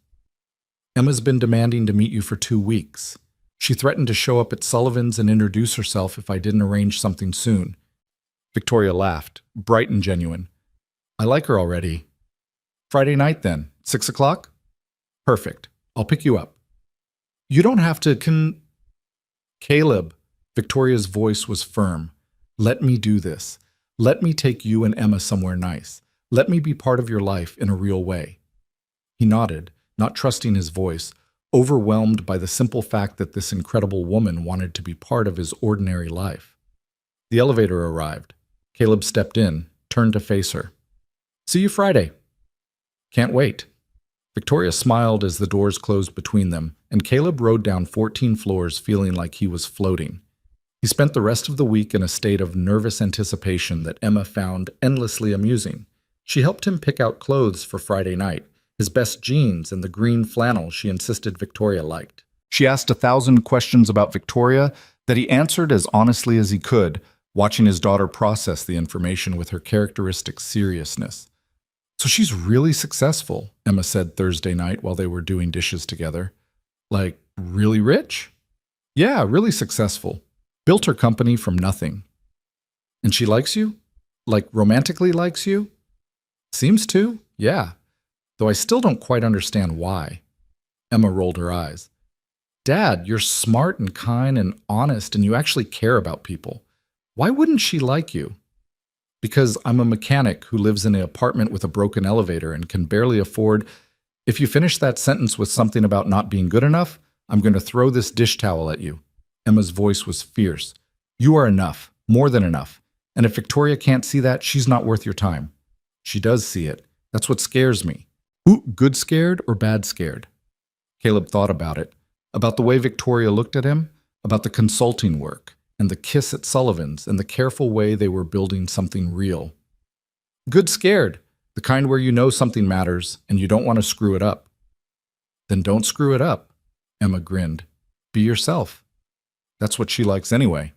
Emma's been demanding to meet you for 2 weeks. She threatened to show up at Sullivan's and introduce herself if I didn't arrange something soon. Victoria laughed, bright and genuine. I like her already. Friday night then, 6 o'clock? Perfect. I'll pick you up. You don't have to Caleb, Victoria's voice was firm. Let me do this. Let me take you and Emma somewhere nice. Let me be part of your life in a real way. He nodded, not trusting his voice, overwhelmed by the simple fact that this incredible woman wanted to be part of his ordinary life. The elevator arrived. Caleb stepped in, turned to face her. See you Friday. Can't wait. Victoria smiled as the doors closed between them, and Caleb rode down 14 floors feeling like he was floating. He spent the rest of the week in a state of nervous anticipation that Emma found endlessly amusing. She helped him pick out clothes for Friday night, his best jeans and the green flannel she insisted Victoria liked. She asked 1,000 questions about Victoria that he answered as honestly as he could, watching his daughter process the information with her characteristic seriousness. So she's really successful, Emma said Thursday night while they were doing dishes together. Like, really rich? Yeah, really successful. Built her company from nothing. And she likes you? Like, romantically likes you? Seems to, yeah. Though I still don't quite understand why. Emma rolled her eyes. Dad, you're smart and kind and honest, and you actually care about people. Why wouldn't she like you? Because I'm a mechanic who lives in an apartment with a broken elevator and can barely afford. If you finish that sentence with something about not being good enough, I'm going to throw this dish towel at you. Emma's voice was fierce. You are enough, more than enough. And if Victoria can't see that, she's not worth your time. She does see it. That's what scares me. Ooh, good scared or bad scared? Caleb thought about it. About the way Victoria looked at him, about the consulting work, and the kiss at Sullivan's, and the careful way they were building something real. Good scared, the kind where you know something matters and you don't want to screw it up. Then don't screw it up, Emma grinned. Be yourself. That's what she likes anyway.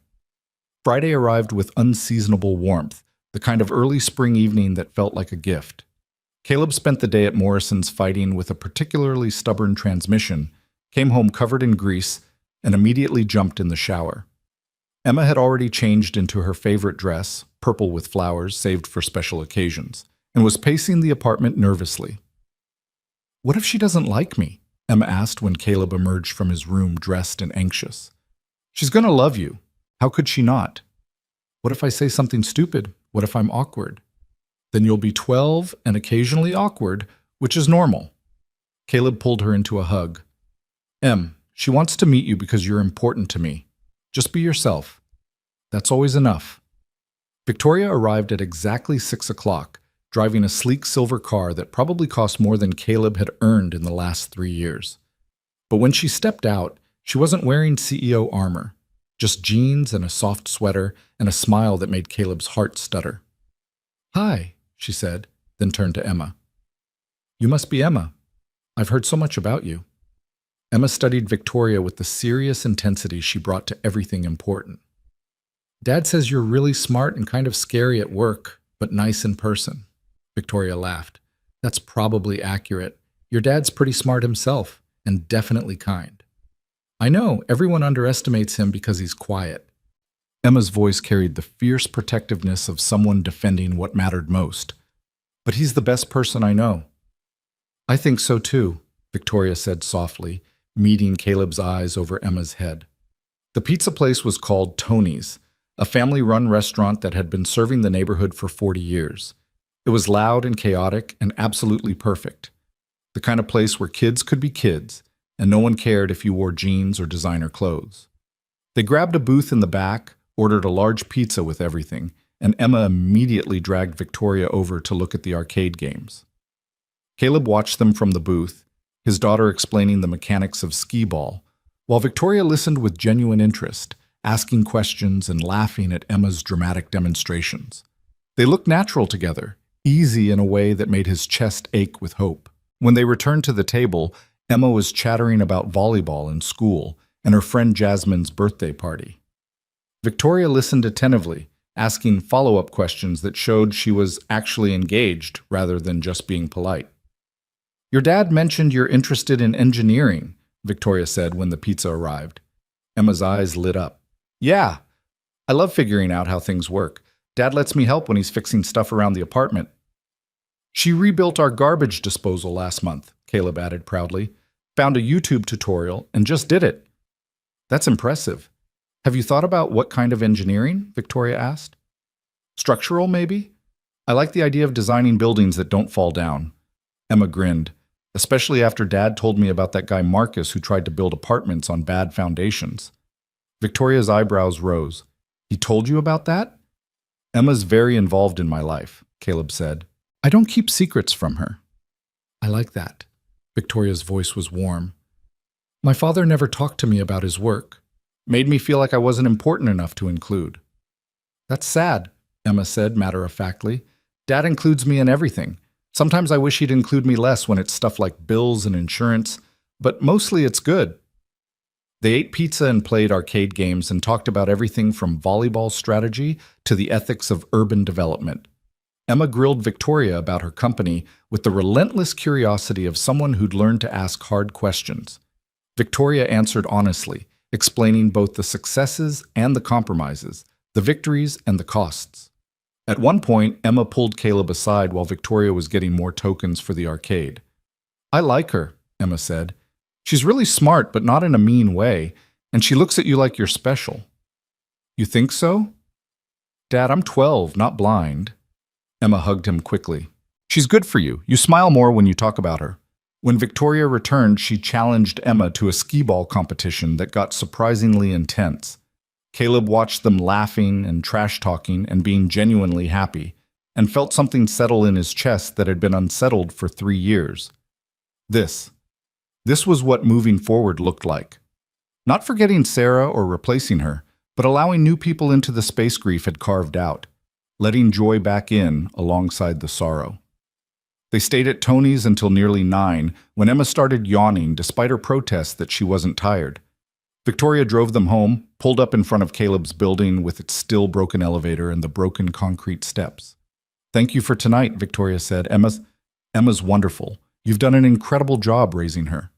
Friday arrived with unseasonable warmth, the kind of early spring evening that felt like a gift. Caleb spent the day at Morrison's fighting with a particularly stubborn transmission, came home covered in grease, and immediately jumped in the shower. Emma had already changed into her favorite dress, purple with flowers saved for special occasions, and was pacing the apartment nervously. What if she doesn't like me? Emma asked when Caleb emerged from his room dressed and anxious. She's going to love you. How could she not? What if I say something stupid? What if I'm awkward? Then you'll be 12 and occasionally awkward, which is normal. Caleb pulled her into a hug. Em, she wants to meet you because you're important to me. Just be yourself. That's always enough. Victoria arrived at exactly 6 o'clock, driving a sleek silver car that probably cost more than Caleb had earned in the last 3 years. But when she stepped out, she wasn't wearing CEO armor, just jeans and a soft sweater and a smile that made Caleb's heart stutter. Hi, she said, then turned to Emma. You must be Emma. I've heard so much about you. Emma studied Victoria with the serious intensity she brought to everything important. Dad says you're really smart and kind of scary at work, but nice in person. Victoria laughed. That's probably accurate. Your dad's pretty smart himself, and definitely kind. I know, everyone underestimates him because he's quiet. Emma's voice carried the fierce protectiveness of someone defending what mattered most. But he's the best person I know. I think so too, Victoria said softly, meeting Caleb's eyes over Emma's head. The pizza place was called Tony's, a family-run restaurant that had been serving the neighborhood for 40 years. It was loud and chaotic and absolutely perfect. The kind of place where kids could be kids, and no one cared if you wore jeans or designer clothes. They grabbed a booth in the back, ordered a large pizza with everything, and Emma immediately dragged Victoria over to look at the arcade games. Caleb watched them from the booth, his daughter explaining the mechanics of skee-ball, while Victoria listened with genuine interest, asking questions and laughing at Emma's dramatic demonstrations. They looked natural together, easy in a way that made his chest ache with hope. When they returned to the table, Emma was chattering about volleyball in school and her friend Jasmine's birthday party. Victoria listened attentively, asking follow-up questions that showed she was actually engaged rather than just being polite. Your dad mentioned you're interested in engineering, Victoria said when the pizza arrived. Emma's eyes lit up. Yeah, I love figuring out how things work. Dad lets me help when he's fixing stuff around the apartment. She rebuilt our garbage disposal last month, Caleb added proudly. Found a YouTube tutorial and just did it. That's impressive. Have you thought about what kind of engineering? Victoria asked. Structural, maybe? I like the idea of designing buildings that don't fall down. Emma grinned, especially after Dad told me about that guy Marcus who tried to build apartments on bad foundations. Victoria's eyebrows rose. He told you about that? Emma's very involved in my life, Caleb said. I don't keep secrets from her. I like that. Victoria's voice was warm. My father never talked to me about his work. Made me feel like I wasn't important enough to include. That's sad, Emma said matter-of-factly. Dad includes me in everything. Sometimes I wish he'd include me less when it's stuff like bills and insurance, but mostly it's good. They ate pizza and played arcade games and talked about everything from volleyball strategy to the ethics of urban development. Emma grilled Victoria about her company with the relentless curiosity of someone who'd learned to ask hard questions. Victoria answered honestly, explaining both the successes and the compromises, the victories and the costs. At one point, Emma pulled Caleb aside while Victoria was getting more tokens for the arcade. "I like her," Emma said. "She's really smart, but not in a mean way, and she looks at you like you're special." "You think so?" "Dad, I'm 12, not blind." Emma hugged him quickly. "She's good for you. You smile more when you talk about her." When Victoria returned, she challenged Emma to a skee-ball competition that got surprisingly intense. Caleb watched them laughing and trash-talking and being genuinely happy, and felt something settle in his chest that had been unsettled for 3 years. This was what moving forward looked like. Not forgetting Sarah or replacing her, but allowing new people into the space grief had carved out, letting joy back in alongside the sorrow. They stayed at Tony's until nearly 9, when Emma started yawning despite her protests that she wasn't tired. Victoria drove them home, pulled up in front of Caleb's building with its still broken elevator and the broken concrete steps. "Thank you for tonight," Victoria said. Emma's wonderful. You've done an incredible job raising her."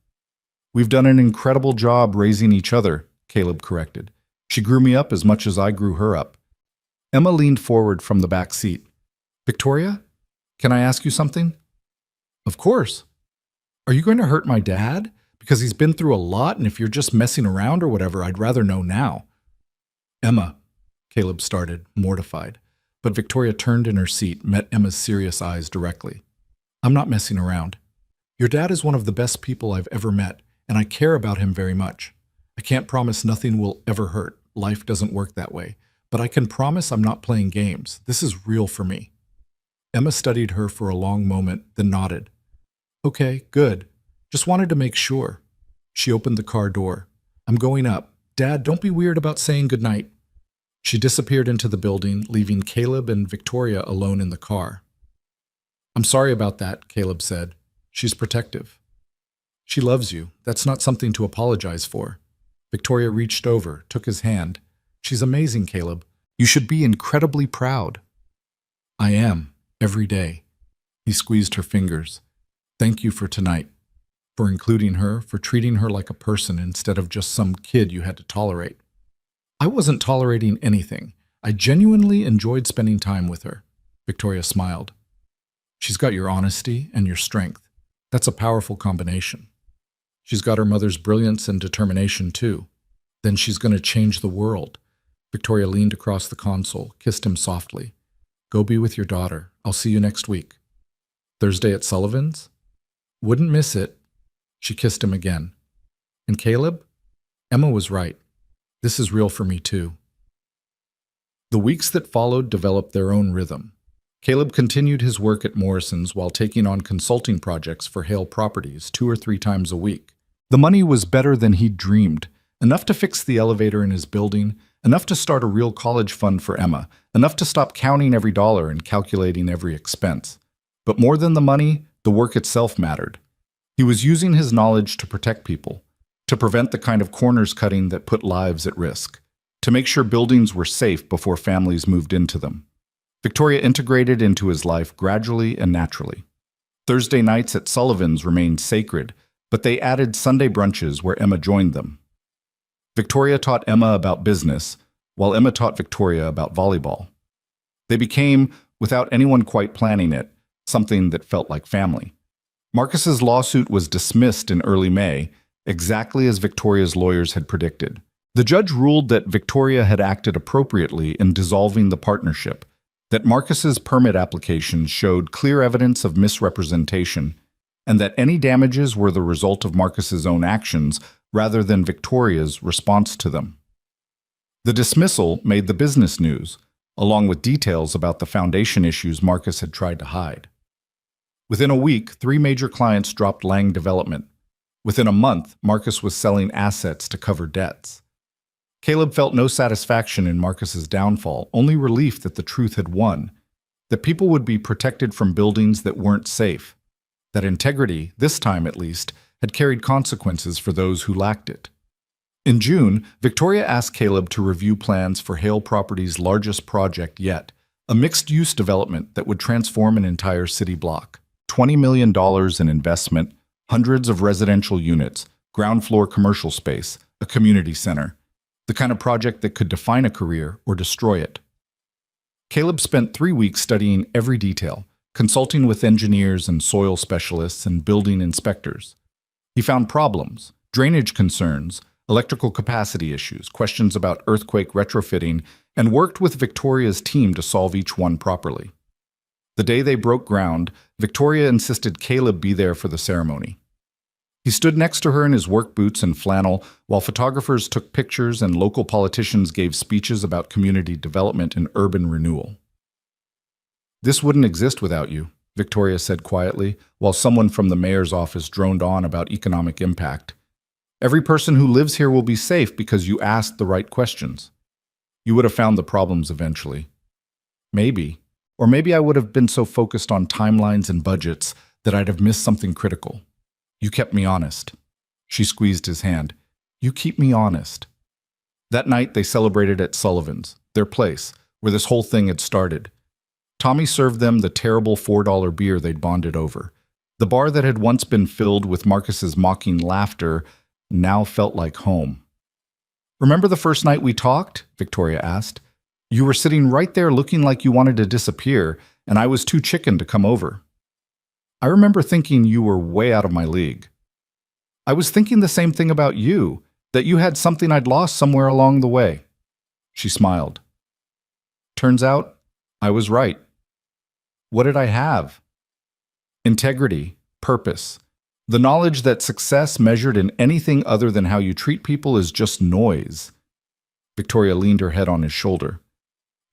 "We've done an incredible job raising each other," Caleb corrected. "She grew me up as much as I grew her up." Emma leaned forward from the back seat. "Victoria, can I ask you something?" "Of course." "Are you going to hurt my dad? Because he's been through a lot, and if you're just messing around or whatever, I'd rather know now." "Emma," Caleb started, mortified. But Victoria turned in her seat, met Emma's serious eyes directly. "I'm not messing around. Your dad is one of the best people I've ever met, and I care about him very much. I can't promise nothing will ever hurt. Life doesn't work that way. But I can promise I'm not playing games. This is real for me." Emma studied her for a long moment, then nodded. "Okay, good. Just wanted to make sure." She opened the car door. "I'm going up. Dad, don't be weird about saying goodnight." She disappeared into the building, leaving Caleb and Victoria alone in the car. "I'm sorry about that," Caleb said. "She's protective." "She loves you. That's not something to apologize for." Victoria reached over, took his hand. "She's amazing, Caleb. You should be incredibly proud." "I am, every day." He squeezed her fingers. "Thank you for tonight. For including her, for treating her like a person instead of just some kid you had to tolerate." "I wasn't tolerating anything. I genuinely enjoyed spending time with her." Victoria smiled. "She's got your honesty and your strength. That's a powerful combination. She's got her mother's brilliance and determination, too. Then she's going to change the world." Victoria leaned across the console, kissed him softly. "Go be with your daughter. I'll see you next week." "Thursday at Sullivan's?" "Wouldn't miss it." She kissed him again. "And Caleb?" Emma was right. This is real for me, too. The weeks that followed developed their own rhythm. Caleb continued his work at Morrison's while taking on consulting projects for Hale Properties 2 or 3 times a week. The money was better than he'd dreamed, enough to fix the elevator in his building, enough to start a real college fund for Emma, enough to stop counting every dollar and calculating every expense. But more than the money, the work itself mattered. He was using his knowledge to protect people, to prevent the kind of corners cutting that put lives at risk, to make sure buildings were safe before families moved into them. Victoria integrated into his life gradually and naturally. Thursday nights at Sullivan's remained sacred, but they added Sunday brunches where Emma joined them. Victoria taught Emma about business, while Emma taught Victoria about volleyball. They became, without anyone quite planning it, something that felt like family. Marcus's lawsuit was dismissed in early May, exactly as Victoria's lawyers had predicted. The judge ruled that Victoria had acted appropriately in dissolving the partnership, that Marcus's permit application showed clear evidence of misrepresentation, and that any damages were the result of Marcus's own actions rather than Victoria's response to them. The dismissal made the business news, along with details about the foundation issues Marcus had tried to hide. Within a week, 3 major clients dropped Lang Development. Within a month, Marcus was selling assets to cover debts. Caleb felt no satisfaction in Marcus's downfall, only relief that the truth had won, that people would be protected from buildings that weren't safe, that integrity, this time at least, had carried consequences for those who lacked it. In June, Victoria asked Caleb to review plans for Hale Properties' largest project yet, a mixed-use development that would transform an entire city block. $20 million in investment, hundreds of residential units, ground floor commercial space, a community center. The kind of project that could define a career or destroy it. Caleb spent 3 weeks studying every detail, consulting with engineers and soil specialists and building inspectors. He found problems, drainage concerns, electrical capacity issues, questions about earthquake retrofitting, and worked with Victoria's team to solve each one properly. The day they broke ground, Victoria insisted Caleb be there for the ceremony. He stood next to her in his work boots and flannel while photographers took pictures and local politicians gave speeches about community development and urban renewal. "This wouldn't exist without you," Victoria said quietly, while someone from the mayor's office droned on about economic impact. "Every person who lives here will be safe because you asked the right questions. You would have found the problems eventually. Maybe. Or maybe I would have been so focused on timelines and budgets that I'd have missed something critical. You kept me honest." She squeezed his hand. "You keep me honest." That night they celebrated at Sullivan's, their place, where this whole thing had started. Tommy served them the terrible $4 beer they'd bonded over. The bar that had once been filled with Marcus's mocking laughter now felt like home. "Remember the first night we talked?" Victoria asked. "You were sitting right there looking like you wanted to disappear, and I was too chicken to come over. I remember thinking you were way out of my league. I was thinking the same thing about you, that you had something I'd lost somewhere along the way." She smiled. "Turns out, I was right. What did I have? Integrity, purpose, the knowledge that success measured in anything other than how you treat people is just noise." Victoria leaned her head on his shoulder.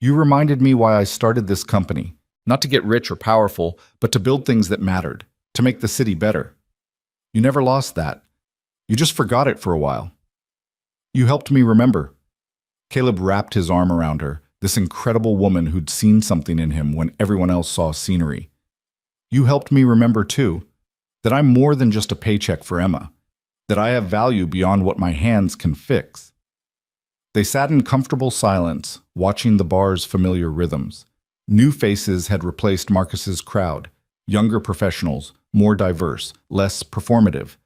"You reminded me why I started this company. Not to get rich or powerful, but to build things that mattered, to make the city better. You never lost that. You just forgot it for a while. You helped me remember." Caleb wrapped his arm around her, this incredible woman who'd seen something in him when everyone else saw scenery. "You helped me remember, too, that I'm more than just a paycheck for Emma, that I have value beyond what my hands can fix." They sat in comfortable silence, watching the bar's familiar rhythms. New faces had replaced Marcus's crowd, younger professionals, more diverse, less performative.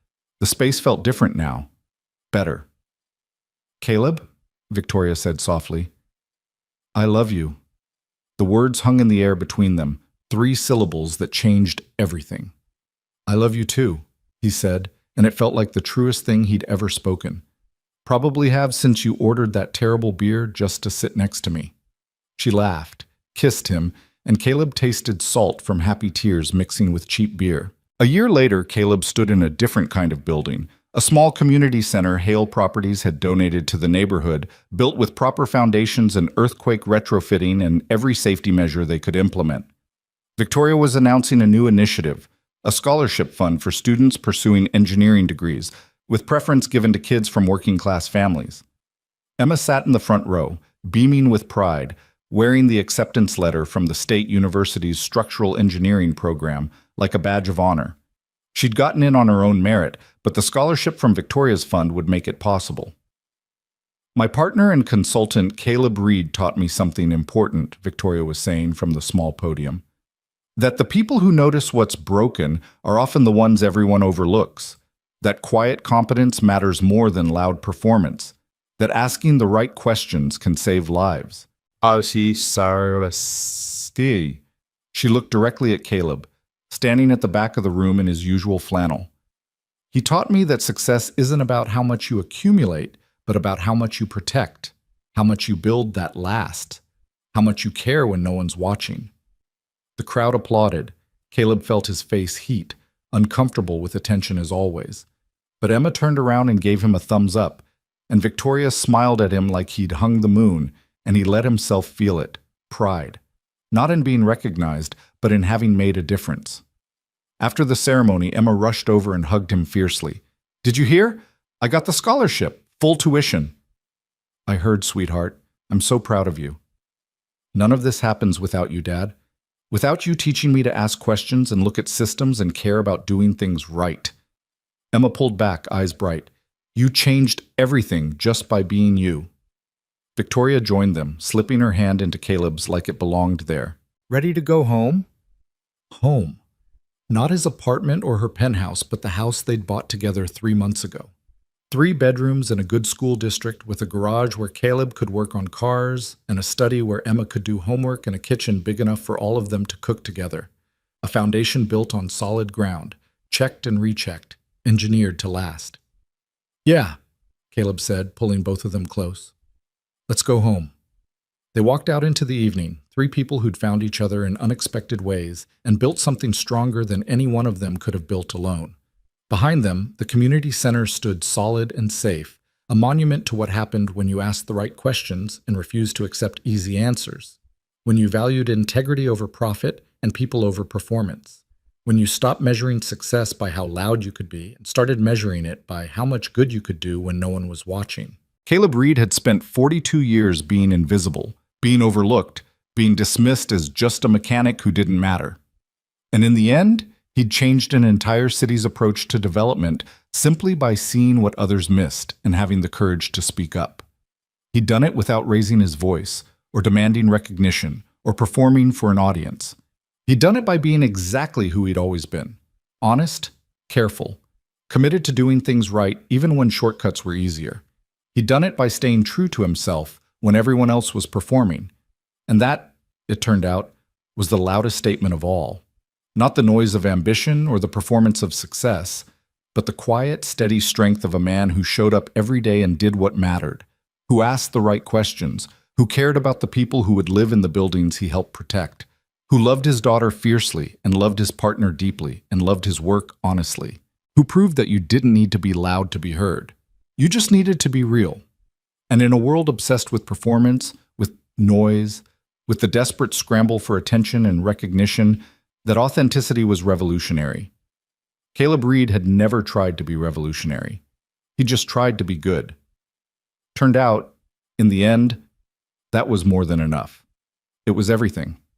The space felt different now. Better. "Caleb," Victoria said softly, "I love you." The words hung in the air between them, 3 syllables that changed everything. "I love you too," he said, and it felt like the truest thing he'd ever spoken. "Probably have since you ordered that terrible beer just to sit next to me." She laughed, kissed him, and Caleb tasted salt from happy tears mixing with cheap beer. A year later, Caleb stood in a different kind of building, a small community center Hale Properties had donated to the neighborhood, built with proper foundations and earthquake retrofitting and every safety measure they could implement. Victoria was announcing a new initiative, a scholarship fund for students pursuing engineering degrees, with preference given to kids from working-class families. Emma sat in the front row, beaming with pride, wearing the acceptance letter from the state university's structural engineering program like a badge of honor. She'd gotten in on her own merit, but the scholarship from Victoria's fund would make it possible. "My partner and consultant Caleb Reed taught me something important," Victoria was saying from the small podium. "That the people who notice what's broken are often the ones everyone overlooks. That quiet competence matters more than loud performance. That asking the right questions can save lives." She looked directly at Caleb, standing at the back of the room in his usual flannel. "He taught me that success isn't about how much you accumulate, but about how much you protect, how much you build that lasts, how much you care when no one's watching." The crowd applauded. Caleb felt his face heat, uncomfortable with attention as always. But Emma turned around and gave him a thumbs up, and Victoria smiled at him like he'd hung the moon, and he let himself feel it, pride. Not in being recognized, but in having made a difference. After the ceremony, Emma rushed over and hugged him fiercely. "Did you hear? I got the scholarship, full tuition." "I heard, sweetheart. I'm so proud of you." "None of this happens without you, Dad. Without you teaching me to ask questions and look at systems and care about doing things right." Emma pulled back, eyes bright. You changed everything just by being you. Victoria joined them, slipping her hand into Caleb's like it belonged there. Ready to go home? Home. Not his apartment or her penthouse, but the house they'd bought together 3 months ago. 3 bedrooms in a good school district with a garage where Caleb could work on cars, and a study where Emma could do homework, and a kitchen big enough for all of them to cook together. A foundation built on solid ground, checked and rechecked, engineered to last. Yeah, Caleb said, pulling both of them close. Let's go home. They walked out into the evening, 3 people who'd found each other in unexpected ways and built something stronger than any one of them could have built alone. Behind them, the community center stood solid and safe, a monument to what happened when you asked the right questions and refused to accept easy answers, when you valued integrity over profit and people over performance, when you stopped measuring success by how loud you could be and started measuring it by how much good you could do when no one was watching. Caleb Reed had spent 42 years being invisible, being overlooked, being dismissed as just a mechanic who didn't matter. And in the end, he'd changed an entire city's approach to development simply by seeing what others missed and having the courage to speak up. He'd done it without raising his voice, or demanding recognition, or performing for an audience. He'd done it by being exactly who he'd always been: honest, careful, committed to doing things right even when shortcuts were easier. He'd done it by staying true to himself when everyone else was performing. And that, it turned out, was the loudest statement of all. Not the noise of ambition or the performance of success, but the quiet, steady strength of a man who showed up every day and did what mattered, who asked the right questions, who cared about the people who would live in the buildings he helped protect, who loved his daughter fiercely and loved his partner deeply and loved his work honestly, who proved that you didn't need to be loud to be heard. You just needed to be real. And in a world obsessed with performance, with noise, with the desperate scramble for attention and recognition, that authenticity was revolutionary. Caleb Reed had never tried to be revolutionary. He just tried to be good. Turned out, in the end, that was more than enough. It was everything.